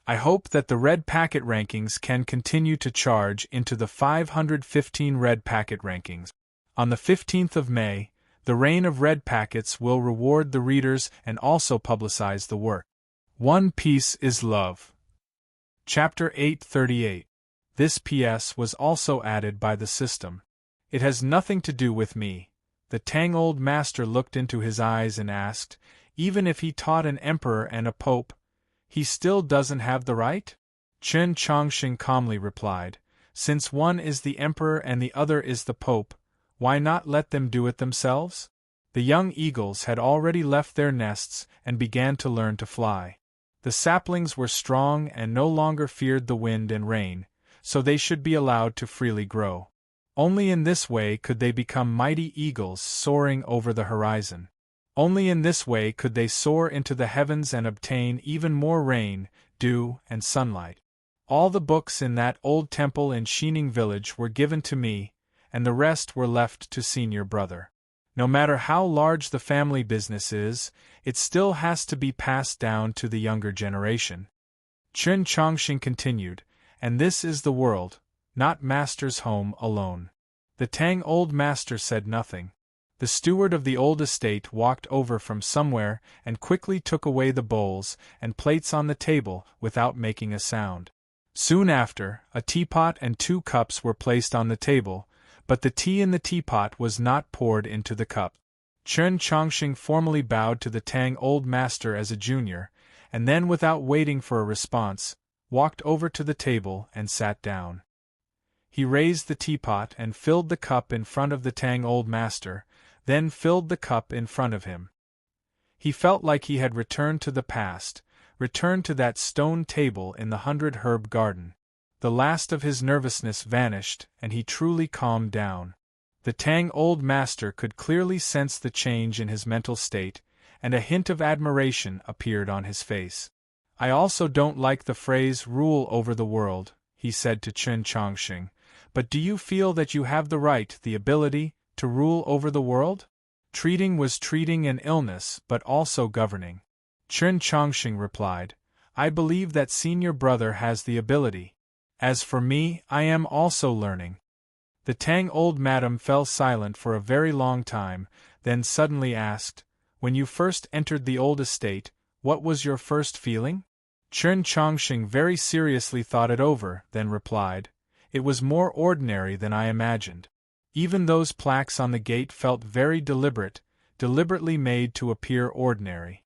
I hope that the Red Packet Rankings can continue to charge into the 515 Red Packet Rankings. On the 15th of May, the Reign of Red Packets will reward the readers and also publicize the work. One Piece is Love. Chapter 838. This PS was also added by the system. It has nothing to do with me. The Tang Old Master looked into his eyes and asked, "Even if he taught an emperor and a pope, he still doesn't have the right?" Chen Chongqing calmly replied, "Since one is the emperor and the other is the pope, why not let them do it themselves?" The young eagles had already left their nests and began to learn to fly. The saplings were strong and no longer feared the wind and rain, so they should be allowed to freely grow. Only in this way could they become mighty eagles soaring over the horizon. Only in this way could they soar into the heavens and obtain even more rain, dew, and sunlight. All the books in that old temple in Xining village were given to me, and the rest were left to senior brother. No matter how large the family business is, it still has to be passed down to the younger generation. Chen Chongxing continued, and this is the world, not master's home alone. The Tang old master said nothing. The steward of the old estate walked over from somewhere and quickly took away the bowls and plates on the table without making a sound. Soon after, a teapot and 2 cups were placed on the table, but the tea in the teapot was not poured into the cup. Chen Chongxing formally bowed to the Tang old master as a junior, and then without waiting for a response, walked over to the table and sat down. He raised the teapot and filled the cup in front of the Tang old master, then filled the cup in front of him. He felt like he had returned to the past, returned to that stone table in the 100-herb garden. The last of his nervousness vanished, and he truly calmed down. The Tang old master could clearly sense the change in his mental state, and a hint of admiration appeared on his face. I also don't like the phrase rule over the world, he said to Chen Chongxing, but do you feel that you have the right, the ability, to rule over the world? Treating was treating an illness but also governing. Chen Chongxing replied, I believe that senior brother has the ability. As for me, I am also learning. The Tang old madam fell silent for a very long time, then suddenly asked, when you first entered the old estate, what was your first feeling? Chen Chongxing very seriously thought it over, then replied, it was more ordinary than I imagined. Even those plaques on the gate felt very deliberate, deliberately made to appear ordinary.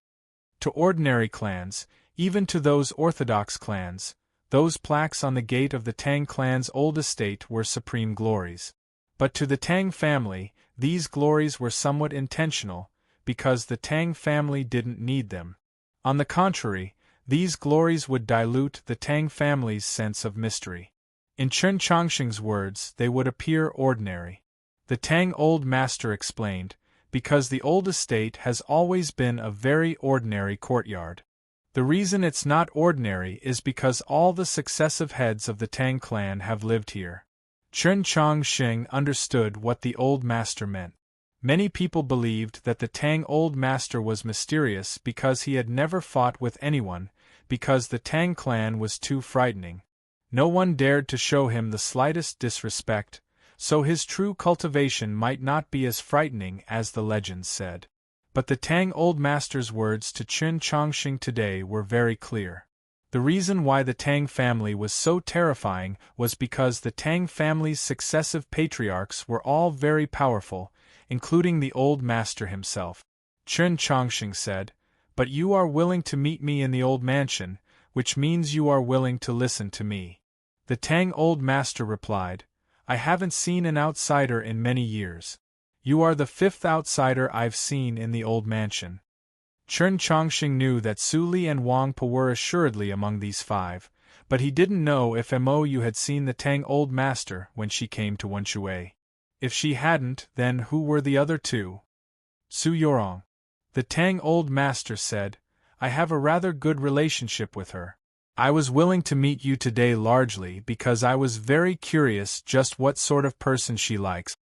To ordinary clans, even to those orthodox clans, those plaques on the gate of the Tang clan's old estate were supreme glories. But to the Tang family, these glories were somewhat intentional, because the Tang family didn't need them. On the contrary, these glories would dilute the Tang family's sense of mystery. In Chen Chongxing's words, they would appear ordinary. The Tang old master explained, because the old estate has always been a very ordinary courtyard. The reason it's not ordinary is because all the successive heads of the Tang clan have lived here. Chen Chongxing understood what the old master meant. Many people believed that the Tang old master was mysterious because he had never fought with anyone, because the Tang clan was too frightening. No one dared to show him the slightest disrespect, so his true cultivation might not be as frightening as the legends said. But the Tang old master's words to Chen Chongxing today were very clear. The reason why the Tang family was so terrifying was because the Tang family's successive patriarchs were all very powerful, including the old master himself. Chen Chongxing said, but you are willing to meet me in the old mansion, which means you are willing to listen to me. The Tang old master replied, I haven't seen an outsider in many years. You are the 5th outsider I've seen in the old mansion. Chen Chongxing knew that Su Li and Wang Po were assuredly among these 5, but he didn't know if Mo Yu had seen the Tang old master when she came to Wenshui. If she hadn't, then who were the other 2? Su Yorong. The Tang old master said, I have a rather good relationship with her. I was willing to meet you today largely because I was very curious just what sort of person she likes.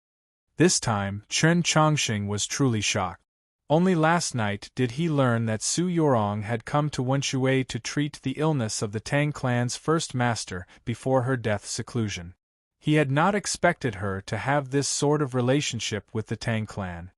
This time, Chen Chongxing was truly shocked. Only last night did he learn that Su Yorong had come to Wenshui to treat the illness of the Tang clan's first master before her death seclusion. He had not expected her to have this sort of relationship with the Tang clan.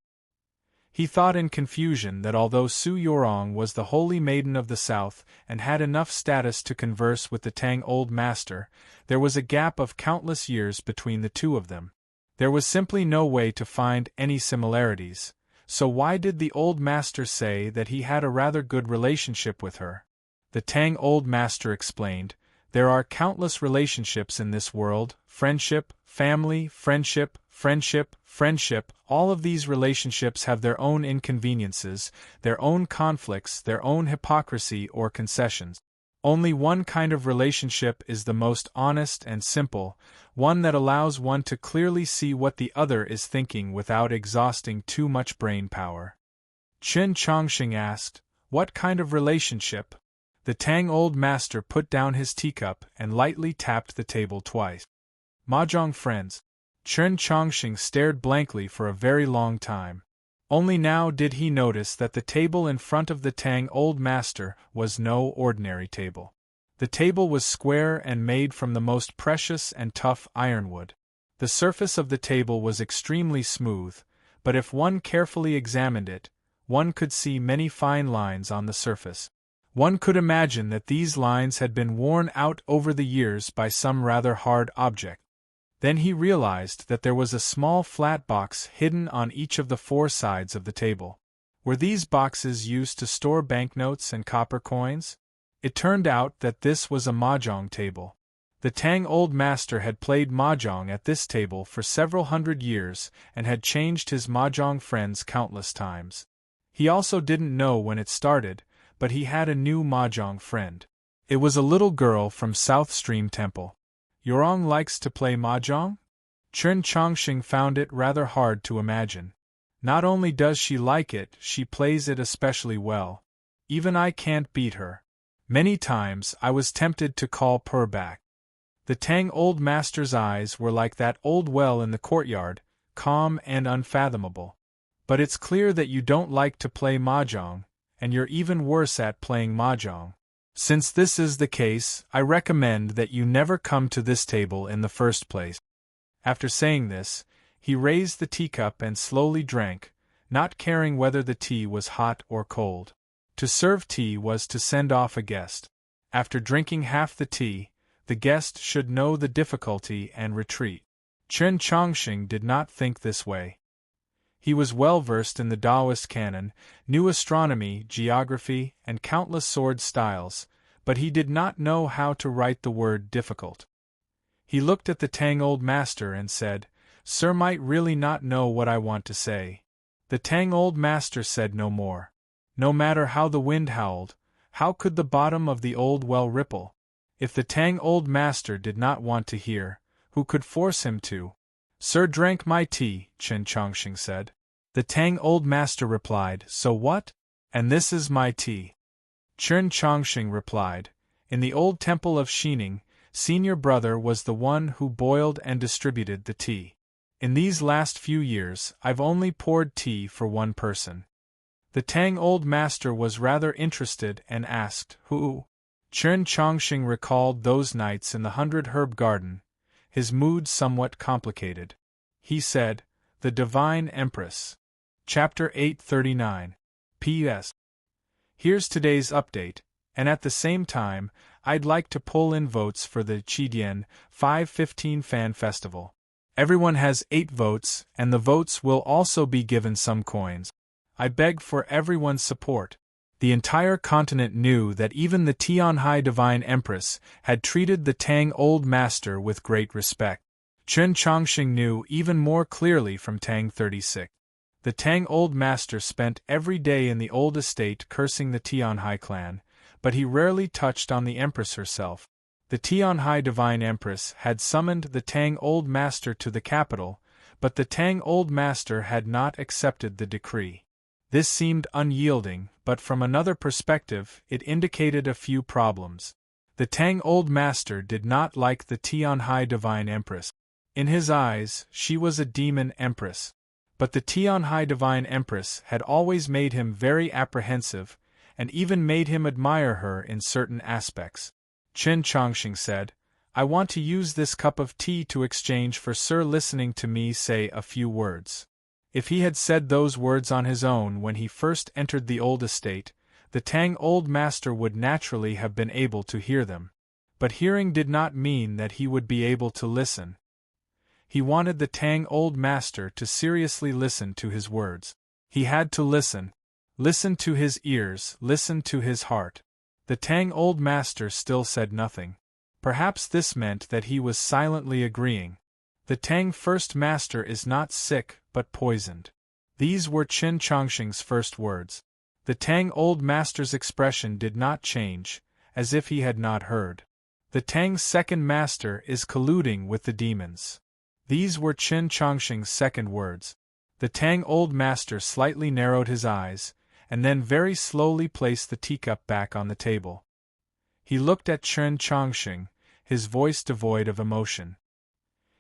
He thought in confusion that although Su Yorong was the holy maiden of the south and had enough status to converse with the Tang old master, there was a gap of countless years between the two of them. There was simply no way to find any similarities, so why did the old master say that he had a rather good relationship with her? The Tang old master explained, there are countless relationships in this world, friendship, family, friendship, friendship, friendship. All of these relationships have their own inconveniences, their own conflicts, their own hypocrisy or concessions. Only one kind of relationship is the most honest and simple, one that allows one to clearly see what the other is thinking without exhausting too much brain power. Chen Chongxing asked, what kind of relationship? The Tang old master put down his teacup and lightly tapped the table twice. Mahjong friends. Chen Chongxing stared blankly for a very long time. Only now did he notice that the table in front of the Tang old master was no ordinary table. The table was square and made from the most precious and tough ironwood. The surface of the table was extremely smooth, but if one carefully examined it, one could see many fine lines on the surface. One could imagine that these lines had been worn out over the years by some rather hard object. Then he realized that there was a small flat box hidden on each of the four sides of the table. Were these boxes used to store banknotes and copper coins? It turned out that this was a mahjong table. The Tang old master had played mahjong at this table for several hundred years and had changed his mahjong friends countless times. He also didn't know when it started, but he had a new mahjong friend. It was a little girl from South Stream Temple. Yorong likes to play mahjong? Chen Chongqing found it rather hard to imagine. Not only does she like it, she plays it especially well. Even I can't beat her. Many times I was tempted to call her back. The Tang old master's eyes were like that old well in the courtyard, calm and unfathomable. But it's clear that you don't like to play mahjong, and you're even worse at playing mahjong. Since this is the case, I recommend that you never come to this table in the first place. After saying this, he raised the teacup and slowly drank, not caring whether the tea was hot or cold. To serve tea was to send off a guest. After drinking half the tea, the guest should know the difficulty and retreat. Chen Chongqing did not think this way. He was well versed in the Taoist canon, knew astronomy, geography, and countless sword styles, but he did not know how to write the word difficult. He looked at the Tang old master and said, "Sir might really not know what I want to say." The Tang old master said no more. No matter how the wind howled, how could the bottom of the old well ripple? If the Tang old master did not want to hear, who could force him to? "Sir drank my tea," Chen Chongqing said. The Tang old master replied, "So what? And this is my tea." Chen Chongqing replied, "In the old temple of Xining, senior brother was the one who boiled and distributed the tea. In these last few years, I've only poured tea for one person." The Tang old master was rather interested and asked, "Who?" Chen Chongqing recalled those nights in the 100-herb garden, his mood somewhat complicated. He said, "The Divine Empress." Chapter 839. P.S. Here's today's update, and at the same time, I'd like to pull in votes for the Qidian 515 Fan Festival. Everyone has 8 votes, and the votes will also be given some coins. I beg for everyone's support. The entire continent knew that even the Tianhai Divine Empress had treated the Tang Old Master with great respect. Chen Chongqing knew even more clearly from Tang 36. The Tang Old Master spent every day in the old estate cursing the Tianhai clan, but he rarely touched on the Empress herself. The Tianhai Divine Empress had summoned the Tang Old Master to the capital, but the Tang Old Master had not accepted the decree. This seemed unyielding, but from another perspective, it indicated a few problems. The Tang Old Master did not like the Tianhai Divine Empress. In his eyes, she was a demon empress. But the Tianhai Divine Empress had always made him very apprehensive, and even made him admire her in certain aspects. Chen Chongqing said, "I want to use this cup of tea to exchange for Sir listening to me say a few words." If he had said those words on his own when he first entered the old estate, the Tang Old Master would naturally have been able to hear them. But hearing did not mean that he would be able to listen. He wanted the Tang Old Master to seriously listen to his words. He had to listen. Listen to his ears, listen to his heart. The Tang Old Master still said nothing. Perhaps this meant that he was silently agreeing. The Tang First Master is not sick, but poisoned. These were Chen Chongqing's first words. The Tang Old Master's expression did not change, as if he had not heard. The Tang Second Master is colluding with the demons. These were Chen Chongqing's second words. The Tang Old Master slightly narrowed his eyes, and then very slowly placed the teacup back on the table. He looked at Chen Chongqing, his voice devoid of emotion.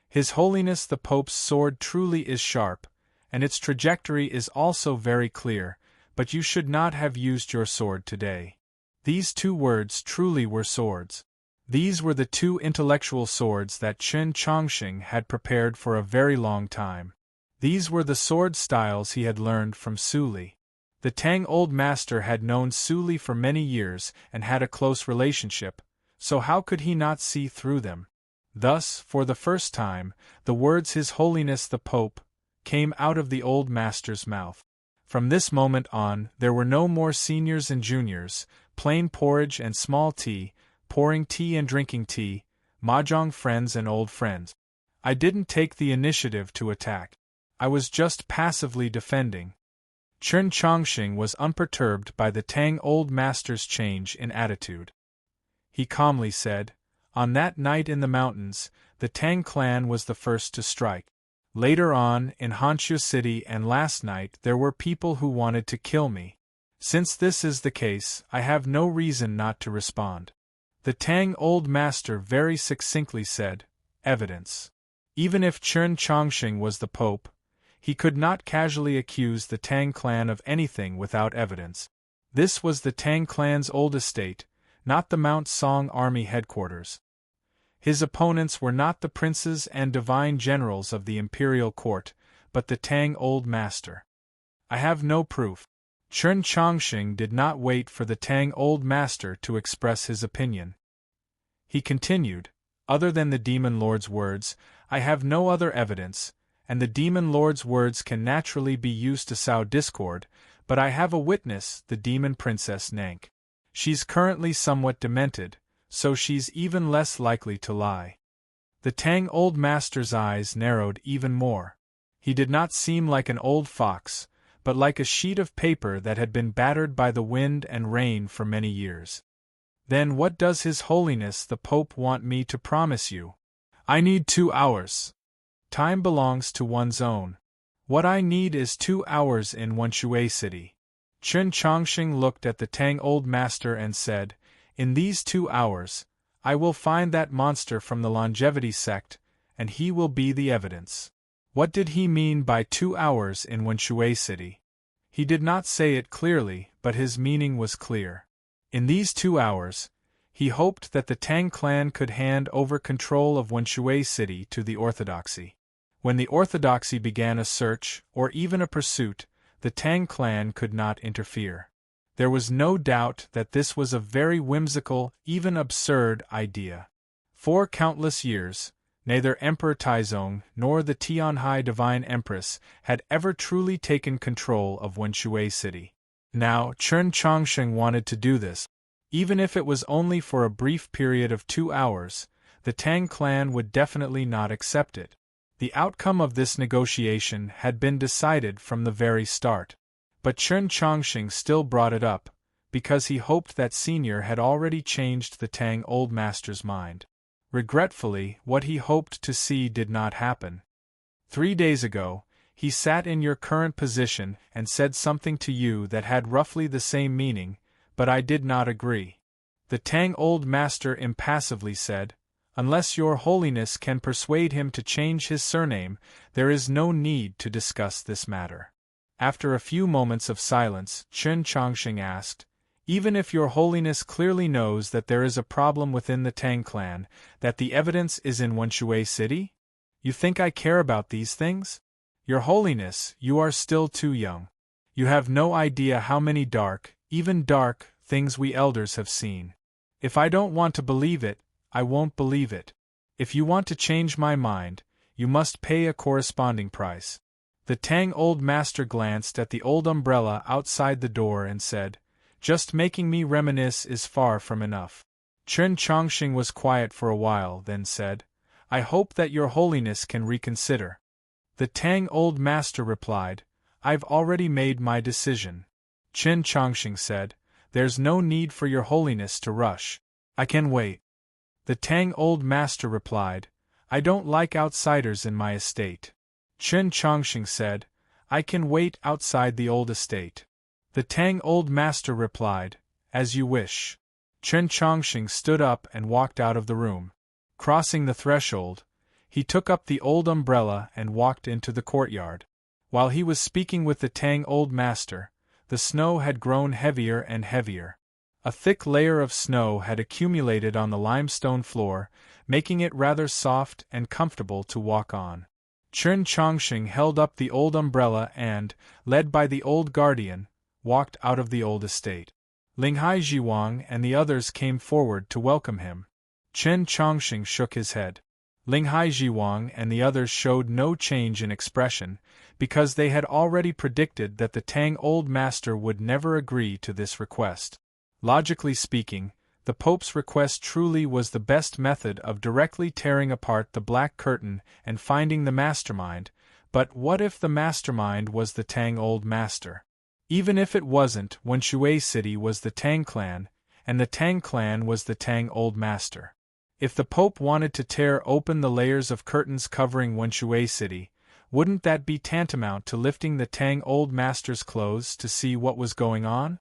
"His Holiness the Pope's sword truly is sharp, and its trajectory is also very clear, but you should not have used your sword today. These two words truly were swords. These were the two intellectual swords that Chen Chongqing had prepared for a very long time. These were the sword styles he had learned from Su Li. The Tang Old Master had known Su Li for many years and had a close relationship, so how could he not see through them? Thus, for the first time, the words His Holiness the Pope came out of the Old Master's mouth. From this moment on, there were no more seniors and juniors, plain porridge and small tea, pouring tea and drinking tea, mahjong friends and old friends. I didn't take the initiative to attack. I was just passively defending. Chen Chongqing was unperturbed by the Tang Old Master's change in attitude. He calmly said, "On that night in the mountains, the Tang clan was the first to strike. Later on, in Honshu City and last night there were people who wanted to kill me. Since this is the case, I have no reason not to respond." The Tang Old Master very succinctly said, "Evidence." Even if Chen Chongqing was the Pope, he could not casually accuse the Tang clan of anything without evidence. This was the Tang clan's old estate, not the Mount Song army headquarters. His opponents were not the princes and divine generals of the imperial court, but the Tang Old Master. "I have no proof." Chen Chongqing did not wait for the Tang Old Master to express his opinion. He continued, "Other than the Demon Lord's words, I have no other evidence, and the Demon Lord's words can naturally be used to sow discord, but I have a witness, the Demon Princess Nank. She's currently somewhat demented, so she's even less likely to lie." The Tang Old Master's eyes narrowed even more. He did not seem like an old fox, but like a sheet of paper that had been battered by the wind and rain for many years. "Then what does His Holiness the Pope want me to promise you?" "I need 2 hours. Time belongs to one's own. What I need is 2 hours in Wenshui City." Chen Chongqing looked at the Tang Old Master and said, "In these 2 hours, I will find that monster from the longevity sect, and he will be the evidence." What did he mean by 2 hours in Wenshui City? He did not say it clearly, but his meaning was clear. In these 2 hours, he hoped that the Tang clan could hand over control of Wenshui City to the Orthodoxy. When the Orthodoxy began a search, or even a pursuit, the Tang clan could not interfere. There was no doubt that this was a very whimsical, even absurd, idea. For countless years, neither Emperor Taizong nor the Tianhai Divine Empress had ever truly taken control of Wenshui City. Now, Chen Chongqing wanted to do this. Even if it was only for a brief period of 2 hours, the Tang clan would definitely not accept it. The outcome of this negotiation had been decided from the very start. But Chen Chongqing still brought it up, because he hoped that Senior had already changed the Tang Old Master's mind. Regretfully, what he hoped to see did not happen. 3 days ago, he sat in your current position and said something to you that had roughly the same meaning, but I did not agree. The Tang Old Master impassively said, "Unless your Holiness can persuade him to change his surname, there is no need to discuss this matter." After a few moments of silence, Chen Chongqing asked, "Even if your Holiness clearly knows that there is a problem within the Tang clan, that the evidence is in Wenshui City? You think I care about these things? Your Holiness, you are still too young. You have no idea how many dark, even dark, things we elders have seen. If I don't want to believe it, I won't believe it. If you want to change my mind, you must pay a corresponding price." The Tang Old Master glanced at the old umbrella outside the door and said, "Just making me reminisce is far from enough." Chen Chongqing was quiet for a while, then said, "I hope that your Holiness can reconsider." The Tang Old Master replied, "I've already made my decision." Chen Chongqing said, "There's no need for your Holiness to rush. I can wait." The Tang Old Master replied, "I don't like outsiders in my estate." Chen Chongqing said, "I can wait outside the old estate." The Tang Old Master replied, "As you wish." Chen Chongqing stood up and walked out of the room. Crossing the threshold, he took up the old umbrella and walked into the courtyard. While he was speaking with the Tang Old Master, the snow had grown heavier and heavier. A thick layer of snow had accumulated on the limestone floor, making it rather soft and comfortable to walk on. Chen Chongqing held up the old umbrella and, led by the old guardian, walked out of the old estate. Linghai Jiwang and the others came forward to welcome him. Chen Chongqing shook his head. Linghai Jiwang and the others showed no change in expression, because they had already predicted that the Tang Old Master would never agree to this request. Logically speaking, the Pope's request truly was the best method of directly tearing apart the Black Curtain and finding the mastermind, but what if the mastermind was the Tang Old Master? Even if it wasn't, Wenshui City was the Tang clan, and the Tang clan was the Tang Old Master. If the Pope wanted to tear open the layers of curtains covering Wenshui City, wouldn't that be tantamount to lifting the Tang Old Master's clothes to see what was going on?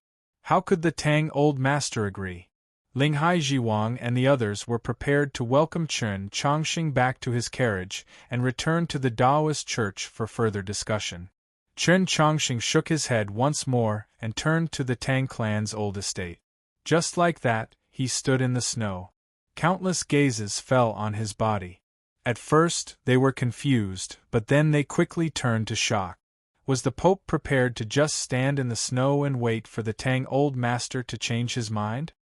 How could the Tang Old Master agree? Linghai Jiwang and the others were prepared to welcome Chen Chongqing back to his carriage and return to the Taoist church for further discussion. Chen Chongqing shook his head once more and turned to the Tang clan's old estate. Just like that, he stood in the snow. Countless gazes fell on his body. At first, they were confused, but then they quickly turned to shock. Was the Pope prepared to just stand in the snow and wait for the Tang Old Master to change his mind?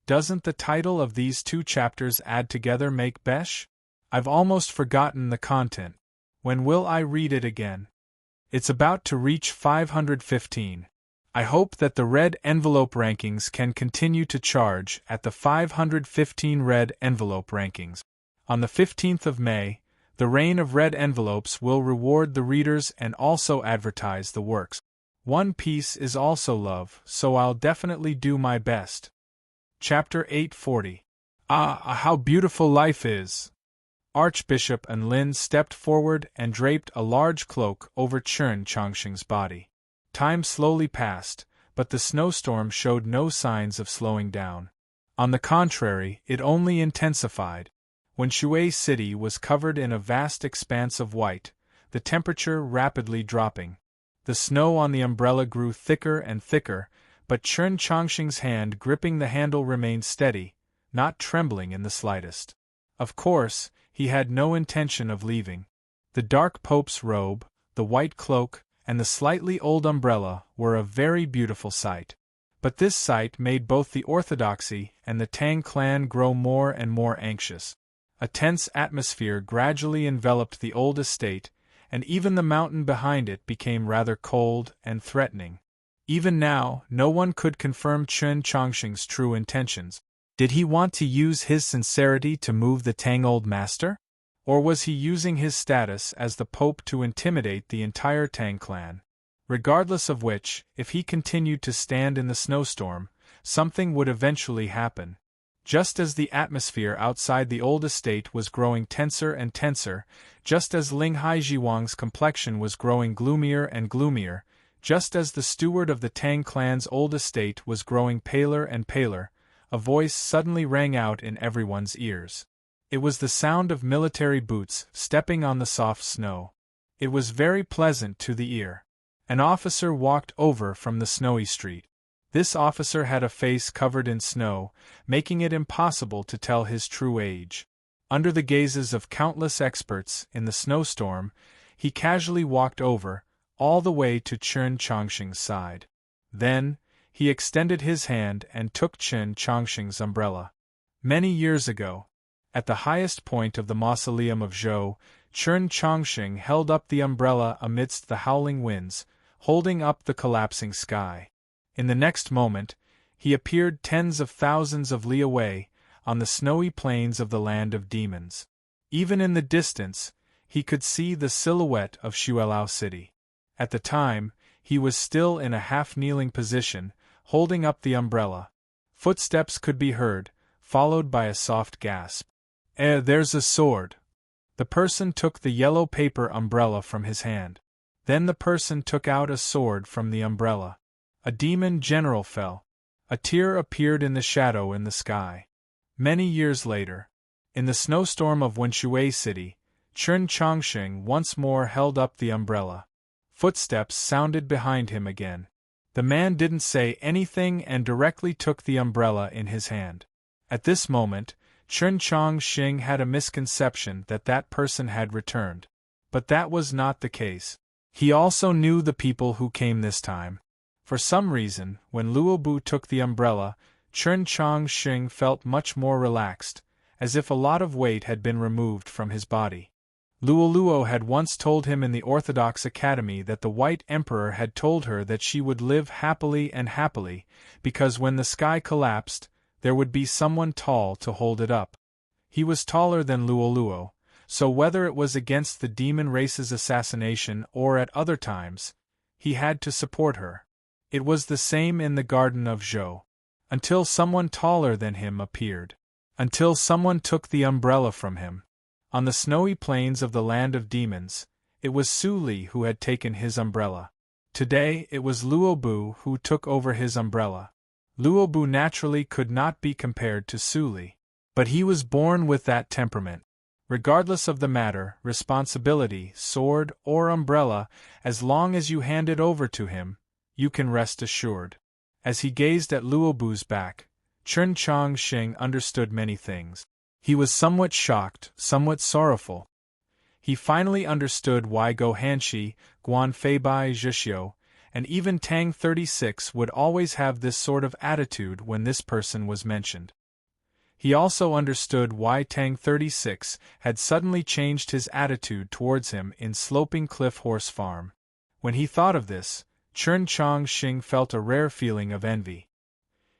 Doesn't the title of these two chapters add together make besh? I've almost forgotten the content. When will I read it again? It's about to reach 515. I hope that the red envelope rankings can continue to charge at the 515 red envelope rankings. On the 15th of May, the reign of red envelopes will reward the readers and also advertise the works. One Piece is also love, so I'll definitely do my best. Chapter 840. How beautiful life is! Archbishop Enlin stepped forward and draped a large cloak over Chen Chongqing's body. Time slowly passed, but the snowstorm showed no signs of slowing down. On the contrary, it only intensified. When Shui City was covered in a vast expanse of white, the temperature rapidly dropping. The snow on the umbrella grew thicker and thicker, but Chen Chongqing's hand gripping the handle remained steady, not trembling in the slightest. Of course, he had no intention of leaving. The dark Pope's robe, the white cloak, and the slightly old umbrella were a very beautiful sight. But this sight made both the orthodoxy and the Tang clan grow more and more anxious. A tense atmosphere gradually enveloped the old estate, and even the mountain behind it became rather cold and threatening. Even now, no one could confirm Chen Chongqing's true intentions. Did he want to use his sincerity to move the Tang Old Master? Or was he using his status as the Pope to intimidate the entire Tang clan? Regardless of which, if he continued to stand in the snowstorm, something would eventually happen. Just as the atmosphere outside the old estate was growing tenser and tenser, just as Linghai Jiwang's complexion was growing gloomier and gloomier, just as the steward of the Tang clan's old estate was growing paler and paler, a voice suddenly rang out in everyone's ears. It was the sound of military boots stepping on the soft snow. It was very pleasant to the ear. An officer walked over from the snowy street. This officer had a face covered in snow, making it impossible to tell his true age. Under the gazes of countless experts in the snowstorm, he casually walked over, all the way to Chen Chongqing's side. Then, he extended his hand and took Chen Chongqing's umbrella. Many years ago, at the highest point of the mausoleum of Zhou, Chen Chongqing held up the umbrella amidst the howling winds, holding up the collapsing sky. In the next moment, he appeared tens of thousands of li away, on the snowy plains of the land of demons. Even in the distance, he could see the silhouette of Xuelao City. At the time, he was still in a half-kneeling position, holding up the umbrella. Footsteps could be heard, followed by a soft gasp. There's a sword. The person took the yellow paper umbrella from his hand. Then the person took out a sword from the umbrella. A demon general fell. A tear appeared in the shadow in the sky. Many years later, in the snowstorm of Wenshui City, Chen Chongqing once more held up the umbrella. Footsteps sounded behind him again. The man didn't say anything and directly took the umbrella in his hand. At this moment, Chen Chongqing had a misconception that that person had returned. But that was not the case. He also knew the people who came this time. For some reason, when Luobu took the umbrella, Chen Chongqing felt much more relaxed, as if a lot of weight had been removed from his body. Luoluo had once told him in the Orthodox Academy that the White Emperor had told her that she would live happily and happily, because when the sky collapsed, there would be someone tall to hold it up. He was taller than Luoluo, so whether it was against the demon race's assassination or at other times, he had to support her. It was the same in the Garden of Zhou. Until someone taller than him appeared. Until someone took the umbrella from him. On the snowy plains of the land of demons, it was Su Li who had taken his umbrella. Today it was Luobu who took over his umbrella. Luobu naturally could not be compared to Su Li. But he was born with that temperament. Regardless of the matter, responsibility, sword, or umbrella, as long as you hand it over to him, you can rest assured. As he gazed at Luobu's back, Chen Chongqing understood many things. He was somewhat shocked, somewhat sorrowful. He finally understood why Go Hanshi, Guan Feibai Zhixiu, and even Tang 36 would always have this sort of attitude when this person was mentioned. He also understood why Tang 36 had suddenly changed his attitude towards him in Sloping Cliff Horse Farm. When he thought of this, Chen Chongqing felt a rare feeling of envy.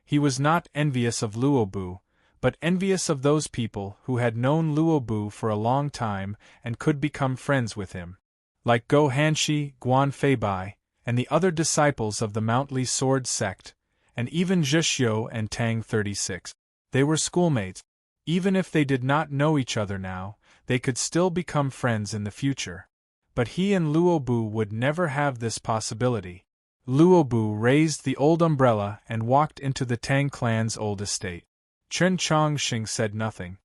He was not envious of Luobu, but envious of those people who had known Luobu for a long time and could become friends with him. Like Go Hanshi, Guan Feibai, and the other disciples of the Mount Li Sword sect, and even Zhixiu and Tang 36. They were schoolmates. Even if they did not know each other now, they could still become friends in the future. But he and Luobu would never have this possibility. Luobu raised the old umbrella and walked into the Tang clan's old estate. Chen Chongqing said nothing.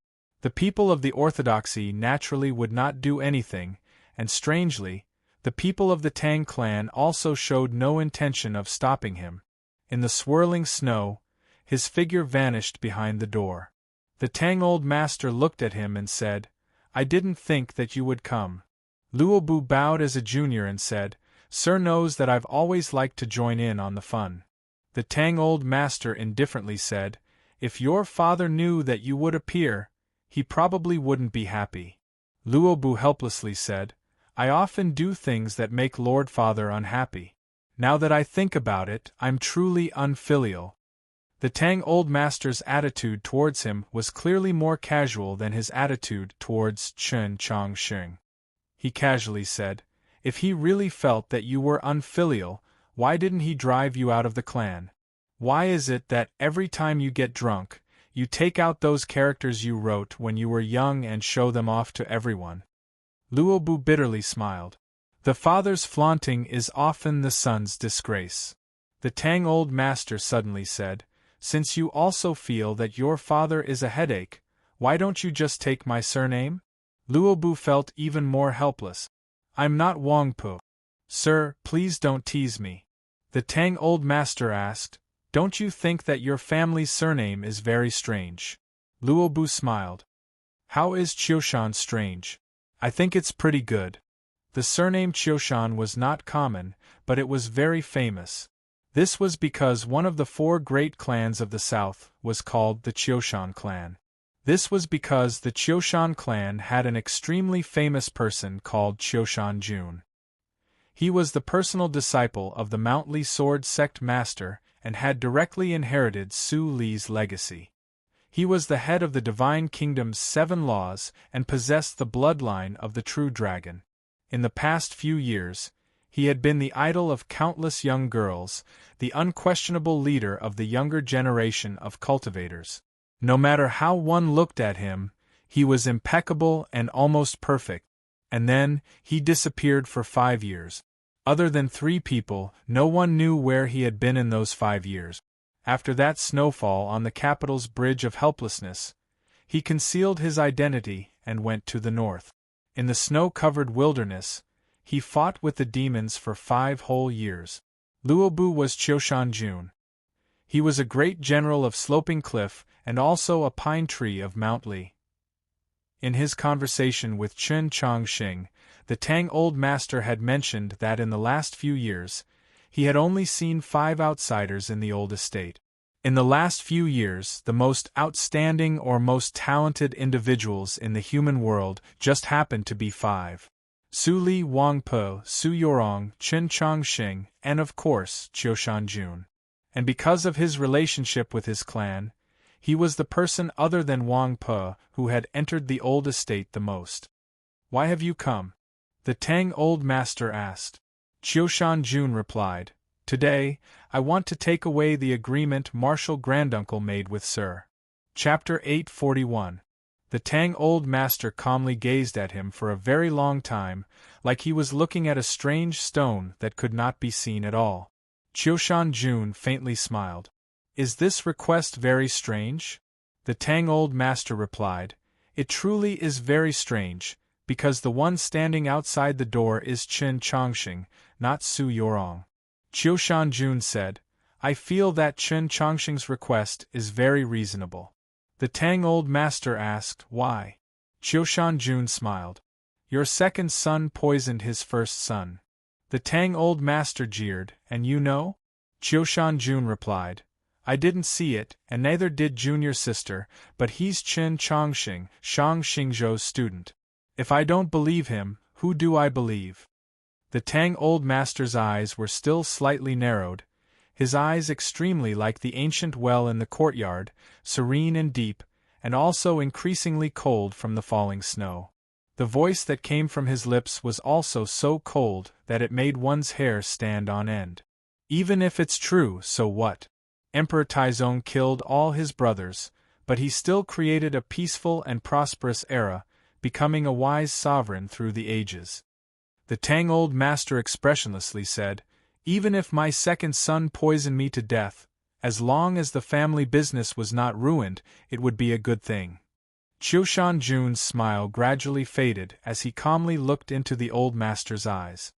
The people of the orthodoxy naturally would not do anything, and strangely, the people of the Tang clan also showed no intention of stopping him. In the swirling snow, his figure vanished behind the door. The Tang old master looked at him and said, "I didn't think that you would come." Luobu bowed as a junior and said, "Sir knows that I've always liked to join in on the fun." The Tang old master indifferently said, "If your father knew that you would appear, he probably wouldn't be happy." Luobu helplessly said, "I often do things that make Lord Father unhappy. Now that I think about it, I'm truly unfilial." The Tang old master's attitude towards him was clearly more casual than his attitude towards Chen Chongqing. He casually said, "If he really felt that you were unfilial, why didn't he drive you out of the clan? Why is it that every time you get drunk, you take out those characters you wrote when you were young and show them off to everyone?" Luobu bitterly smiled. "The father's flaunting is often the son's disgrace." The Tang old master suddenly said, "Since you also feel that your father is a headache, why don't you just take my surname?" Luobu felt even more helpless. "I'm not Wangpu." "Sir, please don't tease me." The Tang old master asked, "Don't you think that your family's surname is very strange?" Luobu smiled. "How is Qiushan strange? I think it's pretty good." The surname Qiushan was not common, but it was very famous. This was because one of the 4 great clans of the south was called the Qiushan clan. This was because the Qiushan clan had an extremely famous person called Qiushan Jun. He was the personal disciple of the Mount Li Sword sect master and had directly inherited Su Li's legacy. He was the head of the Divine Kingdom's 7 laws and possessed the bloodline of the true dragon. In the past few years, he had been the idol of countless young girls, the unquestionable leader of the younger generation of cultivators. No matter how one looked at him, he was impeccable and almost perfect. And then, he disappeared for 5 years. Other than 3 people, no one knew where he had been in those 5 years. After that snowfall on the capital's bridge of helplessness, he concealed his identity and went to the north. In the snow-covered wilderness, he fought with the demons for 5 whole years. Luobu was Qiushanjun. He was a great general of Sloping Cliff and also a pine tree of Mount Li. In his conversation with Chen Chongxing, the Tang Old Master had mentioned that in the last few years, he had only seen 5 outsiders in the old estate. In the last few years, the most outstanding or most talented individuals in the human world just happened to be 5. Su Li Wangpo, Su Yorong, Chen Chongxing, and of course, Qiushanjun. And because of his relationship with his clan, he was the person other than Wang Po who had entered the old estate the most. "Why have you come?" the Tang Old Master asked. Qiushanjun replied, "Today, I want to take away the agreement Marshal Granduncle made with Sir." Chapter 841. The Tang Old Master calmly gazed at him for a very long time, like he was looking at a strange stone that could not be seen at all. Qiushanjun faintly smiled. "Is this request very strange?" The Tang Old Master replied, "It truly is very strange, because the one standing outside the door is Chen Chongxing, not Su Yorong." Qiushanjun said, "I feel that Chen Chongxing's request is very reasonable." The Tang Old Master asked, "Why?" Qiushanjun smiled. "Your second son poisoned his first son." The Tang Old Master jeered, "And you know?" Qiushanjun replied, "I didn't see it, and neither did Junior Sister, but he's Chen Chongxing, Shang Xingzhou's student. If I don't believe him, who do I believe?" The Tang Old Master's eyes were still slightly narrowed, his eyes extremely like the ancient well in the courtyard, serene and deep, and also increasingly cold from the falling snow. The voice that came from his lips was also so cold that it made one's hair stand on end. "Even if it's true, so what? Emperor Taizong killed all his brothers, but he still created a peaceful and prosperous era, becoming a wise sovereign through the ages." The Tang Old Master expressionlessly said, "Even if my second son poisoned me to death, as long as the family business was not ruined, it would be a good thing." Qiushanjun's smile gradually faded as he calmly looked into the Old Master's eyes.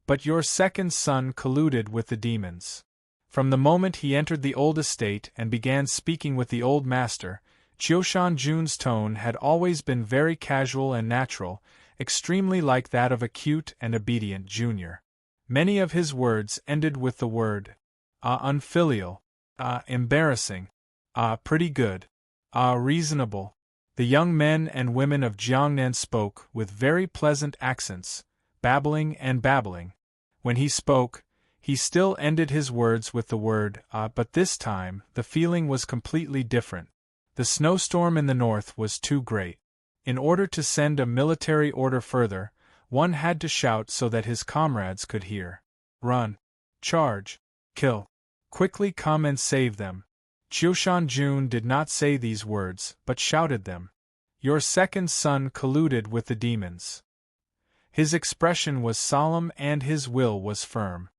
"But your second son colluded with the demons." From the moment he entered the old estate and began speaking with the Old Master, Qiushanjun's tone had always been very casual and natural, extremely like that of a cute and obedient junior. Many of his words ended with the word, unfilial, embarrassing, pretty good, reasonable. The young men and women of Jiangnan spoke with very pleasant accents, babbling and babbling. When he spoke, he still ended his words with the word, but this time the feeling was completely different. The snowstorm in the north was too great. In order to send a military order further, one had to shout so that his comrades could hear. "Run! Charge! Kill! Quickly come and save them!" Qiushanjun did not say these words, but shouted them. "Your second son colluded with the demons." His expression was solemn and his will was firm.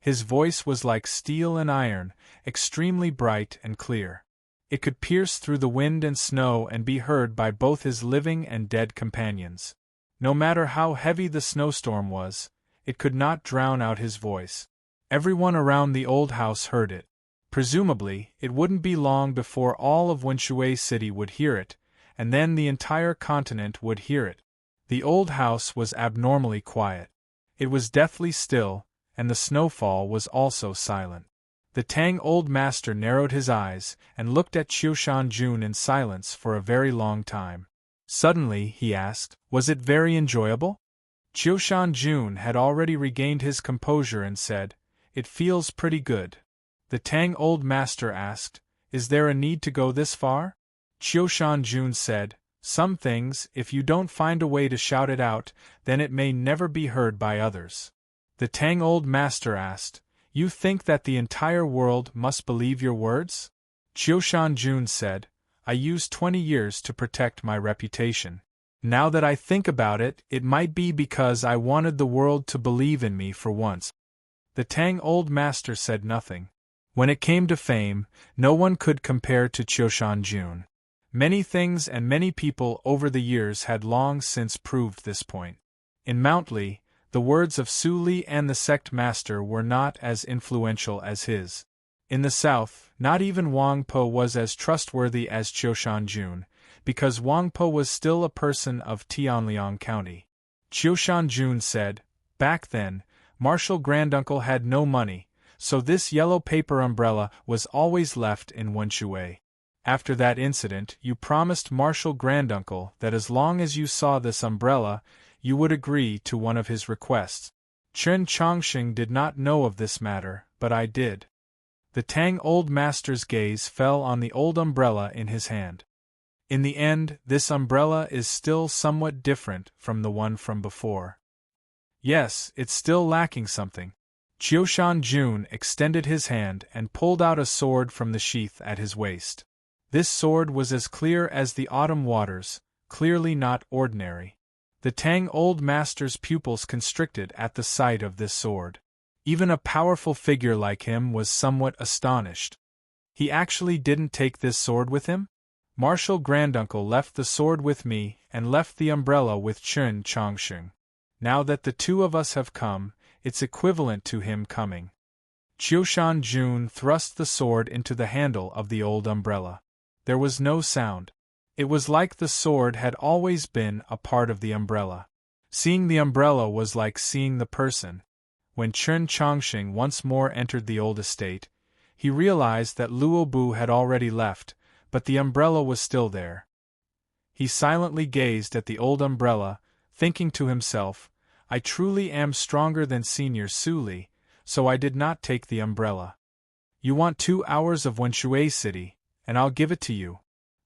His voice was like steel and iron, extremely bright and clear. It could pierce through the wind and snow and be heard by both his living and dead companions. No matter how heavy the snowstorm was, it could not drown out his voice. Everyone around the old house heard it. Presumably, it wouldn't be long before all of Wenshui City would hear it, and then the entire continent would hear it. The old house was abnormally quiet. It was deathly still, and the snowfall was also silent. The Tang Old Master narrowed his eyes and looked at Qiushanjun in silence for a very long time. Suddenly, he asked, "Was it very enjoyable?" Qiushanjun had already regained his composure and said, "It feels pretty good." The Tang Old Master asked, "Is there a need to go this far?" Qiushanjun said, "Some things, if you don't find a way to shout it out, then it may never be heard by others." The Tang Old Master asked, "You think that the entire world must believe your words?" Qiushanjun said, "I used 20 years to protect my reputation. Now that I think about it, it might be because I wanted the world to believe in me for once." The Tang Old Master said nothing. When it came to fame, no one could compare to Qiushanjun. Many things and many people over the years had long since proved this point. In Mount Li, The words of Su Li and the sect master were not as influential as his. In the south, not even Wang Po was as trustworthy as Qiushan Jun, because Wang Po was still a person of Tianliang County. Qiushan Jun said, "Back then, Marshal Granduncle had no money, so this yellow paper umbrella was always left in Wenshui. After that incident, you promised Marshal Granduncle that as long as you saw this umbrella, you would agree to one of his requests. Chen Chongqing did not know of this matter, but I did." The Tang Old Master's gaze fell on the old umbrella in his hand. In the end, this umbrella is still somewhat different from the one from before. Yes, it's still lacking something. Qiushan Jun extended his hand and pulled out a sword from the sheath at his waist. This sword was as clear as the autumn waters, clearly not ordinary. The Tang Old Master's pupils constricted at the sight of this sword. Even a powerful figure like him was somewhat astonished. He actually didn't take this sword with him? Marshal Granduncle left the sword with me and left the umbrella with Chen Chongqing. Now that the two of us have come, it's equivalent to him coming. Qiushan Jun thrust the sword into the handle of the old umbrella. There was no sound. It was like the sword had always been a part of the umbrella. Seeing the umbrella was like seeing the person. When Chen Chongqing once more entered the old estate, he realized that Luobu had already left, but the umbrella was still there. He silently gazed at the old umbrella, thinking to himself, "I truly am stronger than Senior Su Li, so I did not take the umbrella. You want 2 hours of Wenshui City, and I'll give it to you."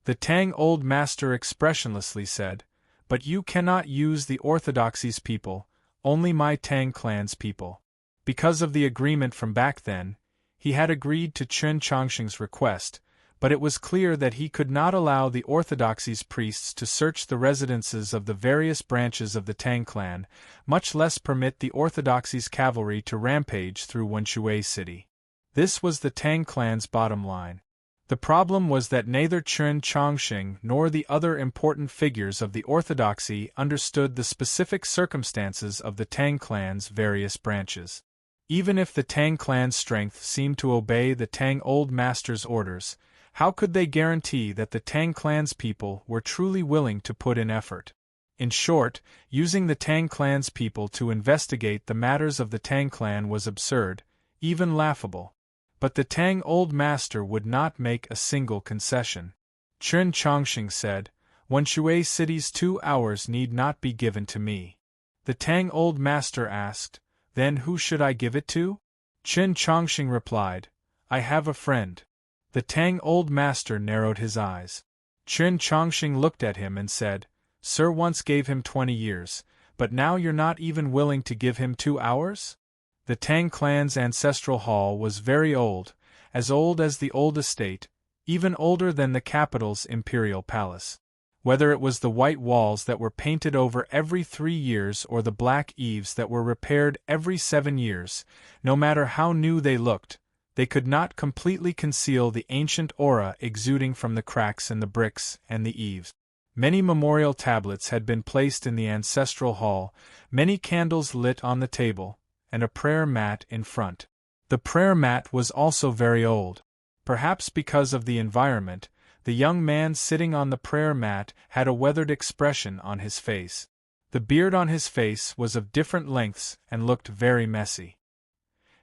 The Tang Old Master expressionlessly said, "But you cannot use the Orthodoxy's people, only my Tang clan's people." Because of the agreement from back then, he had agreed to Chen Chongqing's request, but it was clear that he could not allow the Orthodoxy's priests to search the residences of the various branches of the Tang clan, much less permit the Orthodoxy's cavalry to rampage through Wenshui City. This was the Tang clan's bottom line. The problem was that neither Chen Chongqing nor the other important figures of the Orthodoxy understood the specific circumstances of the Tang clan's various branches. Even if the Tang clan's strength seemed to obey the Tang Old Master's orders, how could they guarantee that the Tang clan's people were truly willing to put in effort? In short, using the Tang clan's people to investigate the matters of the Tang clan was absurd, even laughable. But the Tang Old Master would not make a single concession. Chen Chongqing said, "Wenshui City's 2 hours need not be given to me." The Tang Old Master asked, "Then who should I give it to?" Chen Chongqing replied, "I have a friend." The Tang Old Master narrowed his eyes. Chen Chongqing looked at him and said, "Sir once gave him 20 years, but now you're not even willing to give him 2 hours?" The Tang clan's ancestral hall was very old as the old estate, even older than the capital's imperial palace. Whether it was the white walls that were painted over every 3 years or the black eaves that were repaired every 7 years, no matter how new they looked, they could not completely conceal the ancient aura exuding from the cracks in the bricks and the eaves. Many memorial tablets had been placed in the ancestral hall, many candles lit on the table, and a prayer mat in front. The prayer mat was also very old. Perhaps because of the environment, the young man sitting on the prayer mat had a weathered expression on his face. The beard on his face was of different lengths and looked very messy.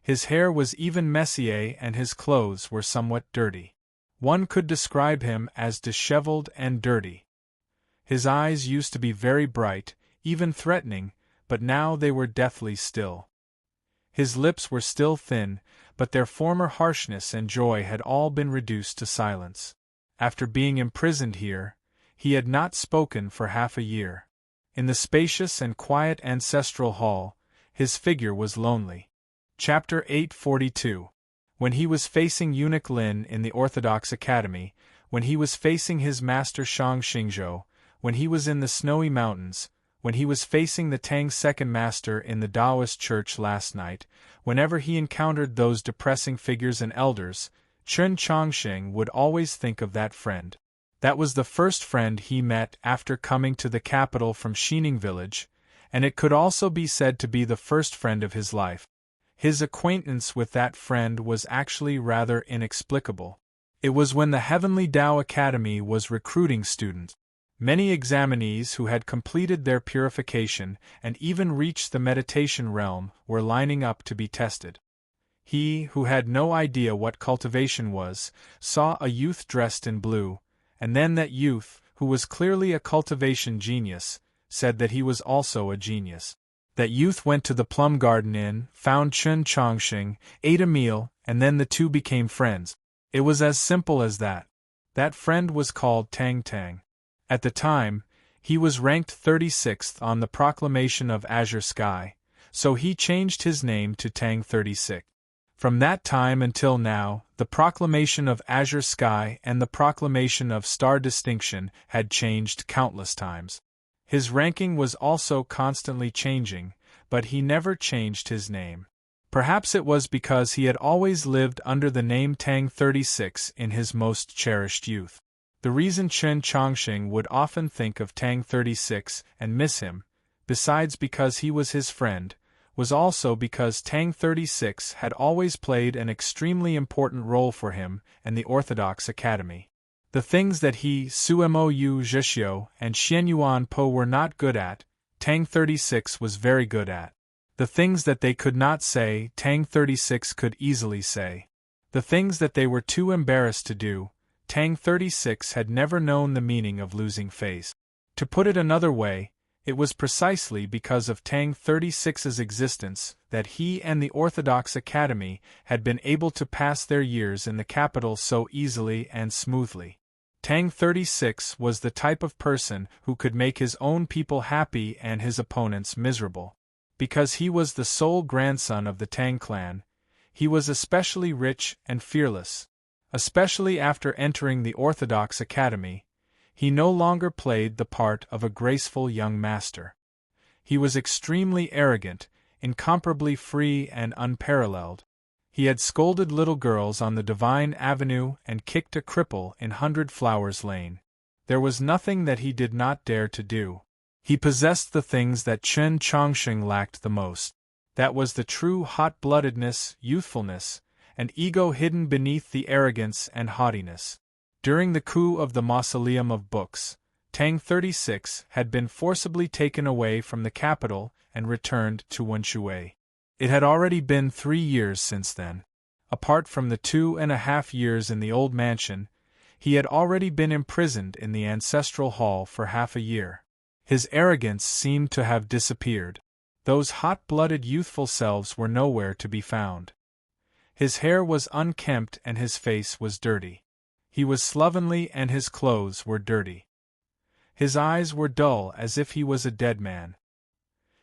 His hair was even messier and his clothes were somewhat dirty. One could describe him as disheveled and dirty. His eyes used to be very bright, even threatening, but now they were deathly still. His lips were still thin, but their former harshness and joy had all been reduced to silence. After being imprisoned here, he had not spoken for half a year. In the spacious and quiet ancestral hall, his figure was lonely. Chapter 842. When he was facing Eunuch Lin in the Orthodox Academy, when he was facing his master Shang Xingzhou, when he was in the snowy mountains, when he was facing the Tang second master in the Taoist church last night, whenever he encountered those depressing figures and elders, Chen Chongqing would always think of that friend. That was the first friend he met after coming to the capital from Xining village, and it could also be said to be the first friend of his life. His acquaintance with that friend was actually rather inexplicable. It was when the Heavenly Tao Academy was recruiting students. Many examinees who had completed their purification and even reached the meditation realm were lining up to be tested. He, who had no idea what cultivation was, saw a youth dressed in blue, and then that youth, who was clearly a cultivation genius, said that he was also a genius. That youth went to the Plum Garden Inn, found Chen Chongqing, ate a meal, and then the two became friends. It was as simple as that. That friend was called Tang Tang. At the time, he was ranked 36th on the proclamation of Azure Sky, so he changed his name to Tang 36. From that time until now, the proclamation of Azure Sky and the proclamation of Star Distinction had changed countless times. His ranking was also constantly changing, but he never changed his name. Perhaps it was because he had always lived under the name Tang 36 in his most cherished youth. The reason Chen Chongqing would often think of Tang 36 and miss him, besides because he was his friend, was also because Tang 36 had always played an extremely important role for him and the Orthodox Academy. The things that he, Sumo Yu Zhixio, and Xianyuan Po were not good at, Tang 36 was very good at. The things that they could not say, Tang 36 could easily say. The things that they were too embarrassed to do, Tang 36 had never known the meaning of losing face. To put it another way, it was precisely because of Tang 36's existence that he and the Orthodox Academy had been able to pass their years in the capital so easily and smoothly. Tang 36 was the type of person who could make his own people happy and his opponents miserable. Because he was the sole grandson of the Tang clan, he was especially rich and fearless. Especially after entering the Orthodox Academy, he no longer played the part of a graceful young master. He was extremely arrogant, incomparably free and unparalleled. He had scolded little girls on the Divine Avenue and kicked a cripple in 100 Flowers Lane. There was nothing that he did not dare to do. He possessed the things that Chen Chongqing lacked the most. That was the true hot-bloodedness, youthfulness, and ego hidden beneath the arrogance and haughtiness. During the coup of the Mausoleum of Books, Tang 36 had been forcibly taken away from the capital and returned to Wenshui. It had already been 3 years since then. Apart from the 2.5 years in the old mansion, he had already been imprisoned in the ancestral hall for half a year. His arrogance seemed to have disappeared. Those hot-blooded youthful selves were nowhere to be found. His hair was unkempt and his face was dirty. He was slovenly and his clothes were dirty. His eyes were dull as if he was a dead man.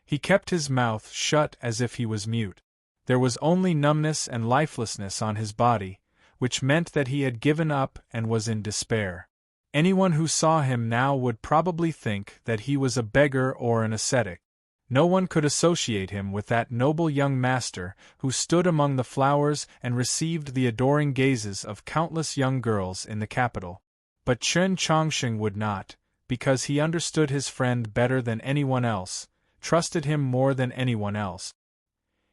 He kept his mouth shut as if he was mute. There was only numbness and lifelessness on his body, which meant that he had given up and was in despair. Anyone who saw him now would probably think that he was a beggar or an ascetic. No one could associate him with that noble young master who stood among the flowers and received the adoring gazes of countless young girls in the capital. But Chen Chongqing would not, because he understood his friend better than anyone else, trusted him more than anyone else.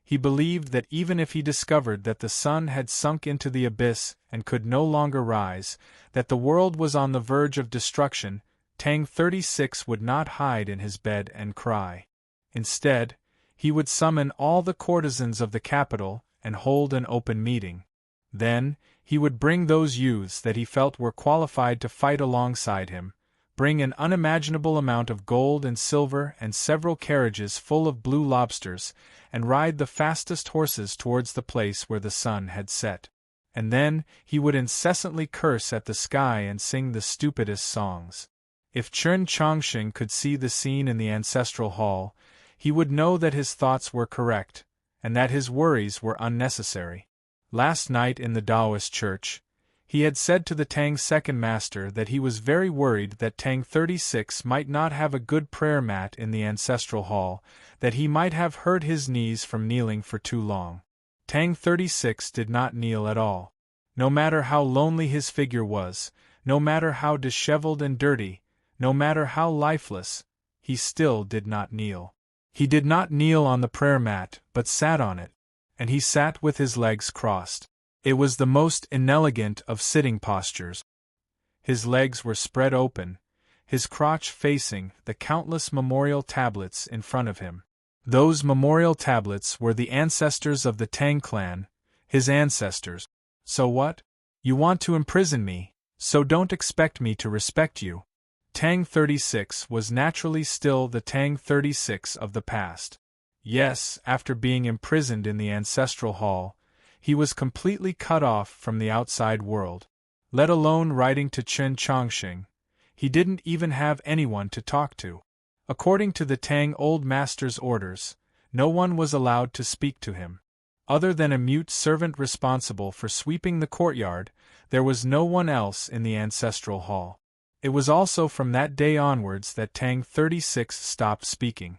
He believed that even if he discovered that the sun had sunk into the abyss and could no longer rise, that the world was on the verge of destruction, Tang 36 would not hide in his bed and cry. Instead, he would summon all the courtesans of the capital and hold an open meeting. Then, he would bring those youths that he felt were qualified to fight alongside him, bring an unimaginable amount of gold and silver and several carriages full of blue lobsters, and ride the fastest horses towards the place where the sun had set. And then, he would incessantly curse at the sky and sing the stupidest songs. If Chen Chongqing could see the scene in the ancestral hall, he would know that his thoughts were correct, and that his worries were unnecessary. Last night in the Taoist church, he had said to the Tang second master that he was very worried that Tang 36 might not have a good prayer mat in the ancestral hall, that he might have hurt his knees from kneeling for too long. Tang 36 did not kneel at all. No matter how lonely his figure was, no matter how disheveled and dirty, no matter how lifeless, he still did not kneel. He did not kneel on the prayer mat, but sat on it, and he sat with his legs crossed. It was the most inelegant of sitting postures. His legs were spread open, his crotch facing the countless memorial tablets in front of him. Those memorial tablets were the ancestors of the Tang clan, his ancestors. So what? You want to imprison me, so don't expect me to respect you. Tang 36 was naturally still the Tang 36 of the past. Yes, after being imprisoned in the ancestral hall, he was completely cut off from the outside world. Let alone writing to Chen Chongqing, he didn't even have anyone to talk to. According to the Tang Old Master's orders, no one was allowed to speak to him. Other than a mute servant responsible for sweeping the courtyard, there was no one else in the ancestral hall. It was also from that day onwards that Tang 36 stopped speaking.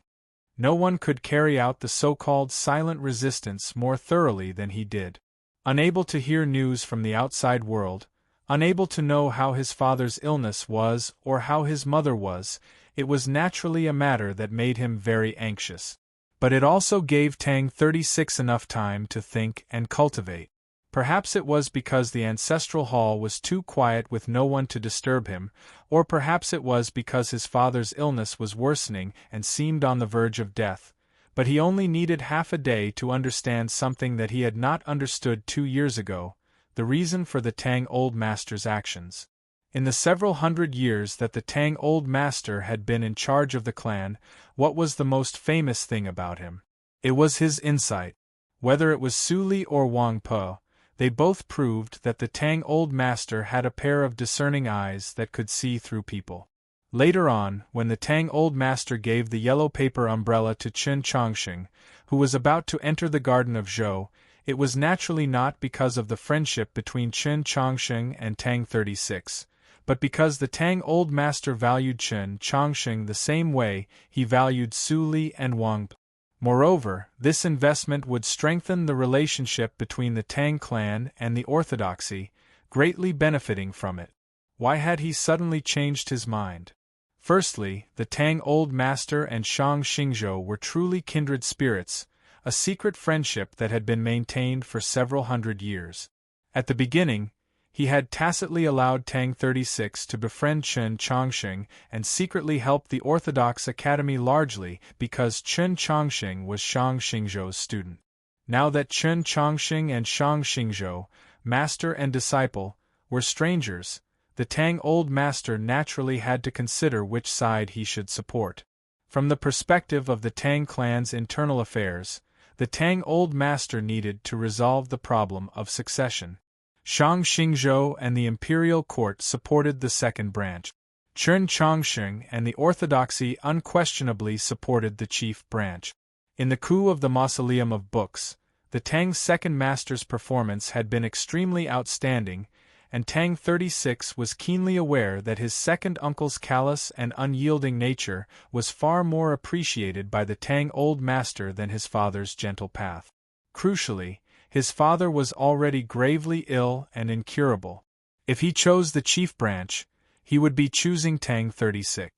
No one could carry out the so-called silent resistance more thoroughly than he did. Unable to hear news from the outside world, unable to know how his father's illness was or how his mother was, it was naturally a matter that made him very anxious. But it also gave Tang 36 enough time to think and cultivate. Perhaps it was because the ancestral hall was too quiet with no one to disturb him, or perhaps it was because his father's illness was worsening and seemed on the verge of death, but he only needed half a day to understand something that he had not understood 2 years ago, the reason for the Tang Old Master's actions. In the several hundred years that the Tang Old Master had been in charge of the clan, what was the most famous thing about him? It was his insight. Whether it was Su Li or Wang Po, they both proved that the Tang Old Master had a pair of discerning eyes that could see through people. Later on, when the Tang Old Master gave the yellow paper umbrella to Chen Chongqing, who was about to enter the garden of Zhou, it was naturally not because of the friendship between Chen Chongqing and Tang 36, but because the Tang Old Master valued Chen Chongqing the same way he valued Su Li and Wang Po. Moreover, this investment would strengthen the relationship between the Tang clan and the orthodoxy, greatly benefiting from it. Why had he suddenly changed his mind? Firstly, the Tang Old Master and Shang Xingzhou were truly kindred spirits, a secret friendship that had been maintained for several hundred years. At the beginning, he had tacitly allowed Tang 36 to befriend Chen Chongqing and secretly help the Orthodox Academy largely because Chen Chongqing was Shang Xingzhou's student. Now that Chen Chongqing and Shang Xingzhou, master and disciple, were strangers, the Tang Old Master naturally had to consider which side he should support. From the perspective of the Tang clan's internal affairs, the Tang Old Master needed to resolve the problem of succession. Shang Xingzhou and the imperial court supported the second branch. Chen Chongqing and the orthodoxy unquestionably supported the chief branch. In the coup of the Mausoleum of Books, the Tang second master's performance had been extremely outstanding, and Tang 36 was keenly aware that his second uncle's callous and unyielding nature was far more appreciated by the Tang Old Master than his father's gentle path. Crucially, his father was already gravely ill and incurable. If he chose the chief branch, he would be choosing Tang 36.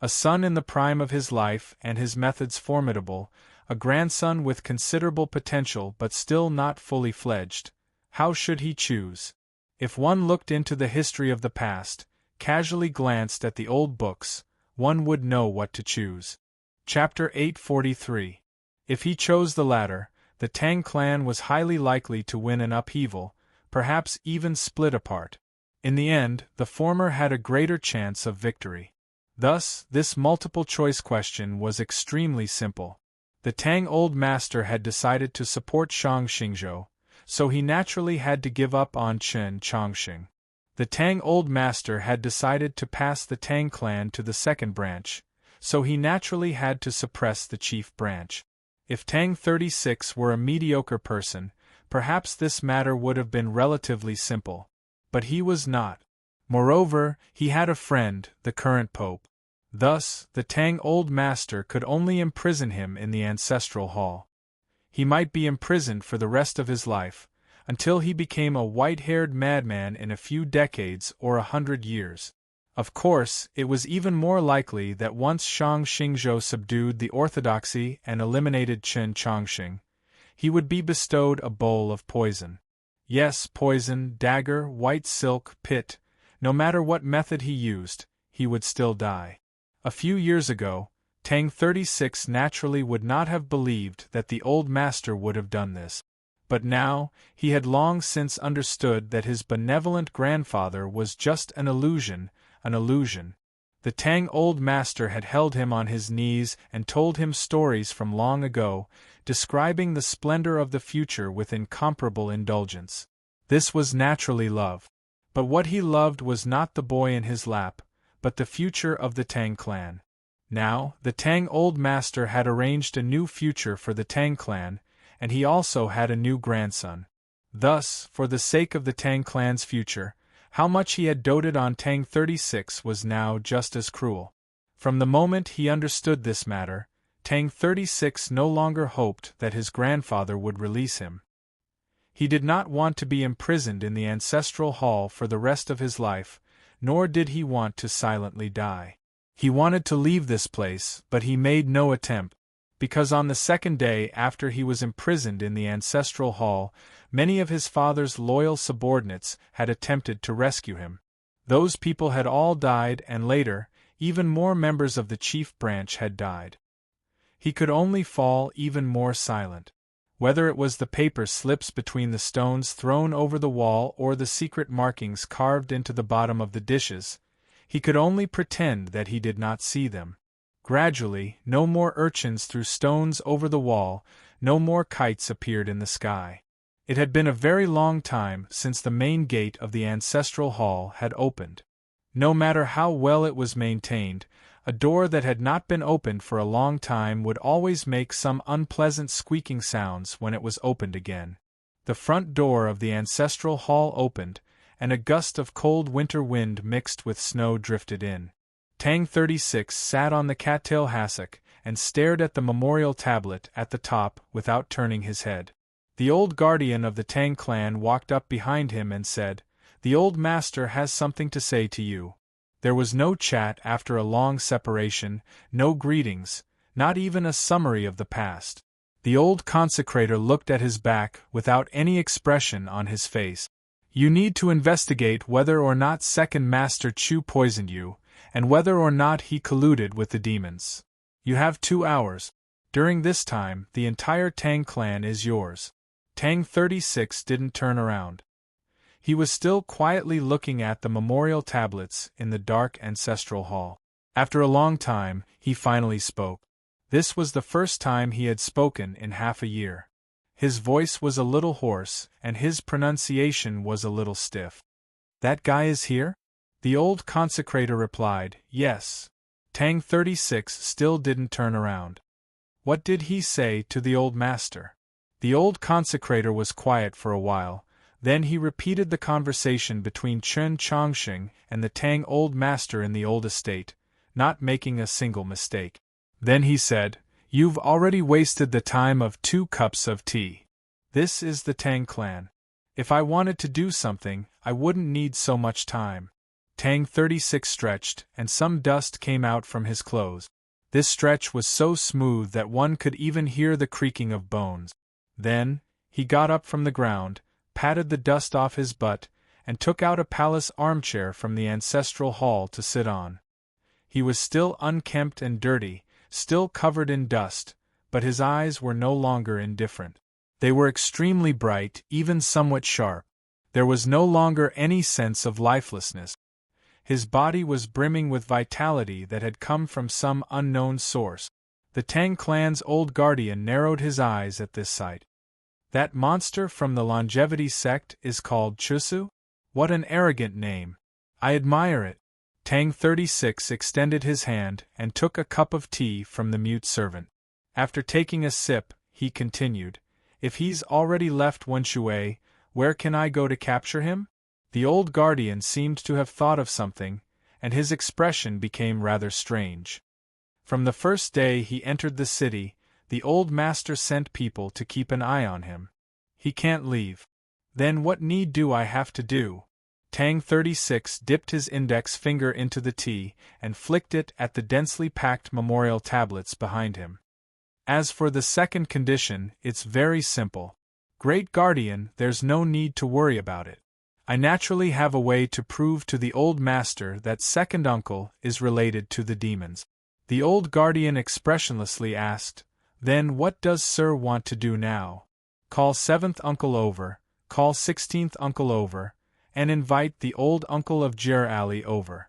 A son in the prime of his life and his methods formidable, a grandson with considerable potential but still not fully fledged. How should he choose? If one looked into the history of the past, casually glanced at the old books, one would know what to choose. Chapter 843. If he chose the latter, the Tang clan was highly likely to win an upheaval, perhaps even split apart. In the end, the former had a greater chance of victory. Thus, this multiple-choice question was extremely simple. The Tang Old Master had decided to support Shang Xingzhou, so he naturally had to give up on Chen Chongqing. The Tang Old Master had decided to pass the Tang clan to the second branch, so he naturally had to suppress the chief branch. If Tang 36 were a mediocre person, perhaps this matter would have been relatively simple. But he was not. Moreover, he had a friend, the current pope. Thus, the Tang Old Master could only imprison him in the ancestral hall. He might be imprisoned for the rest of his life, until he became a white-haired madman in a few decades or 100 years. Of course, it was even more likely that once Shang Xingzhou subdued the orthodoxy and eliminated Chen Chongxing, he would be bestowed a bowl of poison. Yes, poison, dagger, white silk, pit, no matter what method he used, he would still die. A few years ago, Tang 36 naturally would not have believed that the old master would have done this. But now, he had long since understood that his benevolent grandfather was just an illusion, an illusion. The Tang old master had held him on his knees and told him stories from long ago, describing the splendor of the future with incomparable indulgence. This was naturally love. But what he loved was not the boy in his lap, but the future of the Tang clan. Now, the Tang old master had arranged a new future for the Tang clan, and he also had a new grandson. Thus, for the sake of the Tang clan's future, how much he had doted on Tang 36 was now just as cruel. From the moment he understood this matter, Tang 36 no longer hoped that his grandfather would release him. He did not want to be imprisoned in the ancestral hall for the rest of his life, nor did he want to silently die. He wanted to leave this place, but he made no attempt, because on the second day after he was imprisoned in the ancestral hall, many of his father's loyal subordinates had attempted to rescue him. Those people had all died, and later, even more members of the chief branch had died. He could only fall even more silent. Whether it was the paper slips between the stones thrown over the wall or the secret markings carved into the bottom of the dishes, he could only pretend that he did not see them. Gradually, no more urchins threw stones over the wall, no more kites appeared in the sky. It had been a very long time since the main gate of the ancestral hall had opened. No matter how well it was maintained, a door that had not been opened for a long time would always make some unpleasant squeaking sounds when it was opened again. The front door of the ancestral hall opened, and a gust of cold winter wind mixed with snow drifted in. Tang 36 sat on the cattail hassock and stared at the memorial tablet at the top without turning his head. The old guardian of the Tang clan walked up behind him and said, "The old master has something to say to you." There was no chat after a long separation, no greetings, not even a summary of the past. The old consecrator looked at his back without any expression on his face. "You need to investigate whether or not Second Master Chu poisoned you, and whether or not he colluded with the demons. You have 2 hours. During this time, the entire Tang clan is yours." Tang 36 didn't turn around. He was still quietly looking at the memorial tablets in the dark ancestral hall. After a long time, he finally spoke. This was the first time he had spoken in half a year. His voice was a little hoarse, and his pronunciation was a little stiff. "That guy is here?" The old consecrator replied, "Yes." Tang 36 still didn't turn around. "What did he say to the old master?" The old consecrator was quiet for a while. Then he repeated the conversation between Chen Chongxing and the Tang old master in the old estate, not making a single mistake. Then he said, "You've already wasted the time of 2 cups of tea. This is the Tang clan. If I wanted to do something, I wouldn't need so much time." Tang 36 stretched, and some dust came out from his clothes. This stretch was so smooth that one could even hear the creaking of bones. Then, he got up from the ground, patted the dust off his butt, and took out a palace armchair from the ancestral hall to sit on. He was still unkempt and dirty, still covered in dust, but his eyes were no longer indifferent. They were extremely bright, even somewhat sharp. There was no longer any sense of lifelessness. His body was brimming with vitality that had come from some unknown source. The Tang clan's old guardian narrowed his eyes at this sight. "That monster from the longevity sect is called Chusu? What an arrogant name. I admire it." Tang 36 extended his hand and took a cup of tea from the mute servant. After taking a sip, he continued, "If he's already left Wenshui, where can I go to capture him?" The old guardian seemed to have thought of something, and his expression became rather strange. From the first day he entered the city, the old master sent people to keep an eye on him. "He can't leave. Then what need do I have to do?" Tang 36 dipped his index finger into the tea and flicked it at the densely packed memorial tablets behind him. As for the second condition, it's very simple. Great Guardian, there's no need to worry about it. I naturally have a way to prove to the old master that second uncle is related to the demons. The old guardian expressionlessly asked, "Then what does Sir want to do now? Call 7th uncle over, call 16th uncle over, and invite the old uncle of Jer Ali over."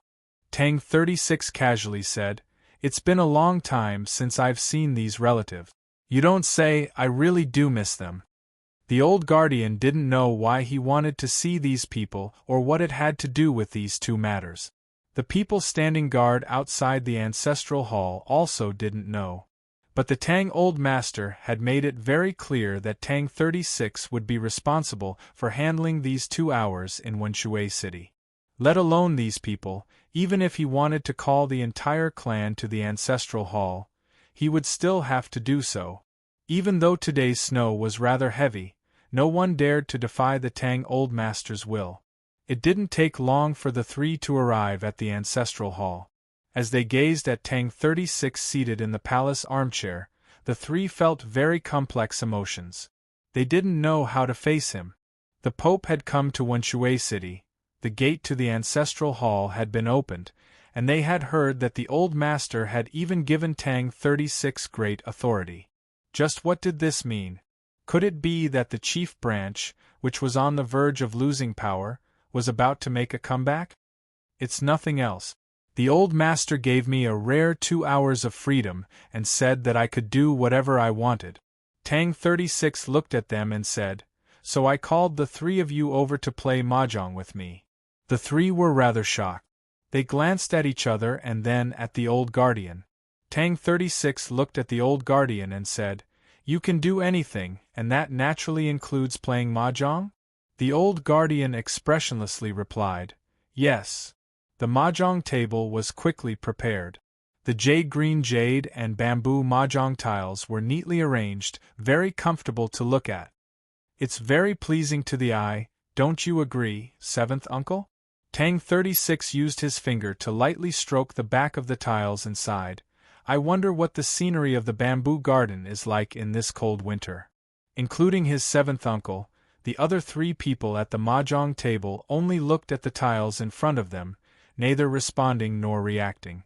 Tang 36 casually said, "It's been a long time since I've seen these relatives." "You don't say, I really do miss them." The old guardian didn't know why he wanted to see these people or what it had to do with these two matters. The people standing guard outside the ancestral hall also didn't know. But the Tang old master had made it very clear that Tang 36 would be responsible for handling these 2 hours in Wenshui City. Let alone these people, even if he wanted to call the entire clan to the ancestral hall, he would still have to do so. Even though today's snow was rather heavy, no one dared to defy the Tang old master's will. It didn't take long for the three to arrive at the ancestral hall. As they gazed at Tang 36 seated in the palace armchair, the three felt very complex emotions. They didn't know how to face him. The Pope had come to Wenshui City, the gate to the ancestral hall had been opened, and they had heard that the old master had even given Tang 36 great authority. Just what did this mean? Could it be that the chief branch, which was on the verge of losing power, was about to make a comeback? It's nothing else. The old master gave me a rare 2 hours of freedom and said that I could do whatever I wanted. Tang 36 looked at them and said, "So I called the three of you over to play mahjong with me." The three were rather shocked. They glanced at each other and then at the old guardian. Tang 36 looked at the old guardian and said, "You can do anything, and that naturally includes playing mahjong?" The old guardian expressionlessly replied, "Yes." The mahjong table was quickly prepared. The jade-green jade and bamboo mahjong tiles were neatly arranged, very comfortable to look at. "It's very pleasing to the eye, don't you agree, 7th uncle?" Tang 36 used his finger to lightly stroke the back of the tiles and sighed. "I wonder what the scenery of the bamboo garden is like in this cold winter." Including his 7th uncle, the other three people at the mahjong table only looked at the tiles in front of them, neither responding nor reacting.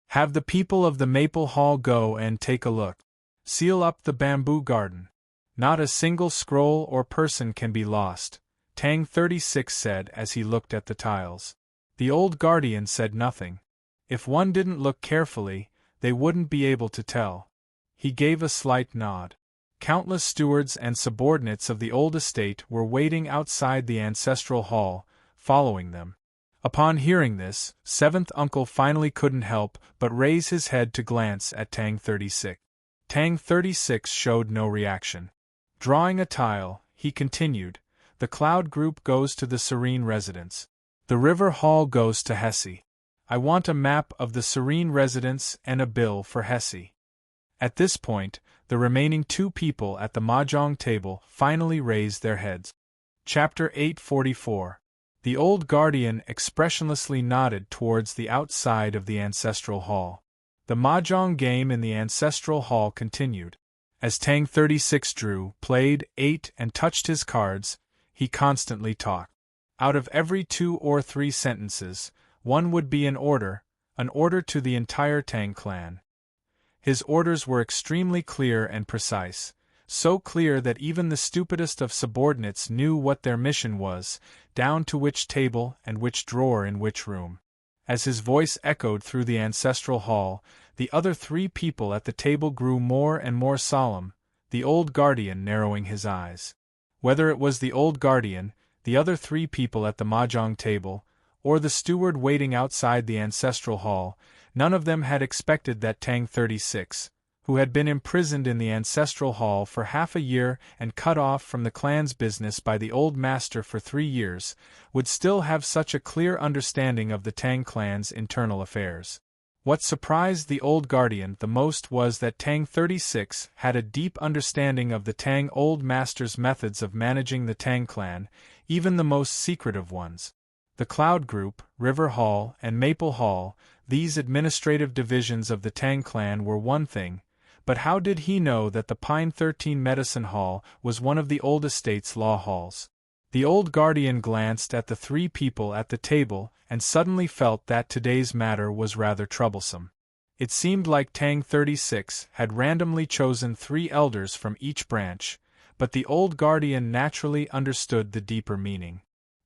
"Have the people of the Maple Hall go and take a look. Seal up the bamboo garden. Not a single scroll or person can be lost," Tang 36 said as he looked at the tiles. The old guardian said nothing. If one didn't look carefully, they wouldn't be able to tell. He gave a slight nod. Countless stewards and subordinates of the old estate were waiting outside the ancestral hall, following them. Upon hearing this, 7th uncle finally couldn't help but raise his head to glance at Tang 36. Tang 36 showed no reaction. Drawing a tile, he continued, "The Cloud Group goes to the Serene residence. The River Hall goes to Hesse. I want a map of the Serene residence and a bill for Hesse." At this point, the remaining two people at the mahjong table finally raised their heads. Chapter 844. The old guardian expressionlessly nodded towards the outside of the ancestral hall. The mahjong game in the ancestral hall continued. As Tang 36 drew, played, ate, and touched his cards, he constantly talked. Out of every 2 or 3 sentences, one would be an order to the entire Tang clan. His orders were extremely clear and precise, so clear that even the stupidest of subordinates knew what their mission was, down to which table and which drawer in which room. As his voice echoed through the ancestral hall, the other three people at the table grew more and more solemn, the old guardian narrowing his eyes. Whether it was the old guardian, the other three people at the mahjong table, or the steward waiting outside the ancestral hall, none of them had expected that Tang 36, who had been imprisoned in the ancestral hall for half a year and cut off from the clan's business by the old master for 3 years, would still have such a clear understanding of the Tang clan's internal affairs. What surprised the old guardian the most was that Tang 36 had a deep understanding of the Tang old master's methods of managing the Tang clan, even the most secretive ones. The Cloud Group, River Hall, and Maple Hall, these administrative divisions of the Tang clan were one thing, but how did he know that the Pine 13 Medicine Hall was one of the old estate's law halls? The old guardian glanced at the three people at the table and suddenly felt that today's matter was rather troublesome. It seemed like Tang 36 had randomly chosen 3 elders from each branch, but the old guardian naturally understood the deeper meaning.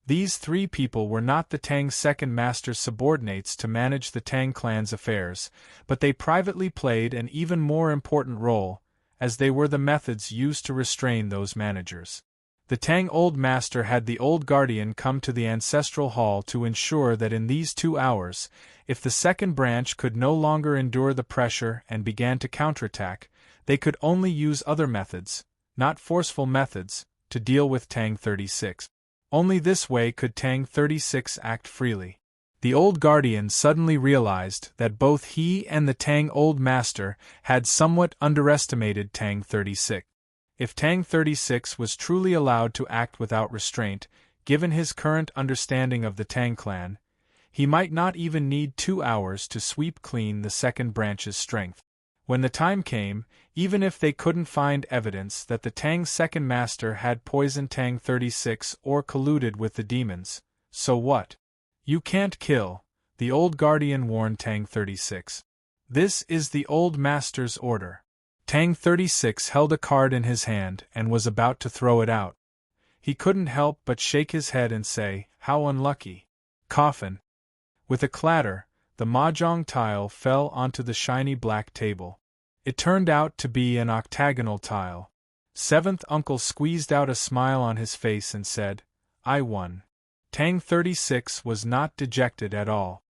These 3 people were not the Tang's second master's subordinates to manage the Tang clan's affairs, but they privately played an even more important role, as they were the methods used to restrain those managers. The Tang Old Master had the old guardian come to the ancestral hall to ensure that in these 2 hours, if the second branch could no longer endure the pressure and began to counterattack, they could only use other methods, not forceful methods, to deal with Tang 36. Only this way could Tang 36 act freely. The old guardian suddenly realized that both he and the Tang Old Master had somewhat underestimated Tang 36. If Tang 36 was truly allowed to act without restraint, given his current understanding of the Tang clan, he might not even need 2 hours to sweep clean the second branch's strength. When the time came, even if they couldn't find evidence that the Tang's second master had poisoned Tang 36 or colluded with the demons, so what? You can't kill, the old guardian warned Tang 36. This is the old master's order. Tang 36 held a card in his hand and was about to throw it out. He couldn't help but shake his head and say, "How unlucky." Coffin. With a clatter, the mahjong tile fell onto the shiny black table. It turned out to be an octagonal tile. Seventh Uncle squeezed out a smile on his face and said, "I won." Tang 36 was not dejected at all.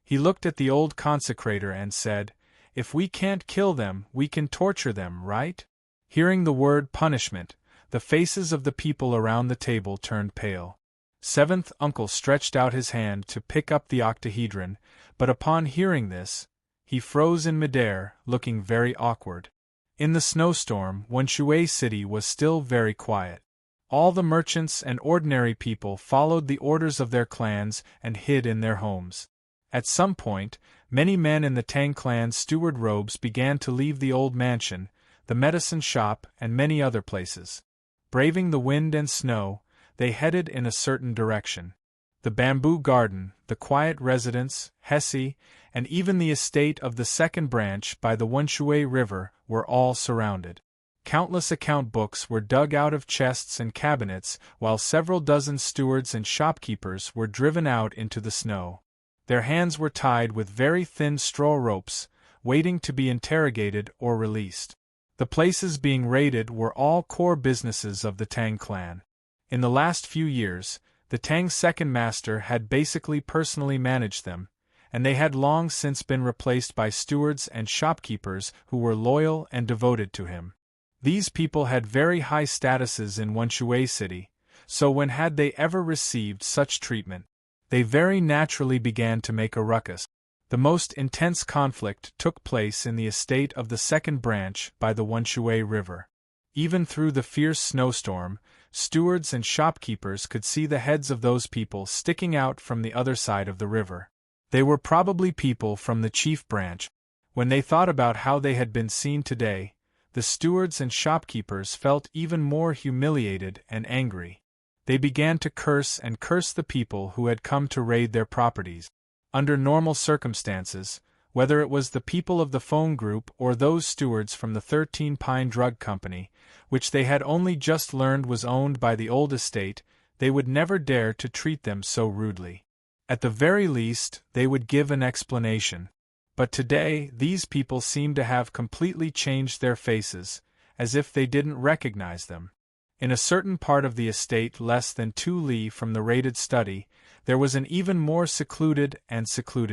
He looked at the old consecrator and said, "If we can't kill them, we can torture them, right?" Hearing the word punishment, the faces of the people around the table turned pale. Seventh Uncle stretched out his hand to pick up the octahedron, but upon hearing this, he froze in midair, looking very awkward. In the snowstorm, Wenshui City was still very quiet. All the merchants and ordinary people followed the orders of their clans and hid in their homes. At some point, many men in the Tang clan's steward robes began to leave the old mansion, the medicine shop, and many other places. Braving the wind and snow, they headed in a certain direction. The bamboo garden, the quiet residence, Hesse, and even the estate of the second branch by the Wenshui River were all surrounded. Countless account books were dug out of chests and cabinets, while several dozen stewards and shopkeepers were driven out into the snow. Their hands were tied with very thin straw ropes, waiting to be interrogated or released. The places being raided were all core businesses of the Tang clan. In the last few years, the Tang's second master had basically personally managed them, and they had long since been replaced by stewards and shopkeepers who were loyal and devoted to him. These people had very high statuses in Wenshui City, so when had they ever received such treatment? They very naturally began to make a ruckus. The most intense conflict took place in the estate of the second branch by the Wenshui River. Even through the fierce snowstorm, stewards and shopkeepers could see the heads of those people sticking out from the other side of the river. They were probably people from the chief branch. When they thought about how they had been seen today, the stewards and shopkeepers felt even more humiliated and angry. They began to curse the people who had come to raid their properties. Under normal circumstances, whether it was the people of the phone group or those stewards from the 13 Pine Drug Company, which they had only just learned was owned by the old estate, they would never dare to treat them so rudely. At the very least, they would give an explanation. But today, these people seemed to have completely changed their faces, as if they didn't recognize them. In a certain part of the estate less than 2 li from the raided study, there was an even more secluded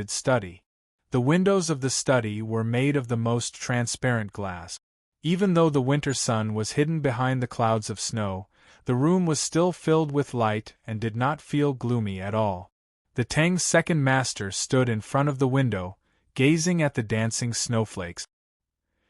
study. The windows of the study were made of the most transparent glass. Even though the winter sun was hidden behind the clouds of snow, the room was still filled with light and did not feel gloomy at all. The Tang's second master stood in front of the window, gazing at the dancing snowflakes.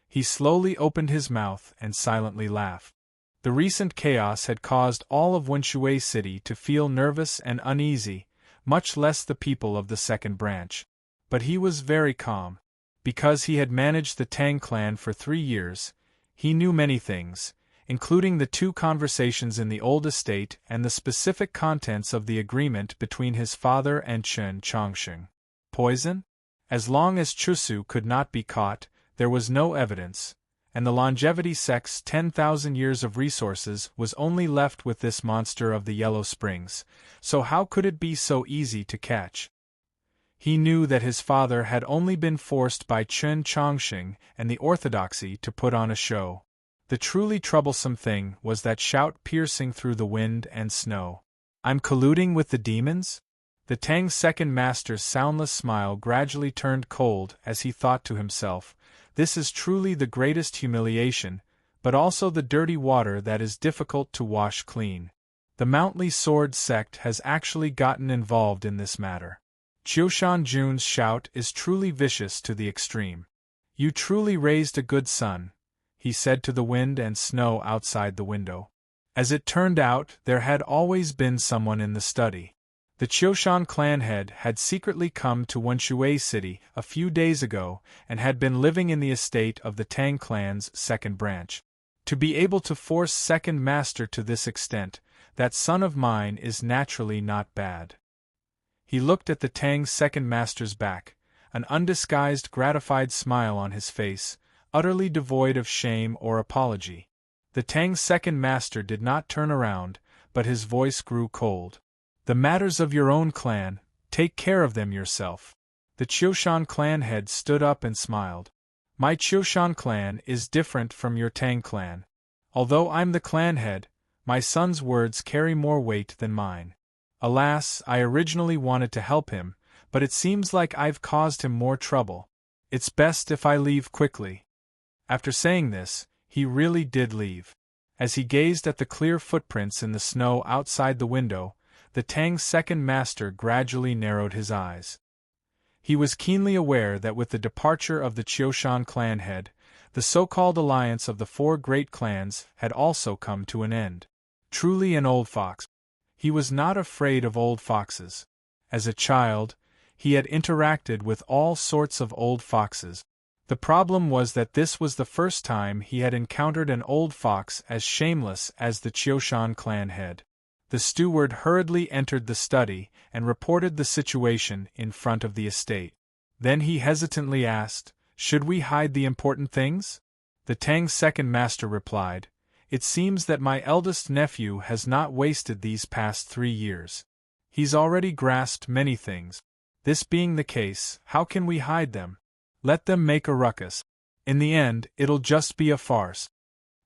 He slowly opened his mouth and silently laughed. The recent chaos had caused all of Wenshui City to feel nervous and uneasy, much less the people of the second branch. But he was very calm. Because he had managed the Tang clan for 3 years, he knew many things, including the 2 conversations in the old estate and the specific contents of the agreement between his father and Chen Chongsheng. Poison? As long as Chusu could not be caught, there was no evidence, and the longevity sect's 10,000 years of resources was only left with this monster of the Yellow Springs, so how could it be so easy to catch? He knew that his father had only been forced by Chen Chongsheng and the orthodoxy to put on a show. The truly troublesome thing was that shout piercing through the wind and snow. "I'm colluding with the demons?" The Tang's second master's soundless smile gradually turned cold as he thought to himself, "This is truly the greatest humiliation, but also the dirty water that is difficult to wash clean. The Mountly Sword sect has actually gotten involved in this matter." Qiushan Jun's shout is truly vicious to the extreme. "You truly raised a good son," he said to the wind and snow outside the window. As it turned out, there had always been someone in the study. The Qiushan clan head had secretly come to Wenshui City a few days ago and had been living in the estate of the Tang clan's second branch. To be able to force second master to this extent, that son of mine is naturally not bad. He looked at the Tang's second master's back, an undisguised gratified smile on his face, utterly devoid of shame or apology. The Tang's second master did not turn around, but his voice grew cold. "The matters of your own clan, take care of them yourself." The Qiushan clan head stood up and smiled. "My Qiushan clan is different from your Tang clan. Although I'm the clan head, my son's words carry more weight than mine. Alas, I originally wanted to help him, but it seems like I've caused him more trouble. It's best if I leave quickly." After saying this, he really did leave. As he gazed at the clear footprints in the snow outside the window, the Tang's second master gradually narrowed his eyes. He was keenly aware that with the departure of the Qiushan clan head, the so-called alliance of the 4 great clans had also come to an end. Truly an old fox. He was not afraid of old foxes. As a child, he had interacted with all sorts of old foxes. The problem was that this was the first time he had encountered an old fox as shameless as the Qiushan clan head. The steward hurriedly entered the study and reported the situation in front of the estate. Then he hesitantly asked, "Should we hide the important things?" The Tang's second master replied, "It seems that my eldest nephew has not wasted these past 3 years. He's already grasped many things. This being the case, how can we hide them? Let them make a ruckus. In the end, it'll just be a farce."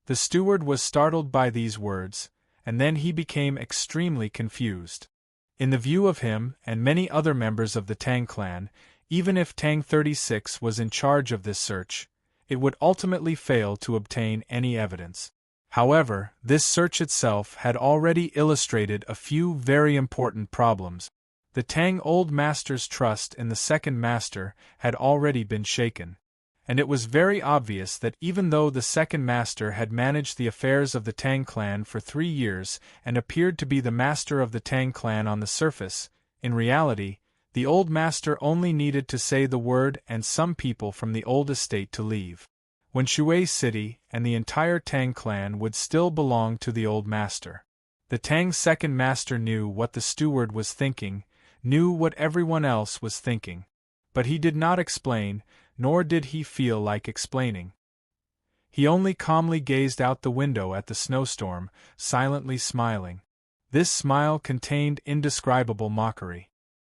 The steward was startled by these words, and then he became extremely confused. In the view of him and many other members of the Tang clan, even if Tang 36 was in charge of this search, it would ultimately fail to obtain any evidence. However, this search itself had already illustrated a few very important problems. The Tang Old Master's trust in the second master had already been shaken, and it was very obvious that even though the second master had managed the affairs of the Tang clan for 3 years and appeared to be the master of the Tang clan on the surface, in reality, the old master only needed to say the word and some people from the old estate to leave. Wenshui City and the entire Tang clan would still belong to the old master. The Tang's second master knew what the steward was thinking, knew what everyone else was thinking. But he did not explain, nor did he feel like explaining. He only calmly gazed out the window at the snowstorm, silently smiling. This smile contained indescribable mockery.